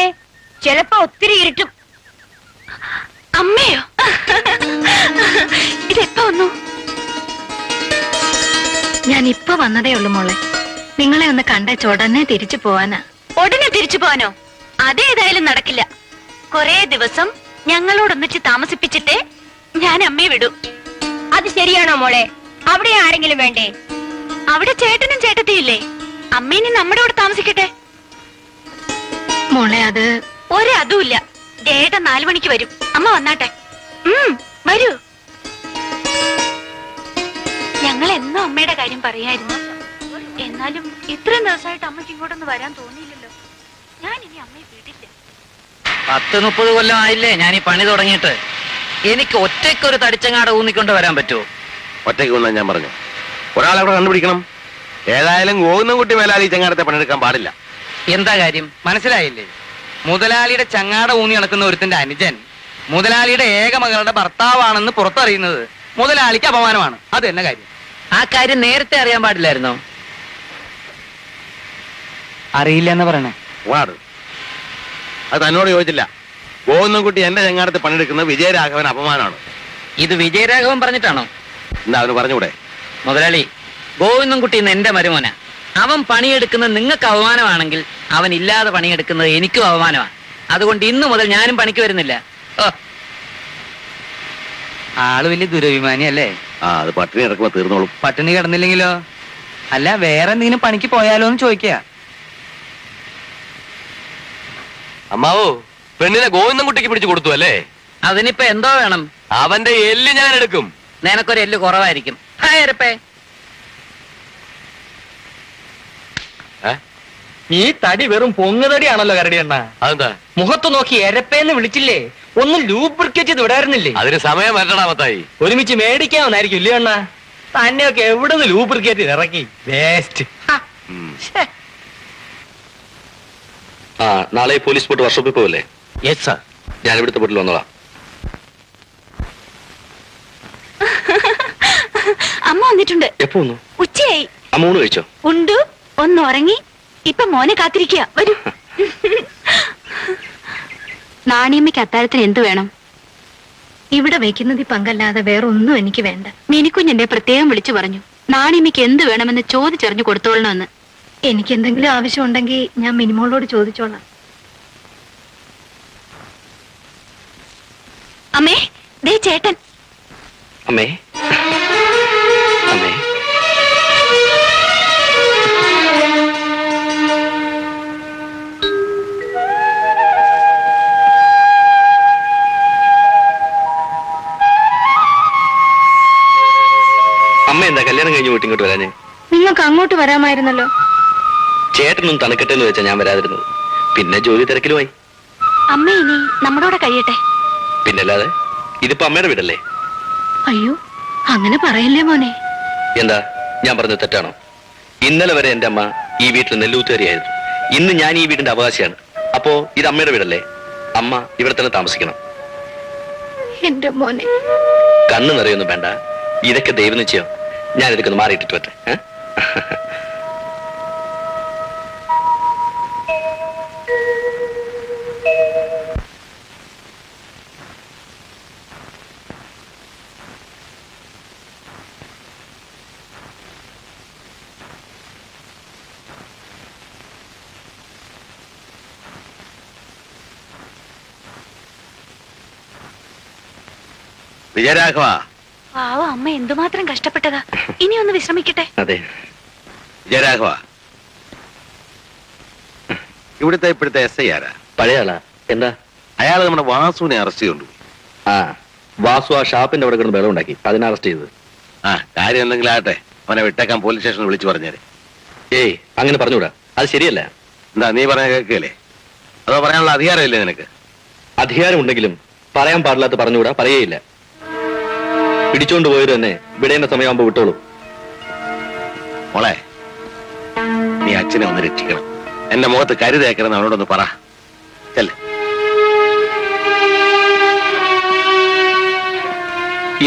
ചിലപ്പോ ഒത്തിരി ഇരുട്ടും. അമ്മയോ? ഇതെപ്പോ വന്നു? ഞാൻ ഇപ്പൊ വന്നതേ ഉള്ളു മോളെ. നിങ്ങളെ ഒന്ന് കണ്ടേച്ച് ഉടനെ തിരിച്ചു പോവാനാ. ഉടനെ തിരിച്ചു പോവാനോ? അതേതായാലും നടക്കില്ല. കൊറേ ദിവസം ഞങ്ങളോടൊന്നിച്ച് താമസിപ്പിച്ചിട്ടേ ഞാൻ അമ്മയെ വിടൂ. അത് ശരിയാണോ മോളെ? അവിടെ ആരെങ്കിലും വേണ്ടേ? അവിടെ ചേട്ടനും ചേട്ടത്തിയില്ലേ? അമ്മേനി നമ്മുടെ കൂടെ താമസിക്കട്ടെ. മോളെ, അത് ഒരതുമില്ല. ചേട്ടൻ 4 മണിക്ക് വരും. അമ്മ വന്നാട്ടെ. വരൂ. ഞങ്ങൾ എന്നോ അമ്മയുടെ കാര്യം പറയായിരുന്നു. എന്നാലും ഇത്രയും ദിവസമായിട്ട് അമ്മയ്ക്ക് ഇങ്ങോട്ടൊന്ന് വരാൻ തോന്നിയില്ലല്ലോ. ഞാൻ ഇനി അമ്മയെ വിടില്ല. 10-30 കൊല്ലം ആയില്ലേ ഞാൻ ഈ പണി തുടങ്ങിയിട്ട്. എനിക്ക് ഒറ്റയ്ക്കൊരു തടിച്ചങ്ങാട ഊന്നിക്കൊണ്ട് വരാൻ പറ്റുമോ? ഒറ്റയ്ക്ക് വന്നാൽ ഞാൻ പറഞ്ഞു, ഒരാളവിടെ കണ്ടുപിടിക്കണം. ഏതായാലും ഗോവിന്ദൻകുട്ടി മേലാലി ചങ്ങാടത്തെ പണിയെടുക്കാൻ പാടില്ല. എന്താ കാര്യം മനസ്സിലായില്ലേ? മുതലാളിയുടെ ചങ്ങാട ഊന്നി നടക്കുന്ന ഒരുത്തിന്റെ അനുജൻ മുതലാളിയുടെ ഏക മകളുടെ ഭർത്താവാണെന്ന് പുറത്തറിയുന്നത് മുതലാളിക്ക് അപമാനമാണ്. അത് തന്നെ കാര്യം. ആ കാര്യം നേരത്തെ അറിയാൻ പാടില്ലായിരുന്നോ? അറിയില്ല എന്ന് പറയണേ. വാട്, അത് തന്നോട് ചോദിച്ചില്ല. ഗോവിന്ദൻകുട്ടി എന്റെ ചങ്ങാടത്തെ പണിയെടുക്കുന്നത് വിജയരാഘവൻ അപമാനമാണ്. ഇത് വിജയരാഘവൻ പറഞ്ഞിട്ടാണോ? എന്താ അവന് പറഞ്ഞൂടെ? മുതലാളി, ഗോവിന്ദൻകുട്ടി ഇന്ന് എന്റെ മരുമോന. അവൻ പണിയെടുക്കുന്നത് നിങ്ങൾക്ക് അപമാനമാണെങ്കിൽ അവൻ ഇല്ലാതെ പണിയെടുക്കുന്നത് എനിക്കും അപമാനമാണ്. അതുകൊണ്ട് ഇന്നു മുതൽ ഞാനും പണിക്ക് വരുന്നില്ല. ആള് വലിയ ദുരഭിമാനി അല്ലേ? അത് പട്ടിണി കിടക്കുമ്പോ തീർന്നോളും. പട്ടിണി കിടന്നില്ലെങ്കിലോ? അല്ല, വേറെ എന്തെങ്കിലും പണിക്ക് പോയാലോ എന്ന് ചോദിക്കുക. അമ്മാവോ, പെണ്ണിനെ ഗോവിന്ദൻകുട്ടിക്ക് പിടിച്ചു കൊടുത്തു അല്ലേ? അതിനിപ്പോ എന്തോ വേണം? അവന്റെ എല്ല് ഞാൻ എടുക്കും. നിനക്കൊരു എല്ല് കുറവായിരിക്കും. ഈ തടി വെറും പൊങ്ങുതടിയാണല്ലോ കരടിയണ്ണ. അതെന്താ? മുഖത്ത് നോക്കി എരപ്പേന്ന് വിളിച്ചില്ലേ? ഒന്ന് ലൂബ്രിക്കേറ്റ് ചെയ്ത് വിടായിരുന്നില്ലേ? അതിന് സമയം വരണമത്തായി. ഒരുമിച്ച് മേടിക്കാമെന്നായിരിക്കും ഇല്ലേ അണ്ണ? തന്നെയൊക്കെ എവിടെ നിന്ന് ലൂബ്രിക്കേറ്റ് ഇറക്കി വേസ്റ്റ്. നാളെ പോലീസ് ബോട്ട് വർക്ക്ഷോപ്പിൽ പോവല്ലേ? Yes sir. ഞാൻ ഇവിടുത്തെ ബോട്ടിൽ വന്നോളാം. അമ്മ വന്നിട്ടുണ്ട്. എപ്പോ വന്നു? ഉച്ചയായി. അമ്മ ഊണ് കഴിച്ചോ? ഉണ്ട്. ഒന്ന് ഉറങ്ങി. ഇപ്പൊ മോനെ കാത്തിരിക്കുക. വരൂ. നാണിയമ്മയ്ക്ക് അത്താഴത്തിന് എന്ത് വേണം? ഇവിടെ വെക്കുന്നത് പങ്കല്ലാതെ വേറെ ഒന്നും എനിക്ക് വേണ്ട. മിനിക്കുഞ്ഞെന്നെ പ്രത്യേകം വിളിച്ചു പറഞ്ഞു, നാണിയമ്മയ്ക്ക് എന്ത് വേണമെന്ന് ചോദിച്ചറിഞ്ഞു കൊടുത്തോളണമെന്ന്. എനിക്ക് എന്തെങ്കിലും ആവശ്യമുണ്ടെങ്കിൽ ഞാൻ മിനിമോളോട് ചോദിച്ചോളാം. അമ്മേ, ദേ ചേട്ടൻ. അമ്മേ, അമ്മേ. കഴിഞ്ഞു പോയിട്ട് ഇങ്ങോട്ട് വരാഞ്ഞേ? നിങ്ങൾക്ക് അങ്ങോട്ട് വരാമായിരുന്നല്ലോ. ചേട്ടനൊന്നും തണുക്കട്ടെ എന്ന് വെച്ചാ ഞാൻ വരാതിരുന്നത്. പിന്നെ ജോലി തിരക്കിലുമായി. അമ്മ ഇനി നമ്മളോടെ കഴിയട്ടെ. പിന്നല്ലാതെ ഇതിപ്പോ അമ്മയുടെ വീടല്ലേ? അയ്യോ, അങ്ങനെ പറയല്ലേ മോനെ. എന്താ ഞാൻ പറഞ്ഞത് തെറ്റാണോ? ഇന്നലെ വരെ എന്റെ അമ്മ ഈ വീട്ടിൽ നെല്ലൂത്തുകാരിയായിരുന്നു. ഇന്ന് ഞാൻ ഈ വീടിന്റെ അവകാശിയാണ്. അപ്പോ ഇത് അമ്മയുടെ വീടല്ലേ? അമ്മ ഇവിടെ തന്നെ താമസിക്കണം. എന്റെ മോനെ. കണ്ണ് നിറയൊന്നും വേണ്ട. ഇതൊക്കെ ദൈവം നിശ്ചയം. ഞാൻ ഇതൊക്കെ മാറിയിട്ടിട്ട് പറ്റേ. വിജയരാഘവ, പാവം അമ്മ എന്തുമാത്രം കഷ്ടപ്പെട്ടതാ. ഇനി ഒന്ന് വിശ്രമിക്കട്ടെ. അതെ വിജയരാഘവ, ഇപ്പോഴത്തെ എസ് ഐ ആരാ? പഴയ ആളാ. എന്താ? അയാൾ നമ്മുടെ വാസുവിനെ അറസ്റ്റ് ചെയ്തുകൊണ്ടുപോയി. ആ, വാസു ആ ഷാപ്പിന്റെ അവിടെ കിടന്ന് ബഹളം ഉണ്ടാക്കി. അതിനെ അറസ്റ്റ് ചെയ്തത്. ആ, കാര്യം എന്തെങ്കിലും ആകട്ടെ, അവനെ വിട്ടേക്കാൻ പോലീസ് സ്റ്റേഷനിൽ വിളിച്ചു പറഞ്ഞേരെ. ഏയ്, അങ്ങനെ പറഞ്ഞുകൂടാ. അത് ശരിയല്ല. എന്താ നീ പറഞ്ഞ കേൾക്കുകയല്ലേ? അതോ പറയാനുള്ള അധികാരമില്ലേ നിനക്ക്? അധികാരം ഉണ്ടെങ്കിലും പറയാൻ പാടില്ലാത്ത പറഞ്ഞുകൂടാ, പറയേയില്ല. പിടിച്ചോണ്ട് പോയത് തന്നെ വിടേണ്ട സമയമാകുമ്പോ വിട്ടോളൂ. മോളെ, നീ അച്ഛനെ ഒന്ന് രക്ഷിക്കണം. എന്റെ മുഖത്ത് കരുതേക്കണം, അവനോടൊന്ന് പറ. ചെല്ല്.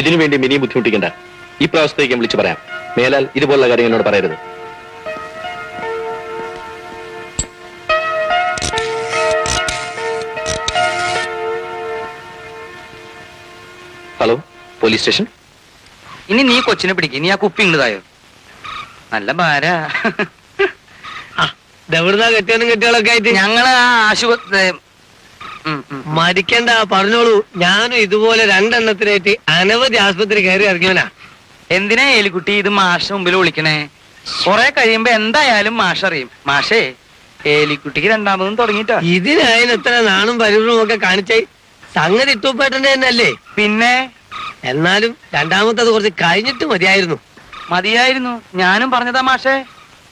ഇതിനു വേണ്ടി മിനിയും ബുദ്ധിമുട്ടിക്കണ്ട. ഈ പ്രാവശ്യത്തേക്ക് വിളിച്ചു പറയാം. മേലാൽ ഇതുപോലുള്ള കാര്യം എന്നോട് പറയരുത്. Hello, police station. ഇനി നീ കൊച്ചിനെ പിടിക്കും. നീ ആ കുപ്പി ഇങ്ങതായോ? നല്ല ഭാര. എവിടുന്നാ കെട്ടിയാനും കെട്ടികളൊക്കെ ആയിട്ട് ഞങ്ങള് ആ ആശുപത്രി മരിക്കണ്ട, പറഞ്ഞോളൂ. ഞാനും ഇതുപോലെ രണ്ടെണ്ണത്തിനായിട്ട് അനവധി ആശുപത്രി കയറി ഇറങ്ങിയവനാ. എന്തിനാ ഏലിക്കുട്ടി ഇത് മാഷ മുമ്പിൽ വിളിക്കണേ? കൊറേ കഴിയുമ്പോ എന്തായാലും മാഷ് അറിയും. മാഷേ, ഏലിക്കുട്ടിക്ക് രണ്ടാമതും തുടങ്ങിട്ടോ. ഇതിനായാലും എത്ര നാണും പരിവൃവും ഒക്കെ കാണിച്ചേ. സംഗതി ഇട്ടുപ്പേട്ടന്റെ തന്നെ അല്ലേ? പിന്നെ എന്നാലും രണ്ടാമത്തത് കുറച്ച് കഴിഞ്ഞിട്ട് മതിയായിരുന്നു. ഞാനും പറഞ്ഞതാ മാഷേ.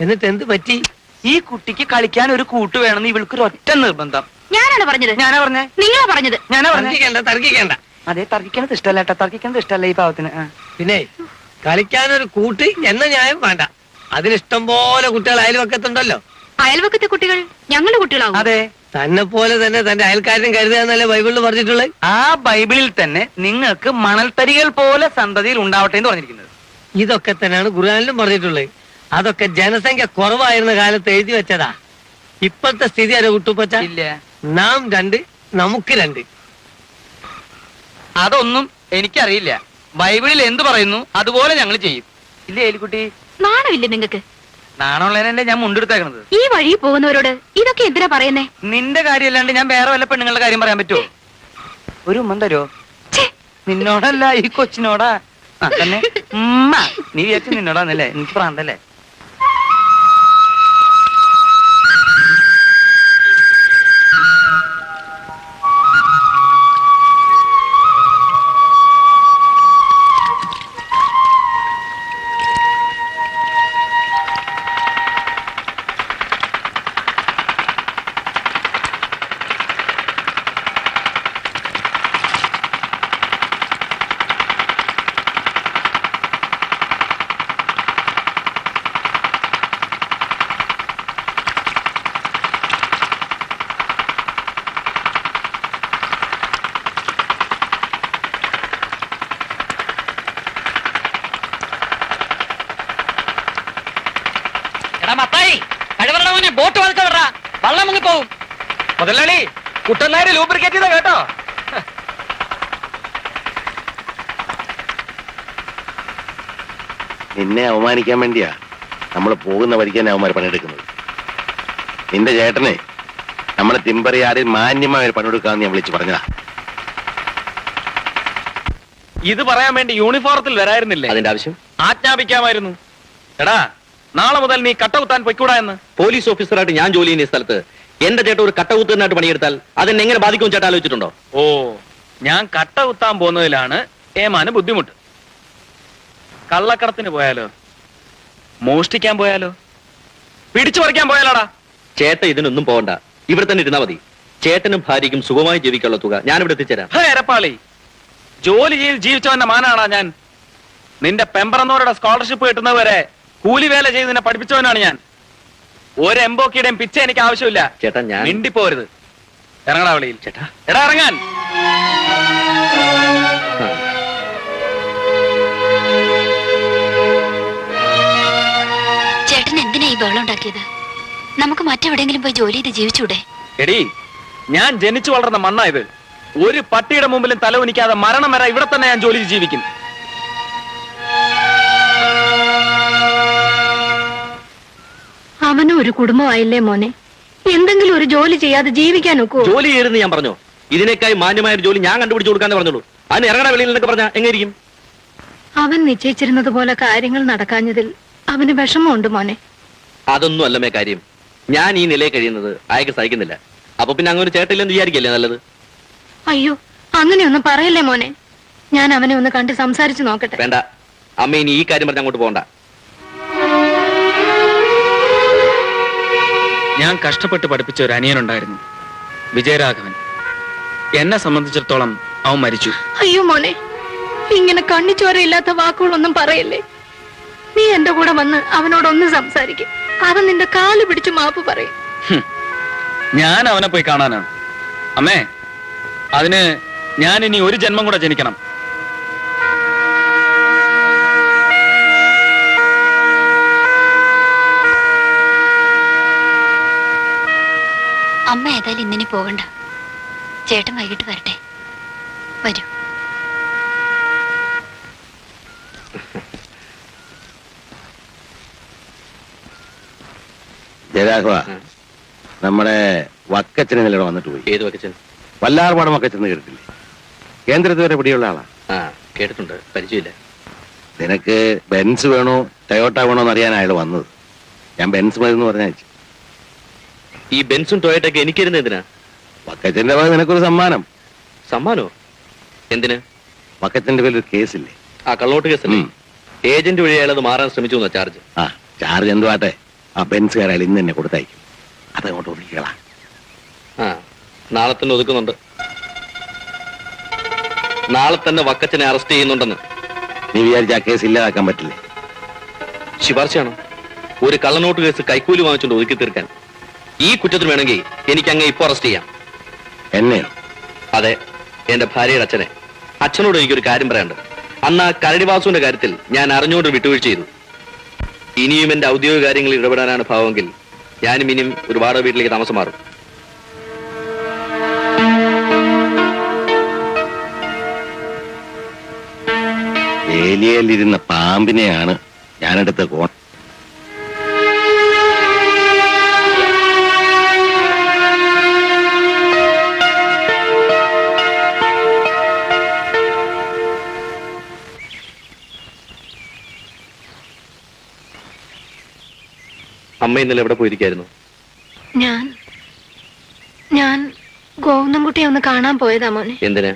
എന്നിട്ട് എന്ത് പറ്റി? ഈ കുട്ടിക്ക് കളിക്കാൻ ഒരു കൂട്ട് വേണമെന്ന് ഇവൾക്കൊരു ഒറ്റ നിർബന്ധം. ഞാനാണ് പറഞ്ഞത്. ഞാനാ പറഞ്ഞേ? നിങ്ങളാ പറഞ്ഞത്. ഞാനാ പറഞ്ഞേ? തർക്കിക്കണ്ട. അതെ, തർക്കിക്കണത് ഇഷ്ടമല്ല കേട്ടോ. തർക്കിക്കണത് ഇഷ്ടമല്ല ഈ പാവത്തിന്. പിന്നെ കളിക്കാനൊരു കൂട്ട് എന്ന ന്യായം വേണ്ട. അതിലിഷ്ടം പോലെ കുട്ടികൾ അയൽവക്കത്തുണ്ടല്ലോ. അയൽവക്കത്തെ കുട്ടികൾ ഞങ്ങളുടെ കുട്ടികളാവും. അതെ, തന്നെ പോലെ തന്നെ തന്റെ അയൽക്കാരനും കരുതുക എന്നല്ലേ ബൈബിളിൽ പറഞ്ഞിട്ടുള്ളത്. ആ ബൈബിളിൽ തന്നെ നിങ്ങൾക്ക് മണൽത്തരികൾ പോലെ സന്തതിയിൽ ഉണ്ടാവട്ടെ എന്ന് പറഞ്ഞിരിക്കുന്നത്. ഇതൊക്കെ തന്നെയാണ് ഖുർആനിലും പറഞ്ഞിട്ടുള്ളത്. അതൊക്കെ ജനസംഖ്യ കുറവായിരുന്ന കാലത്ത് എഴുതി വെച്ചതാ. ഇപ്പോഴത്തെ സ്ഥിതി ആരോ കുട്ടുപ്പച്ച? ഇല്ല, നാം 2, നമുക്ക് 2. അതൊന്നും എനിക്കറിയില്ല. ബൈബിളിൽ എന്ത് പറയുന്നു അതുപോലെ ഞങ്ങൾ ചെയ്യും. ഇല്ലേ ഏലിക്കുട്ടി? നാണമില്ലേ നിങ്ങൾക്ക്? നാണുള്ളതിനല്ലേ ഞാൻ മുണ്ടെടുത്തേക്കണത്. ഈ വഴി പോകുന്നവരോട് ഇതൊക്കെ എന്തിനാ പറയുന്നേ? നിന്റെ കാര്യമല്ലാണ്ട് ഞാൻ വേറെ വല്ല പെണ്ണുങ്ങളുടെ കാര്യം പറയാൻ പറ്റുമോ? ഒരു ഉമ്മൻ തരോ? നിന്നോടല്ല, ഈ കൊച്ചിനോടാ. ആ തന്നെ ഉമ്മ. നീ വിചാരിച്ചു നിന്നോടാന്നല്ലേ? എനിക്ക് പ്രാന്തല്ലേ? ബോട്ട് വളർച്ച വിടറാ, വള്ളം മുങ്ങി പോവും. മുതലാളി, കുട്ടനാര് ലൂബ്രിക്കേറ്റ് ചെയ്താ കേട്ടോ. നിന്നെ അവമാനിക്കാൻ വേണ്ടിയാ നമ്മൾ പോകുന്ന വഴിക്ക് തന്നെ അവന്മാർ പണിയെടുക്കുന്നത്. നിന്റെ ചേട്ടനെ നമ്മളെ തിമ്പറിയാറിൽ മാന്യമായ ഒരു പണിയെടുക്കാന്ന് ഞാൻ വിളിച്ചു പറഞ്ഞതാ. ഇത് പറയാൻ വേണ്ടി യൂണിഫോമത്തിൽ വരായിരുന്നില്ലേ? അതിന്റെ ആവശ്യം ആജ്ഞാപിക്കാമായിരുന്നു. എടാ, നാളെ മുതൽ നീ കട്ടകുത്താൻ പൊയ്ക്കൂടാ എന്ന്. പോലീസ് ഓഫീസറായിട്ട് ഞാൻ ജോലി ചെയ്യുന്ന സ്ഥലത്ത് എന്റെ ചേട്ടൻ ഒരു കട്ടകുത്തനായിട്ട് പണിയെടുത്താൽ അതെന്നെ എങ്ങനെ ബാധിക്കും ചേട്ടാ ആലോചിച്ചിട്ടുണ്ടോ? ഓ, ഞാൻ കട്ടകുത്താൻ പോകുന്നതിലാണ് ഏമാന് ബുദ്ധിമുട്ട്. കള്ളക്കടത്തിന് പോയാലോ? മോഷ്ടിക്കാൻ പോയാലോ? പിടിച്ചു പറിക്കാൻ പോയാലോടാ? ചേട്ടൻ ഇതിനൊന്നും പോകണ്ട, ഇവിടെ തന്നെ ഇരുന്നാ മതി. ചേട്ടനും ഭാര്യയ്ക്കും സുഖമായി ജീവിക്കാനുള്ള തുക ഞാനിവിടെ എത്തിച്ചേരാം. എരപ്പാളി, ജോലി ചെയ്ത് ജീവിച്ചവന്റെ മാനാടാ ഞാൻ. നിന്റെ പെമ്പറന്നോരുടെ സ്കോളർഷിപ്പ് കിട്ടുന്നവരെ കൂലി വേല ചെയ്ത് നിന്നെ പഠിപ്പിച്ചവനാണ് ഞാൻ. ഒരു എംബോക്കിയുടെയും പിച്ച എനിക്ക് ആവശ്യമില്ല. ചേട്ടാ ഞാൻ മിണ്ടിപ്പോരുത്. ഇറങ്ങടാ വെളിയിൽ. ചേട്ടാ എടാ ഇറങ്ങാൻ. ചേട്ടൻ എന്തിനാ ഈ ബഹളം ഉണ്ടാക്കിയത്? നമുക്ക് മറ്റെവിടെയെങ്കിലും പോയി ജോലി ചെയ്ത് ജീവിച്ചൂടെ? എടീ, ഞാൻ ജനിച്ചു വളർന്ന മണ്ണായത്. ഒരു പട്ടിയുടെ മുമ്പിലും തല ഉനിക്കാതെ മരണം വരെ ഇവിടെ തന്നെ ഞാൻ ജോലി ചെയ്ത് ജീവിക്കും. അവനും ഒരു കുടുംബമായില്ലേ മോനെ? എന്തെങ്കിലും ഒരു ജോലി ചെയ്യാതെ ജീവിക്കാൻ ഒക്കുവോ? ജോലി ചെയ്തെന്ന് ഞാൻ പറഞ്ഞോ? ഇതിനേക്കായി മാന്യമായ ഒരു ജോലി ഞാൻ കണ്ടുപിടിച്ചു കൊടുക്കാന്ന് പറഞ്ഞോളൂ. അതിന് ഇറങ്ങണ വെളിയിൽ എന്നൊക്കെ പറഞ്ഞാൽ എങ്ങനെയിരിക്കും? അവൻ നിശ്ചയിച്ചിരുന്നത് പോലെ കാര്യങ്ങൾ നടക്കാഞ്ഞതിൽ അവന് വിഷമമുണ്ട് മോനെ. അതൊന്നും അല്ലമേ കാര്യം. ഞാൻ ഈ നിലയിൽ കഴിയുന്നത് അയാൾക്ക് സഹിക്കുന്നില്ല. അപ്പൊ പിന്നെ അങ്ങനെ ഒരു ചേട്ടില്ലെന്ന് വിചാരിക്കല്ലേ നല്ലത്? അയ്യോ, അങ്ങനെയൊന്നും പറയല്ലേ മോനെ. ഞാൻ അവനെ ഒന്ന് കണ്ട് സംസാരിച്ചു നോക്കട്ടെ. വേണ്ട അമ്മ, ഇനി ഈ കാര്യം പറഞ്ഞ് അങ്ങോട്ട് പോകണ്ട. ഞാൻ കഷ്ടപ്പെട്ട് പഠിപ്പിച്ച ഒരു അനിയനുണ്ടായിരുന്നു, വിജയരാഘവൻ. എന്നെ സംബന്ധിച്ചിടത്തോളം അവൻ മരിച്ചു. അയ്യോ മോനെ, ഇങ്ങനെ കണ്ണിച്ചോരയില്ലാത്ത വാക്കുകളൊന്നും പറയല്ലേ. നീ എന്റെ കൂടെ വന്ന് അവനോടൊന്ന് സംസാരിക്കും. അവൻ നിന്റെ കാല് പിടിച്ചു മാപ്പ് പറയും. ഞാൻ അവനെ പോയി കാണാനാണ് അമ്മേ. അതിന് ഞാൻ ഇനി ഒരു ജന്മം കൂടെ ജനിക്കണം. അമ്മ ഏതായാലും ഇന്നിനി പോകണ്ട. ചേട്ടൻ വൈകിട്ട് വരട്ടെ. വരൂ. ജയരാഘവ, നമ്മുടെ വക്കച്ചനെ നിലവിടെ വന്നിട്ട് പോയി. ഏത് വക്കച്ചൻ? വല്ലാർപാടം വക്കച്ചെന്ന് കേട്ടിട്ടില്ലേ? കേന്ദ്രത്തിൽ വരെ പിടിയുള്ള ആളാ. ആ കേട്ടിട്ടുണ്ട്, പരിചയമില്ല. നിനക്ക് ബെൻസ് വേണോ ടൊയോട്ട വേണോ എന്ന് അറിയാൻ അയാൾ വന്നത്. ഞാൻ ബെൻസ് മതി പറഞ്ഞയച്ചു. ഈ ബെൻസും ടൊയോട്ടൊക്കെ എനിക്കിരുന്ന എന്തിനാ? വക്കച്ചന്റെ ഭാഗം നിനക്കൊരു സമ്മാനം. സമ്മാനോ? എന്തിന്? വക്കച്ചന്റെ പേരിൽ ഒരു കേസില്ലേ? ആ കള്ളോട്ട് കേസല്ലേ? ഏജന്റ് വഴി അയാൾ അത് മാറാൻ ശ്രമിച്ചു എന്നാ ചാർജ്. ആ ചാർജ് എന്തുവാട്ടെ, ആ ബെൻസ് കയറാൻ ഇന്ന് തന്നെ കൊടുത്തയക്കും. അതങ്ങോട്ട് ഒതുക്കിക്കളാ. ആ നാളെ തന്നെ ഒതുക്കുന്നുണ്ട്. നാളെ തന്നെ വക്കച്ചനെ അറസ്റ്റ് ചെയ്യുന്നുണ്ടെന്ന്. നീ വിചാരിച്ച ആ കേസ് ഇല്ലാതാക്കാൻ പറ്റില്ലേ? ശുപാർശയാണോ? ഒരു കള്ളനോട്ട് കേസ് കൈക്കൂലി വാങ്ങിച്ചുകൊണ്ട് ഒതുക്കി തീർക്കാൻ. ഈ കുറ്റത്തിന് വേണമെങ്കിൽ എനിക്ക് അങ്ങ് ഇപ്പൊ അറസ്റ്റ് ചെയ്യാം. എന്നെയോ? അതെ, എന്റെ ഭാര്യയുടെ അച്ഛനെ. അച്ഛനോട് എനിക്കൊരു കാര്യം പറയാനുണ്ട്. അന്ന് ആ കരടിവാസുവിന്റെ കാര്യത്തിൽ ഞാൻ അറിഞ്ഞുകൊണ്ട് വിട്ടുവീഴ്ച ചെയ്തു. ഇനിയും എന്റെ ഔദ്യോഗിക കാര്യങ്ങളിൽ ഇടപെടാനാണ് ഭാവമെങ്കിൽ ഞാനും ഇനിയും ഒരു വാടക വീട്ടിലേക്ക് താമസം മാറും. വേലിയയിലിരുന്ന പാമ്പിനെയാണ് ഞാനെടുത്ത് കോൺ. അമ്മ ഇന്നലെ എവിടെ പോയിരിക്കായിരുന്നു? ഞാൻ ഗോവിന്ദൻകുട്ടിയെ ഒന്ന് കാണാൻ പോയതാ മോനെ. എന്തിനാ?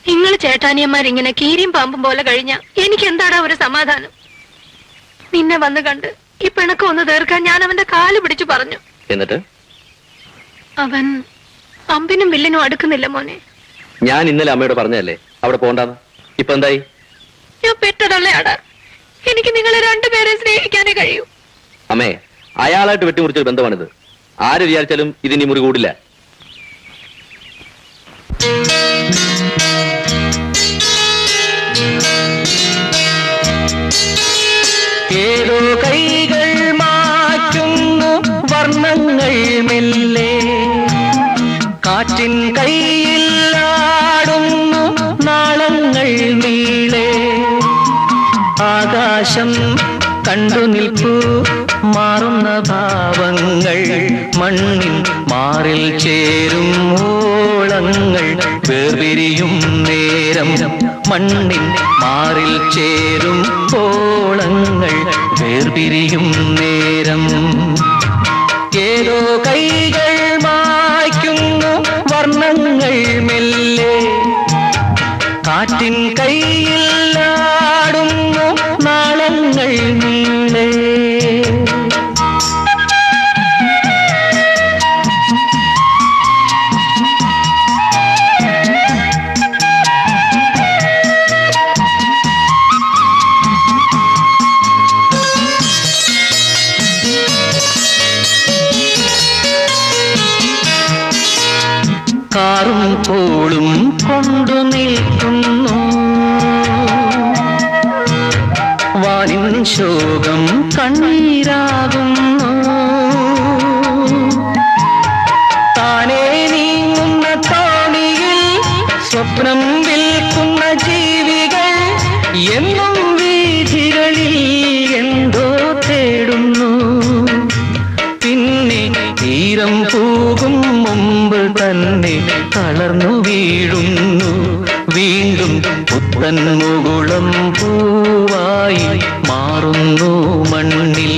നിങ്ങൾ ചേട്ടാനിയന്മാരിങ്ങനെ കീരിയും പാമ്പും പോലെ കഴിഞ്ഞ എനിക്ക് എന്താടാ ഒരു സമാധാനം? നിന്നെ വന്ന് കണ്ട് ഈ പിണക്കം ഒന്ന് തീർക്കാൻ ഞാൻ അവന്റെ കാല് പിടിച്ചു പറഞ്ഞു. എന്നിട്ട്? അവൻ അമ്പിനും വില്ലിനും അടുക്കുന്നില്ല മോനെ. ഞാൻ ഇന്നലെ അമ്മയോട് പറഞ്ഞതല്ലേ അവിടെ പോകണ്ടെന്ന്. ഇപ്പൊ എന്തായി? ഞാൻ പെട്ടതള്ളയാടാ. എനിക്ക് നിങ്ങളെ രണ്ടുപേരെ സ്നേഹിക്കാനേ കഴിയൂ. അമ്മേ, അയാളായിട്ട് വെട്ടിമുറിച്ചൊരു ബന്ധമാണിത്. ആര് വിചാരിച്ചാലും ഇതിനി മുറി കൂടില്ല. ഏതോ കൈകൾ മാറ്റുന്നു വർണ്ണങ്ങൾ മെല്ലെ, കാറ്റിൻ കൈയിൽ ആടുന്നു നാളങ്ങൾ നീളെ. ആകാശം കണ്ടു നിൽപ്പൂ മാറുന്ന ഭാവങ്ങൾ, മണ്ണിൻ മാറിൽ ചേരും ഓളങ്ങൾ വേർപിരിയും നേരം. മണ്ണിൻ മാറിൽ ചേരും ഓളങ്ങൾ വേർപിരിയും നേരം. ഏതോ കൈകൾ മായ്ക്കുന്നു വർണ്ണങ്ങൾ മെല്ലെ, കാറ്റിൻ കൈയിൽ ആടുന്നു നാളങ്ങൾ നീ കാറും കോളും കൊണ്ടു നിൽക്കുന്നു വാനിൻ ശോകം കണ്ണീരാകുന്നു താനേ നീങ്ങുന്ന തോണിയിൽ സ്വപ്നം വിൽക്കുന്ന ജീവികൾ എന്നും വീഥികളിൽ എന്തോ തേടുന്നു പിന്നെ തീരം പോകും മുമ്പ് തന്നെ തളർന്നു വീഴുന്നു വീണ്ടും പുത്തൻ മുകുളം പൂവായി മാറുന്നു മണ്ണിൽ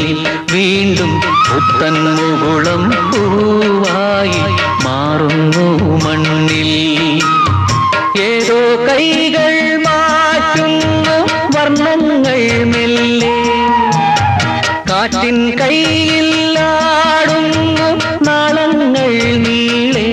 വീണ്ടും പുത്തൻ മുകുളം പൂവായി മാറുന്നു മണ്ണിൽ ഏതോ കൈകൾ മാറ്റുന്നു വർണ്ണങ്ങൾ മെല്ലെ കാറ്റിൻ കൈയിലാടുന്നു നാളങ്ങൾ നീളേ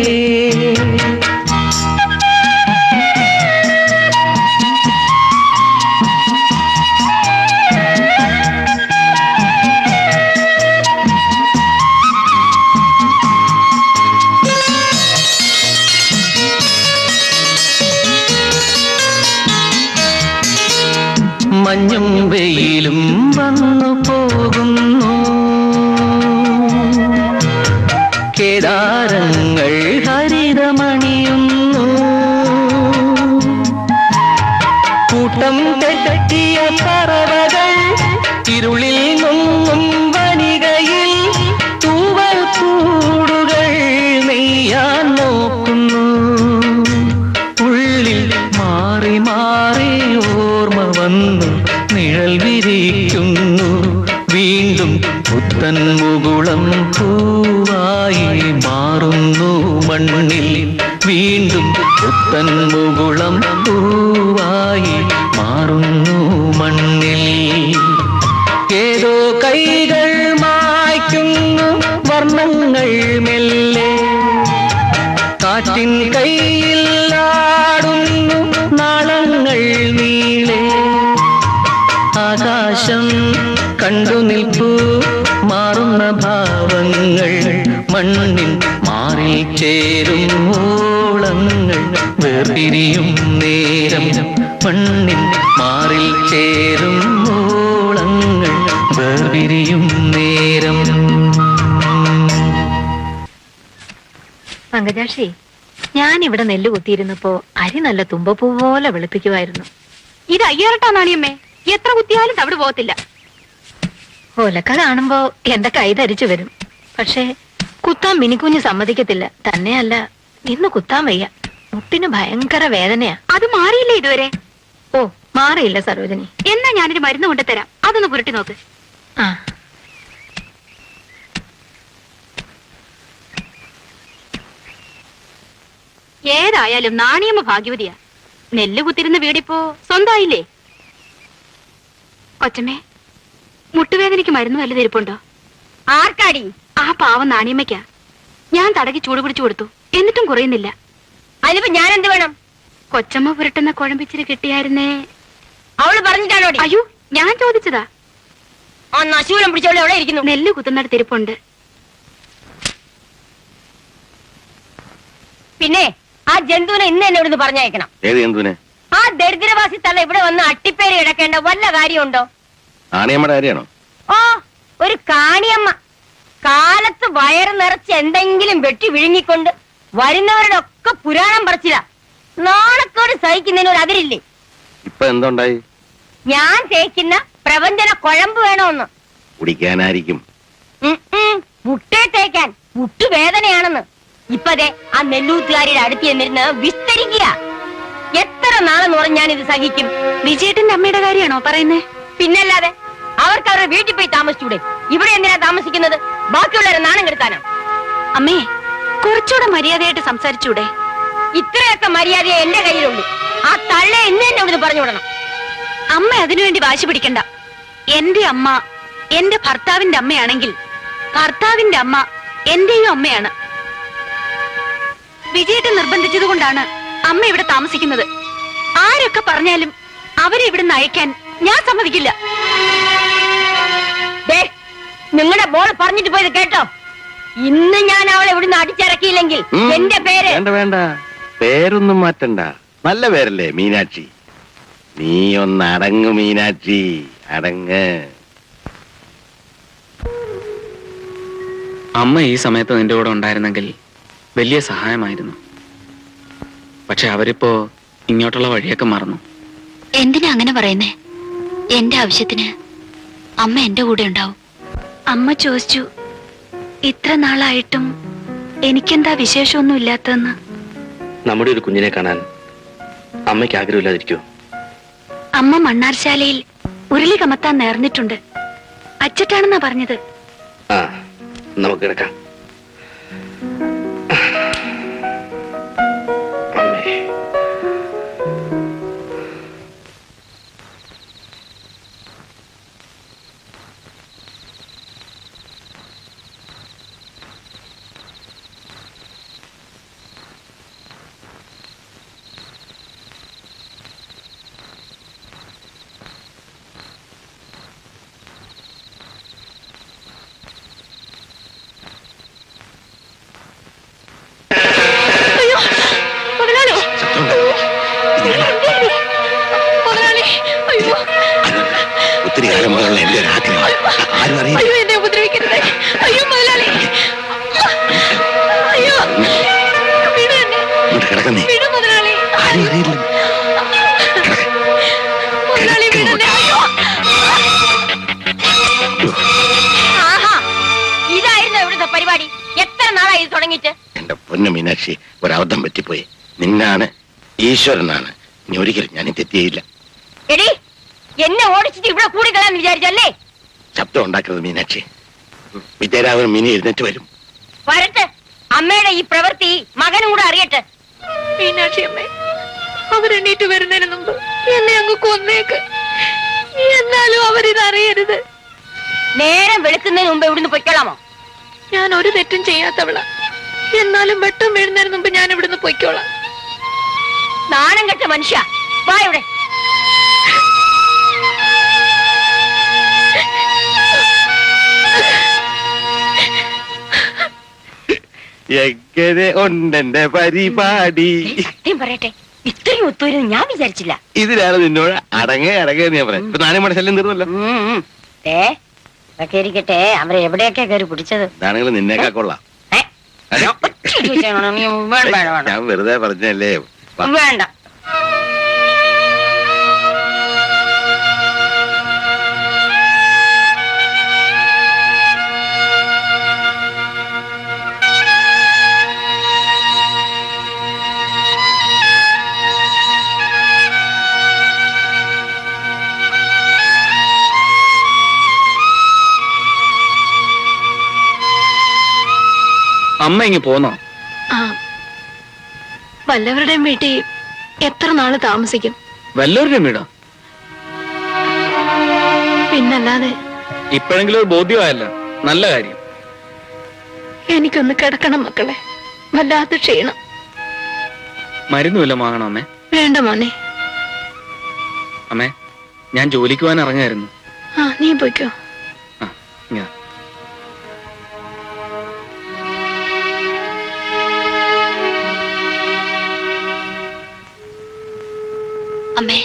മഞ്ഞും വെയിലും വന്നു പോകുന്നു കേദാരങ്ങൾ ഹരിതമണിയുന്നു കൂട്ടം തെറ്റിയ പറവകൾ ഇരുളിൽ നിന്നും വനികയിൽ തൂവൽ കൂടുകൾ നെയ്യാൻ നോക്കുന്നു ഉള്ളിൽ മാറി മാറി ഓർമ്മ വന്നു നിഴൽ വിരിക്കുന്നു വീണ്ടും പുത്തൻ മുകുളം പൂവായി മാറുന്നു മണ്ണിൽ വീണ്ടും പുത്തൻ മുകുളം പൂവായി മാറുന്നു മണ്ണിൽ ഏതോ കൈകൾ മായ്ക്കുന്നു വർണ്ണങ്ങൾ മെല്ലെ കാറ്റിൻ കൈയിൽ ആടുന്നു നാളങ്ങൾ നീളെ ആകാശം കണ്ടു നിൽപ്പൂ മാറുന്ന ഭാവങ്ങൾ മണ്ണിൻ മാറിൽ ചേരും ഓളങ്ങൾ വേർപിരിയും നേരം മണ്ണിൻ മാറിൽ ചേരും ഓളങ്ങൾ വേർപിരിയും നേരം. പങ്കജാക്ഷി, ഞാൻ ഇവിടെ നെല്ല് കുത്തിയിരുന്നപ്പോ അരി നല്ല തുമ്പപ്പൂ പോലെ വെളുപ്പിക്കുമായിരുന്നു. ഇത് അയ്യാറട്ടാ നാണിയമ്മേ, എത്ര കുത്തിയാലും തവിട് പോകത്തില്ല. ഒലക്ക കാണുമ്പോ എന്റെ കൈ ധരിച്ചു വരും. പക്ഷേ കുത്താൻ മിനിക്കുഞ്ഞ് സമ്മതിക്കത്തില്ല. തന്നെയല്ല, ഇന്ന് കുത്താൻ വയ്യ. മുട്ടിന് ഭയങ്കര വേദനയാ. അത് മാറിയില്ലേ ഇതുവരെ? ഓ, മാറിയില്ല സരോജിനി. എന്നാ ഞാനൊരു മരുന്ന് കൊണ്ടുതരാം, അതൊന്ന് പുരട്ടി നോക്ക്. ആ, ഏതായാലും നാണിയമ്മ ഭാഗ്യവതിയാ. നെല്ല് കുത്തിരുന്ന വീടിപ്പോ സ്വന്തമായില്ലേ? കൊച്ചമ്മേ, മുട്ടുവേദനയ്ക്ക് മരുന്ന് വല്ലതും ഇരിപ്പുണ്ടോ? ആർക്കാടി? ആ പാവം നാണിയമ്മയ്ക്കാ. ഞാൻ തടകി ചൂട് പിടിച്ചു കൊടുത്തു, എന്നിട്ടും കുറയുന്നില്ല. അതിനിപ്പോ ഞാൻ എന്ത് വേണം? കൊച്ചമ്മ പുരട്ടുന്ന കുഴമ്പിച്ചിരി കിട്ടിയായിരുന്നേ. അവള് പറഞ്ഞിട്ടാണോ? അയ്യോ, ഞാൻ ചോദിച്ചതാ. ആ നശൂലം പിടിച്ചവളെ എവിടെ ഇരിക്കുന്നു? നെല്ല് കുത്തുന്നിടത്ത് ഇരിപ്പുണ്ട്. പിന്നെ ആ ജന്തുവിനെ ഇന്ന് എന്നെ ഇവിടുന്ന് പറഞ്ഞയക്കണം. ഏത് ജന്തുവിനെ? ആ ദരിദ്രവാസി തള്ള ഇവിടെ വന്ന് അട്ടിപ്പേര് കിടക്കേണ്ട വല്ല കാര്യമുണ്ടോ? ആണിയമ്മയുടെ കാര്യമാണോ? ഓ, ഒരു കാണിയമ്മ കാലത്ത് വയറ് നിറച്ച് എന്തെങ്കിലും വെട്ടി വിഴുങ്ങിക്കൊണ്ട് വരുന്നവരുടെ ഒക്കെ പുരാണം പറിച്ചില്ല. നാണക്കോട് സഹിക്കുന്നതിന് ഒരു അതിരില്ലേ? ഇപ്പൊ എന്തുണ്ടായി? ഞാൻ തേക്കുന്ന പ്രപഞ്ചന കുഴമ്പ് വേണോന്ന്. കുടിക്കാനായിരിക്കും. മുട്ടേ തേക്കാൻ മുട്ടുവേദനയാണെന്ന്. ഇപ്പതേ ആ നെല്ലൂത്തുകാരിയുടെ അടുത്ത് എന്നിരുന്ന് വിസ്തരിക്കുക. എത്ര നാളെന്ന് പറഞ്ഞ് ഞാൻ ഇത് സഹിക്കും? വിജയേട്ടന്റെ അമ്മയുടെ കാര്യമാണോ പറയുന്നേ? പിന്നല്ലാതെ. അവർക്ക് അവരുടെ വീട്ടിൽ പോയി താമസിച്ചൂടെ? ഇവിടെ എന്തിനാ താമസിക്കുന്നത്? ബാക്കിയുള്ളവരെ നാണം കെടുത്താനോ? അമ്മേ, കുറച്ചുകൂടെ മര്യാദയായിട്ട് സംസാരിച്ചൂടെ? ഇത്രയൊക്കെ മര്യാദയെ എന്റെ കയ്യിലുള്ളൂ. ആ തള്ളെ ഇന്ന് തന്നെ ഇവിടുന്ന് പറഞ്ഞു വിടണം. അമ്മ അതിനുവേണ്ടി വാശി പിടിക്കണ്ട. എന്റെ അമ്മ എന്റെ ഭർത്താവിന്റെ അമ്മയാണെങ്കിൽ ഭർത്താവിന്റെ അമ്മ എന്റെയും അമ്മയാണ്. വിജയേട്ടൻ നിർബന്ധിച്ചത് കൊണ്ടാണ് അമ്മ ഇവിടെ താമസിക്കുന്നത്. ആരൊക്കെ പറഞ്ഞാലും അവരെ ഇവിടുന്ന് അയക്കാൻ ഞാൻ സമ്മതിക്കില്ല. നിങ്ങളുടെ മോള് പറഞ്ഞിട്ട് പോയത് കേട്ടോ? ഇന്ന് ഞാൻ അവളെ ഇവിടുന്ന് അടിച്ചിറക്കിയില്ല മാറ്റിയില്ലെങ്കിൽ എന്റെ പേര് വേണ്ട വേണ്ട, പേരൊന്നും മാറ്റണ്ട. നല്ല പേരല്ലേ മീനാക്ഷി. നീ ഒന്ന് അടങ്ങ് മീനാക്ഷി, അടങ്ങ്. അമ്മ ഈ സമയത്ത് നിന്റെ കൂടെ ഉണ്ടായിരുന്നെങ്കിൽ വലിയ സഹായമായിരുന്നു. പക്ഷെ അവരിപ്പോ ഇങ്ങോട്ടുള്ള വഴിയൊക്കെ മറന്നു. എന്തിനാ അങ്ങനെ പറയുന്നേ? എന്റെ ആവശ്യത്തിന് അമ്മ എന്റെ കൂടെ ഉണ്ടാവും. അമ്മ ചോദിച്ചു, ഇത്ര നാളായിട്ടും എനിക്കെന്താ വിശേഷമൊന്നും ഇല്ലാത്തതെന്ന്. നമ്മുടെ ഒരു കുഞ്ഞിനെ കാണാൻ അമ്മയ്ക്ക് ആഗ്രഹമില്ലാതിരിക്കുമോ? അമ്മ മണ്ണാർശാലയിൽ ഉരുളി കമത്താൻ നേർന്നിട്ടുണ്ട്. അച്ചട്ടാണെന്നാ പറഞ്ഞത്. ആ, നമുക്ക് കിടക്കാം. ഒത്തിരി കാലം മുതലുള്ള എന്റെ ഒരു ആഗ്രഹം. ആരും അറിയില്ല. എന്നെ ഉപദ്രവിക്കരുത്. അയ്യോ മുതലാളി, അയ്യോ വിടു എന്നെ. ഇങ്ങോട്ട് കിടക്കുന്നേ. വിടു മുതലാളി. ആരും അറിയില്ല. മുതലാളി വിടു എന്നെ. അയ്യോ. ആഹാ, ഇതായിരുന്നു ഇവിടുത്തെ പരിപാടി. എത്ര നാളായി ഇത് തുടങ്ങിയിട്ട്? എന്റെ പൊന്നു മീനാക്ഷി, ഒരബദ്ധം പറ്റിപ്പോയി. നിന്നാണ് ഈശ്വരനാണ്. ഇനി ഒരിക്കലും ഞാൻ തെറ്റിയില്ല. എടി, എന്നെ ഓടിച്ചിട്ട് ഇവിടെ കൂടി കളയാന്ന് വിചാരിച്ചല്ലേ? ശബ്ദം ഉണ്ടാക്കരുത് മീനാക്ഷി. വിജയരാഘവൻ മിനി എഴുന്നേറ്റ് വരും. വരട്ടെ. അമ്മയുടെ ഈ പ്രവൃത്തി മകനും കൂടെ അറിയട്ടെ. മീനാക്ഷി അമ്മേ, അവരെണ്ണീറ്റ് വരുന്നതിന് മുമ്പ് എന്നെ അങ്ങ് കൊന്നേക്ക്. എന്നാലും അവരിതറിയരുത്. നേരം വെളുക്കുന്നതിന് മുമ്പ് ഇവിടുന്ന് പൊയ്ക്കോളാമോ? ഞാൻ ഒരു തെറ്റും ചെയ്യാത്തവളാ. എന്നാലും വെട്ടം വീഴുന്നതിന് മുമ്പ് ഞാൻ ഇവിടുന്ന് പൊയ്ക്കോളാം. നാണം കെട്ട മനുഷ്യ, വാ ഇവിടെ. എങ്ങനെ ഉണ്ടെന്റെ പരിപാടി? സത്യം പറയട്ടെ, ഇത്രയും ഒത്തുവരും ഞാൻ വിചാരിച്ചില്ല. ഇതിനാണ് നിന്നോട് അടങ്ങേ ഞാൻ പറയാം. ഇപ്പൊ 4 മണി ശല്യം തീർന്നല്ലോ. ഇതൊക്കെ ഇരിക്കട്ടെ, അവരെ എവിടെയൊക്കെ കയറി പിടിച്ചത്? ഇതാണെങ്കിലും നിന്നേക്കാ കൊള്ളാം. ഞാൻ വെറുതെ പറഞ്ഞല്ലേ. വേണ്ട. അമ്മ ഇങ്ങ് പോന്നോ? ആ, വല്ലവരുടെയും വീട്ടിൽ എത്ര നാള് താമസിക്കും? വല്ലവരുടെയും വീടോ? പിന്നല്ലാതെ. ഇപ്പോഴെങ്കിലും ഒരു ബോധ്യമായല്ലോ, നല്ല കാര്യം. എനിക്കൊന്ന് കിടക്കണം മക്കളെ, വല്ലാത്ത ക്ഷീണം. മരുന്ന് വല്ലതും വാങ്ങണോ അമ്മേ? വേണ്ട മോനെ. അമ്മേ, ഞാൻ ജോലിക്ക് പോകാൻ ഇറങ്ങായിരുന്നു. ആ, നീ പോയിക്കോ. ഇങ്ങനെ അമ്മേ,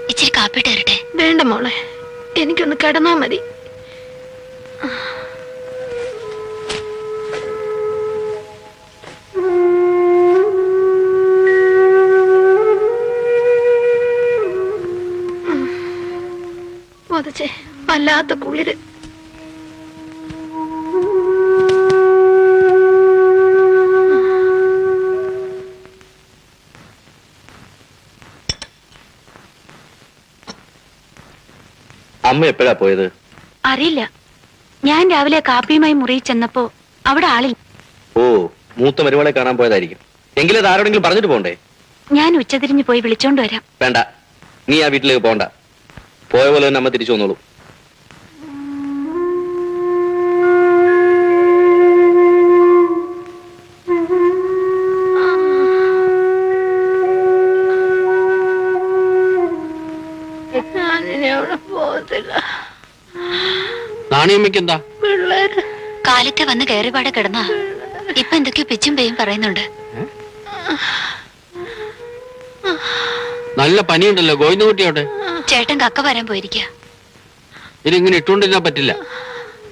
ഇച്ചിരി കാപ്പിട്ട് തരട്ടെ? വേണ്ട മോളെ, എനിക്കൊന്ന് കിടന്നാ മതി. വതച്ചേ, വല്ലാത്ത കുളിര്. അമ്മ എപ്പോഴാ പോയത്? അറിയില്ല. ഞാൻ രാവിലെ കാപ്പിയുമായി മുറിയിൽ ചെന്നപ്പോ അവിടെ ആളില്ല. ഓ, മൂത്ത മരുമകളെ കാണാൻ പോയതായിരിക്കും. എങ്കിലും അത് ആരോടെങ്കിലും പറഞ്ഞിട്ട് പോണ്ടേ? ഞാൻ ഉച്ചതിരിഞ്ഞ് പോയി വിളിച്ചോണ്ട് വരാം. വേണ്ട, നീ ആ വീട്ടിലേക്ക് പോണ്ട. പോയ പോലെ തന്നെ അമ്മ തിരിച്ചു വന്നോളൂ. നാണിയമ്മയ്ക്ക് എന്താ? കാലത്തെ വന്ന് കയറിപാടെ കിടന്നാ ഇപ്പൊ എന്തൊക്കെയോ പിച്ചും പേയും പറയുന്നുണ്ട്. നല്ല പനിയുണ്ടല്ലോ. ഗോവിന്ദകുട്ടിയോട്ടെ? ചേട്ടൻ കക്ക വരാൻ പോയിരിക്കുക. ഇതിങ്ങനെ ഇട്ടുകൊണ്ടിരുന്നാ പറ്റില്ല.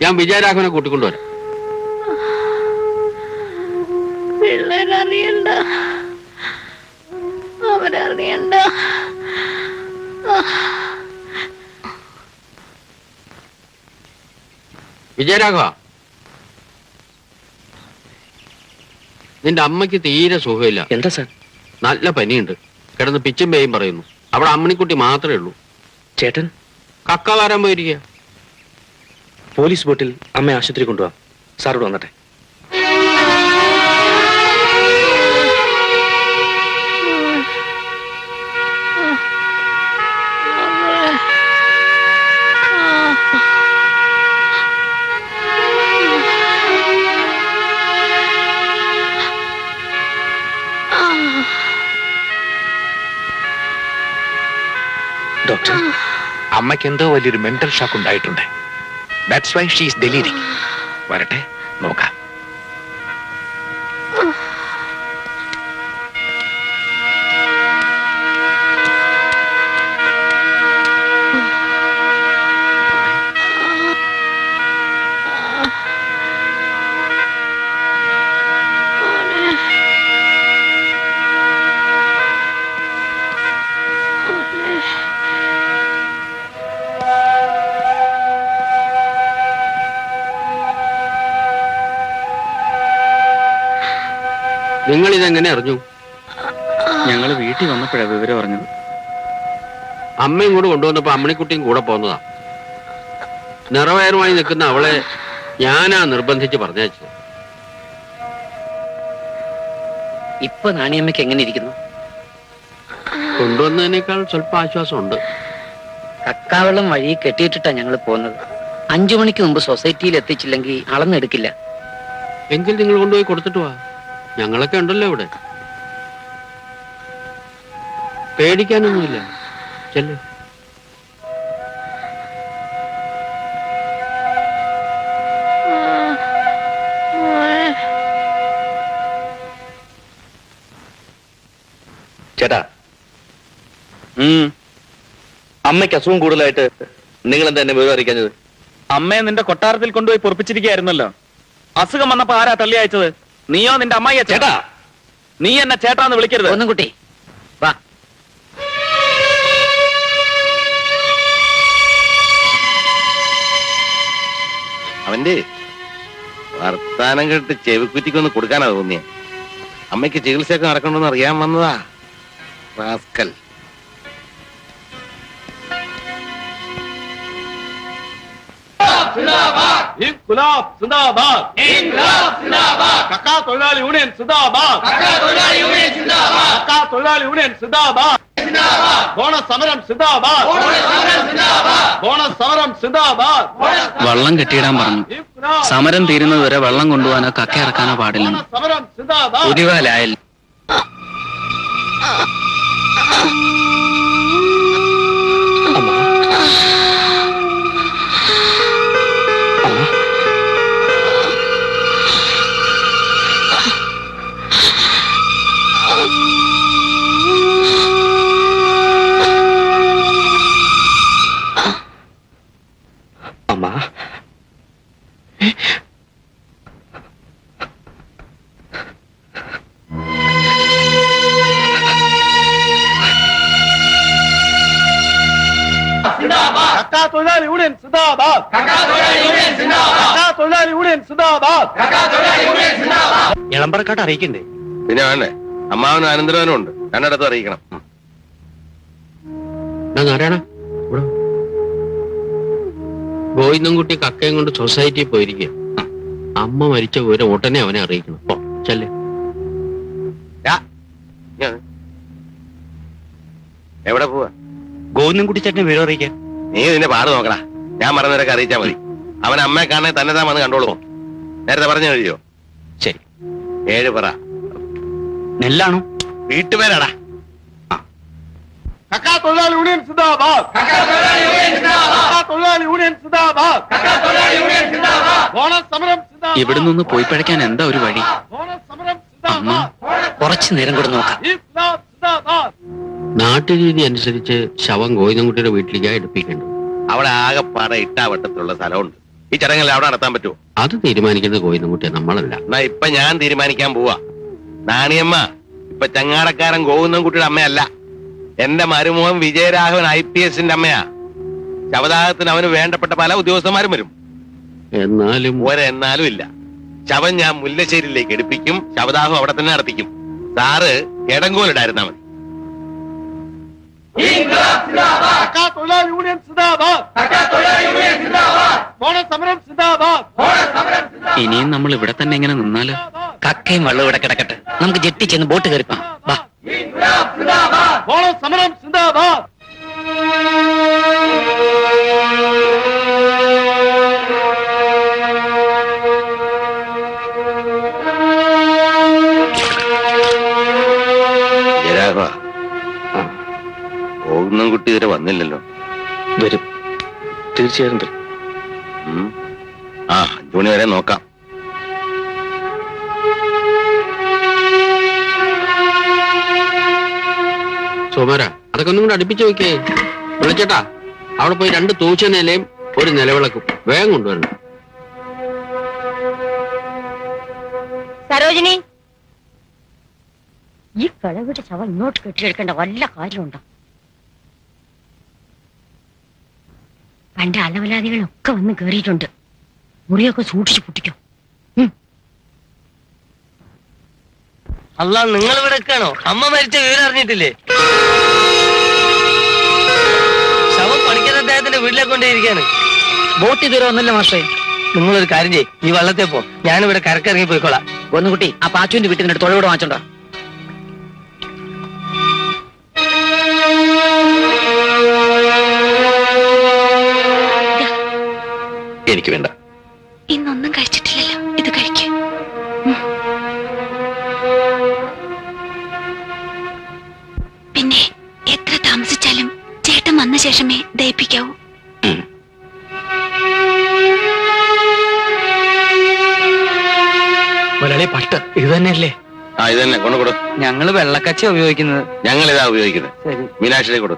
ഞാൻ വിജയരാഘവനെ കൂട്ടിക്കൊണ്ടുവരാം. പിള്ളേരറിയണ്ട, അവരറിയണ്ട. വിജയരാഘവ, നിന്റെ അമ്മയ്ക്ക് തീരെ സുഖമില്ല. എന്താ സാർ? നല്ല പനിയുണ്ട്. കിടന്ന് പിച്ചും പേയും പറയുന്നു. അവിടെ അമ്മണിക്കുട്ടി മാത്രമേ ഉള്ളൂ. ചേട്ടൻ കക്ക വരാൻ പോയിരിക്കുക. പോലീസ് ബോട്ടിൽ അമ്മയെ ആശുപത്രി കൊണ്ടുപോവാം. സാറോട് വന്നട്ടെ. ഡോക്ടർ, അമ്മയ്ക്ക് എന്തോ വലിയൊരു മെന്റൽ ഷോക്ക് ഉണ്ടായിട്ടുണ്ട്. That's why she is delirious. വരട്ടെ, നോക്കാം. നിങ്ങൾ ഇതെങ്ങനെ അറിഞ്ഞു? ഞങ്ങൾ വീട്ടിൽ വന്നപ്പോഴാ വിവരം അറിഞ്ഞത്. അമ്മയും കൂടെ കൊണ്ടുവന്നപ്പോ അമ്മണിക്കുട്ടിയും കൂടെ പോന്നതാ. നിറവയറുമായി നിൽക്കുന്ന അവളെ ഞാനാ നിർബന്ധിച്ച് പറഞ്ഞയച്ചത്. ഇപ്പൊ നാണിയമ്മയ്ക്ക് എങ്ങനെ ഇരിക്കുന്നു? കൊണ്ടുവന്നതിനേക്കാൾ സ്വല്പം ആശ്വാസമുണ്ട്. കക്കാവെള്ളം വഴി കെട്ടിയിട്ടിട്ടാ ഞങ്ങൾ പോകുന്നത്. 5 മണിക്ക് മുമ്പ് സൊസൈറ്റിയിൽ എത്തിച്ചില്ലെങ്കിൽ അളന്നെടുക്കില്ല. എങ്കിൽ നിങ്ങൾ കൊണ്ടുപോയി കൊടുത്തിട്ട് വാ. ഞങ്ങളൊക്കെ ഉണ്ടല്ലോ ഇവിടെ. പേടിക്കാനൊന്നുമില്ല. ചെല്ല്. ചേട്ടാ, അമ്മയ്ക്ക് അസുഖം കൂടുതലായിട്ട് നിങ്ങൾ എന്താ എന്നെ വിവരം അറിയിക്കാഞ്ഞത്? അമ്മയെ നിന്റെ കൊട്ടാരത്തിൽ കൊണ്ടുപോയി പൊറപ്പിച്ചിരിക്കുകയായിരുന്നല്ലോ. അസുഖം വന്നപ്പോ ആരാ തള്ളി അയച്ചത്? നീയോ നിന്റെ അമ്മായി? ചേട്ടാ, നീ എന്നെ ചേട്ടാന്ന് വിളിക്കരുത്. ഒന്നും കുട്ടി വാ. അവന്റെ വർത്താനം കേട്ട് ചെവിക്കുറ്റിക്കൊന്ന് കൊടുക്കാനാ തോന്നിയ. അമ്മയ്ക്ക് ചികിത്സയൊക്കെ നടക്കണമെന്ന് അറിയാൻ വന്നതാ റാസ്കൽ. വള്ളം കെട്ടിയിടാൻ പറഞ്ഞു. സമരം തീരുന്നത് വരെ വെള്ളം കൊണ്ടുപോകാനോ കക്ക ഇറക്കാനോ പാടില്ല. ഉരുവാലായൽ അമ്മ, ഇളമ്പറക്കാട്ട് അറിയിക്കണ്ടേ? പിന്നെ വേണ്ടേ? അമ്മാവനും അനന്തരവനും ഉണ്ട്. രണ്ടിടത്തും അറിയിക്കണം. നാരായണ, ഗോവിന്ദൻകുട്ടി കക്കയും കൊണ്ട് സൊസൈറ്റിയിൽ പോയിരിക്കുക. അമ്മ മരിച്ച വിവരം ഉടനെ അവനെ അറിയിക്കണം. ഓ ചെല്ലേ. എവിടെ പോവാ? ഗോവിന്ദൻകുട്ടി ചേട്ടനെ വിവരം അറിയിക്കാൻ. നീ നിന്റെ പാട് നോക്കടാ. ഞാൻ പറഞ്ഞവരൊക്കെ അറിയിച്ചാ മതി. അവൻ അമ്മയെ കാണാൻ തന്നെ താൻ വന്ന് കണ്ടോളൂ. നേരത്തെ പറഞ്ഞു കഴിയോ? ശരി. 7 പറ. നെല്ലാണോ? വീട്ടുപേരാടാ. സമരം ഇവിടെ നിന്ന് പോയി പഴയ്ക്കാൻ എന്താ ഒരു വഴി? അമ്മ, കുറച്ചു നേരം കൂടെ നോക്കാം. നാട്ടുരീതി അനുസരിച്ച് ശവം ഗോവിന്ദൻകുട്ടിയുടെ വീട്ടിലേക്കാണ് എടുപ്പിക്കേണ്ടത്. അവിടെ ആകെപ്പാടെ ഇട്ടാവട്ടത്തിലുള്ള സ്ഥലമുണ്ട്. ഈ ചടങ്ങെല്ലാം അവിടെ നടത്താൻ പറ്റുമോ? അത് തീരുമാനിക്കുന്നത് ഗോവിന്ദൻകുട്ടിയെ, നമ്മളല്ല. എന്നാ ഇപ്പൊ ഞാൻ തീരുമാനിക്കാൻ പോവാ. നാണിയമ്മ ഇപ്പൊ ചങ്ങാടക്കാരൻ ഗോവിന്ദൻകുട്ടിയുടെ അമ്മയല്ല, എന്റെ മരുമോൻ വിജയരാഘവൻ IPSന്റെ അമ്മയാ. ശവദാഹത്തിന് അവന് വേണ്ടപ്പെട്ട പല ഉദ്യോഗസ്ഥന്മാരും വരും. എന്നാലും ഒരെന്നാലും ഇല്ല. ശവം ഞാൻ മുല്ലശ്ശേരിയിലേക്ക് എടുപ്പിക്കും, ശവദാഹം അവിടെ തന്നെ നടത്തിക്കും. സാറ് എടങ്കോലിടായിരുന്നാ മതി. ഇനിയും നമ്മൾ ഇവിടെ തന്നെ ഇങ്ങനെ നിന്നാലോ? കക്കയും വെള്ളം ഇവിടെ കിടക്കട്ടെ, നമുക്ക് ജെട്ടി ചെന്ന് ബോട്ട് കയറിപ്പാം. വാ. ജയരാഘവ, ഗോവിന്ദൻകുട്ടി ഇതുവരെ വന്നില്ലല്ലോ. വരും, തീർച്ചയായും വരും. 5 മണി വരെ നോക്കാം. സോമര, അതൊക്കെ ഒന്നും കൂടെ അടുപ്പിച്ച് വെക്കേ. വിളിച്ചേട്ടാ, അവിടെ പോയി 2 തൂച്ച നിലയും 1 നിലവിളക്കും വേഗം കൊണ്ടുവരണം. സരോജിനി, ഈ കളവിടെ ശവം ഇങ്ങോട്ട് കെട്ടിയെടുക്കേണ്ട വല്ല കാര്യമുണ്ടോ? പണ്ട് അലവലാദികളൊക്കെ വന്ന് കേറിയിട്ടുണ്ട്. മുറിയൊക്കെ സൂക്ഷിച്ചു പൊട്ടിക്കോ. അല്ല, നിങ്ങൾ ഇവിടെ നിൽക്കാണോ? അമ്മ മരിച്ച വിവരം അറിഞ്ഞിട്ടില്ലേ? ശവം പണിക്കർ അദ്ദേഹത്തിന്റെ വീട്ടിലേക്ക് കൊണ്ടേയിരിക്കാണ്. ബോട്ട് ഇതുവരെ ഒന്നല്ല മാഷേ. നിങ്ങളൊരു കാര്യം ചെയ്യ്, ഈ വള്ളത്തെ പോ, ഞാനിവിടെ കരക്കിറങ്ങി പോയിക്കോളാം. ഗോവിന്ദൻകുട്ടി, ആ പാച്ചുവിന്റെ വീട്ടിൽ നിന്നിട്ട് തൊഴിലൂടെ വാങ്ങിച്ചോണ്ടോ. എനിക്ക് വേണ്ട. ഇന്നൊന്നും കഴിച്ചിട്ടില്ലല്ലോ, ഇത് കഴിക്കൂ. പിന്നെ എത്ര താമസിച്ചാലും ചേട്ടൻ വന്ന ശേഷമേ ദയിപ്പിക്കാവൂ. ഒരാളെ പട്ട് ഇത് തന്നെയല്ലേ? ഇത് തന്നെ കൊണ്ടുകൊടു. ഞങ്ങള് വെള്ളക്കച്ച ഉപയോഗിക്കുന്നത്. ഞങ്ങൾ ഇതാ ഉപയോഗിക്കുന്നത്. മീനാക്ഷിയിലേക്ക് കൊടു.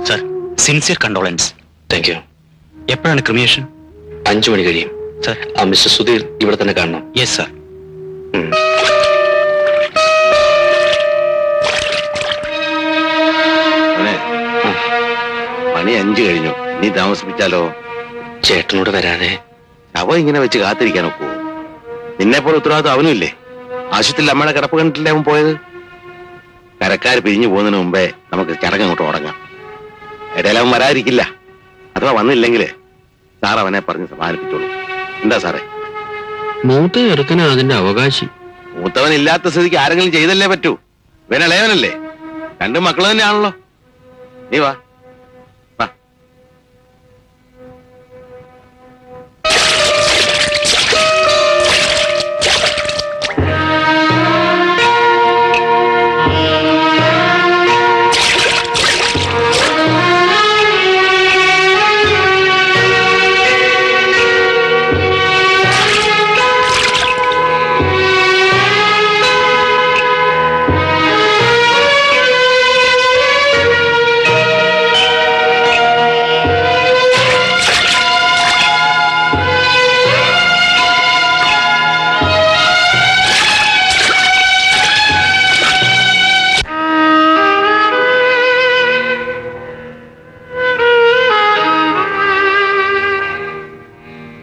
Sir, sincere condolence. Thank you. എപ്പോഴാണ് ക്രിമിയേഷൻ? 5 മണി കഴിയും. സർ, ആ മിസ്റ്റർ സുധീർ ഇവിടെ തന്നെ കാണണം. Yes sir. മണി 5 കഴിഞ്ഞു. നീ താമസിപ്പിച്ചാലോ? ചേട്ടനോട് വരാതെ അവ ഇങ്ങനെ വെച്ച് കാത്തിരിക്കാൻ ഒക്കുവോ? നിന്നെ പോലെ ഉത്തരവാദിത്വം അവനുമില്ലേ? ആശുപത്രിയിൽ അമ്മയുടെ കിടപ്പ് കണ്ടിട്ടില്ലേ അവൻ പോയത്? കരക്കാർ പിരിഞ്ഞു പോകുന്നതിന് മുമ്പേ നമുക്ക് ചടങ്ങ് അങ്ങോട്ട് തുടങ്ങാം. ഇടയിൽ അവൻ വരാതിരിക്കില്ല. അഥവാ വന്നില്ലെങ്കിൽ സാർ അവനെ പറഞ്ഞ് സമാധാനിപ്പിച്ചോളൂ. എന്താ സാറേ? മൂത്ത ചെറുക്കന് അതിന്റെ അവകാശി. മൂത്തവൻ ഇല്ലാത്ത സ്ഥിതിക്ക് ആരെങ്കിലും ചെയ്തല്ലേ പറ്റൂ. ഇവൻ ഇളയവനല്ലേ? 2 മക്കൾ തന്നെയാണല്ലോ. നീ വാ.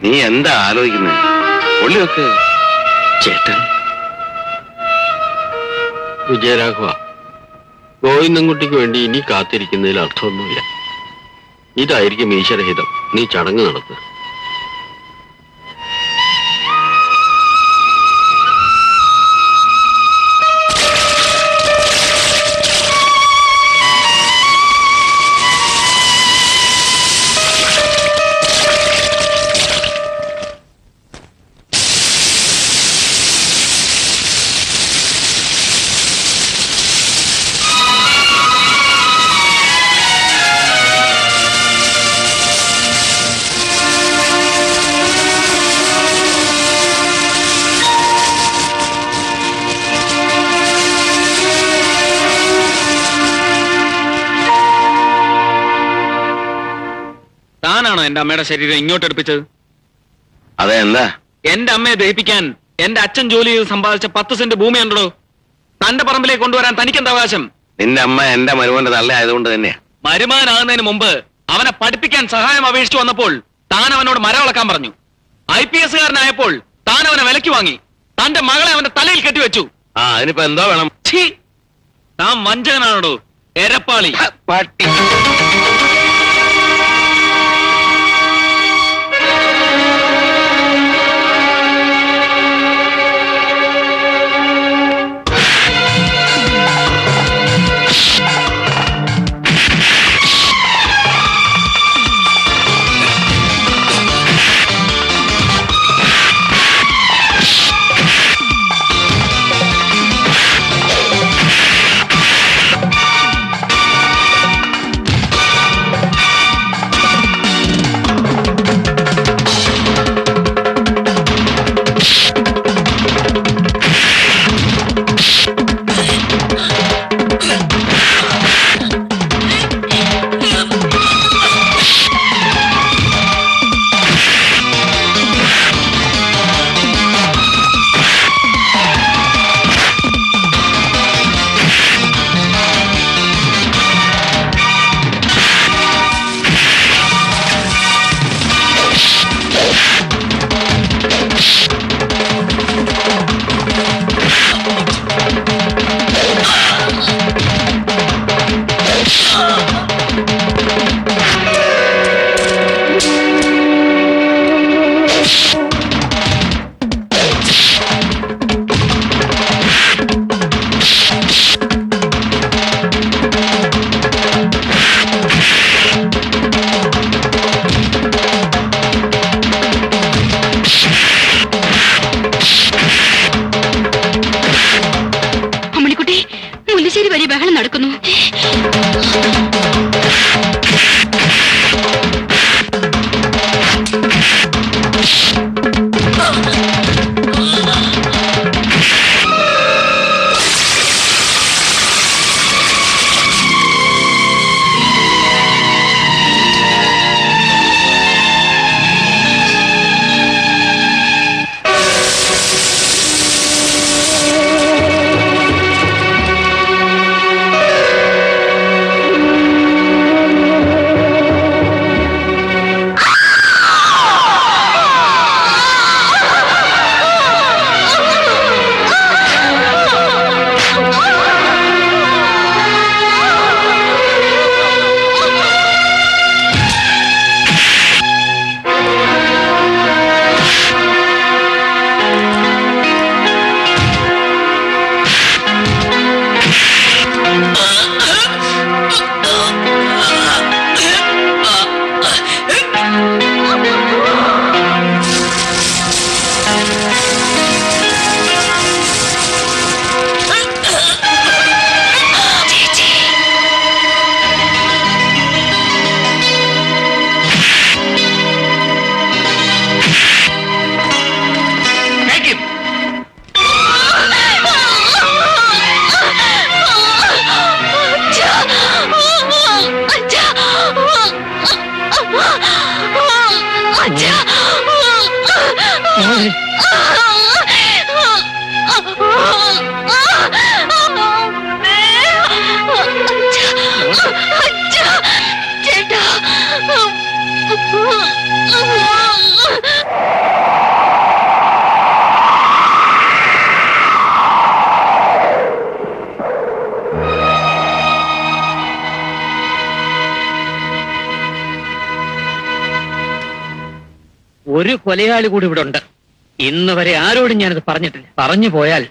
നീ എന്താ ആലോചിക്കുന്നത്? ഉള്ളിലൊക്കെ ചേട്ടൻ. വിജയരാഘവ, ഗോവിന്ദൻകുട്ടിക്ക് വേണ്ടി ഇനി കാത്തിരിക്കുന്നതിൽ അർത്ഥമൊന്നുമില്ല. ഇതായിരിക്കും ഈശ്വരഹിതം. നീ ചടങ്ങ് നടത്തുക. താനാണോ എന്റെ അമ്മയുടെ ശരീരം ഇങ്ങോട്ട് എടുപ്പിച്ചത്? അതെ, എന്താ? എന്റെ അമ്മയെ ദഹിപ്പിക്കാൻ എന്റെ അച്ഛൻ ജോലി ചെയ്ത് സമ്പാദിച്ച 10 സെന്റ് ഭൂമി ഉണ്ടോ? തന്റെ പറമ്പിലേക്ക് കൊണ്ടുവരാൻ തനിക്കെന്താ അവകാശം? നിന്റെ അമ്മ എന്റെ മരുമോന്റെ തള്ള ആയതുകൊണ്ട് തന്നെയാ. മരുമാനാകുന്നതിന് മുമ്പ് അവനെ പഠിപ്പിക്കാൻ സഹായം അപേക്ഷിച്ചു വന്നപ്പോൾ താൻ അവനോട് മരം ഇളക്കാൻ പറഞ്ഞു. IPS കാരനായപ്പോൾ താൻ അവനെ വിലക്ക് വാങ്ങി. തന്റെ മകളെ അവന്റെ തലയിൽ കെട്ടിവെച്ചു. അതിനിപ്പോ എന്തോ വേണം? താൻ വഞ്ചകനാണോ? എരപ്പാളി പട്ടി. ഒരു കൊലയാളി കൂടി ഇവിടെ ഉണ്ട്. ഇന്ന് വരെ ആരോടും ഞാനത് പറഞ്ഞിട്ടില്ല. പറഞ്ഞു പോയാൽ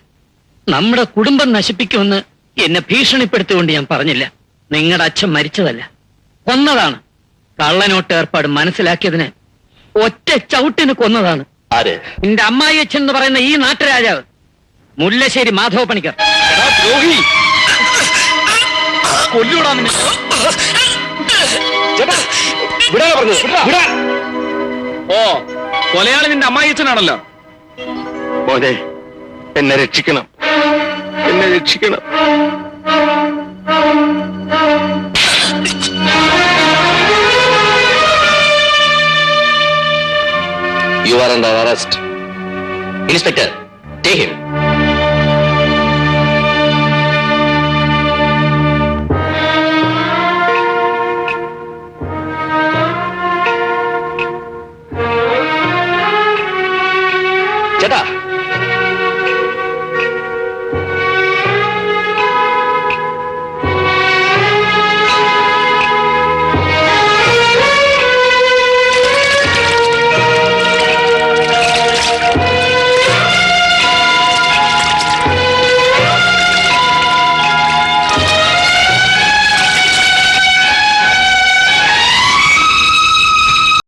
നമ്മുടെ കുടുംബം നശിപ്പിക്കുമെന്ന് എന്നെ ഭീഷണിപ്പെടുത്തിക്കൊണ്ട് ഞാൻ പറഞ്ഞില്ല. നിങ്ങളുടെ അച്ഛൻ മരിച്ചതല്ല, കൊന്നതാണ്. കള്ളനോട്ട് ഏർപ്പാട് മനസ്സിലാക്കിയതിന് ഒറ്റ ചവിട്ടിന് കൊന്നതാണ്. ആര്? നിന്റെ അമ്മായി അച്ഛൻ എന്ന് പറയുന്ന ഈ നാട്ടുരാജാവ് മുല്ലശ്ശേരി മാധവ പണിക്കർ. ഓ, കൊലയാളി നിന്റെ അമ്മായി അച്ഛനാണല്ലോ. മോനെ, എന്നെ രക്ഷിക്കണം, എന്നെ രക്ഷിക്കണം. You are under arrest. Inspector, take him.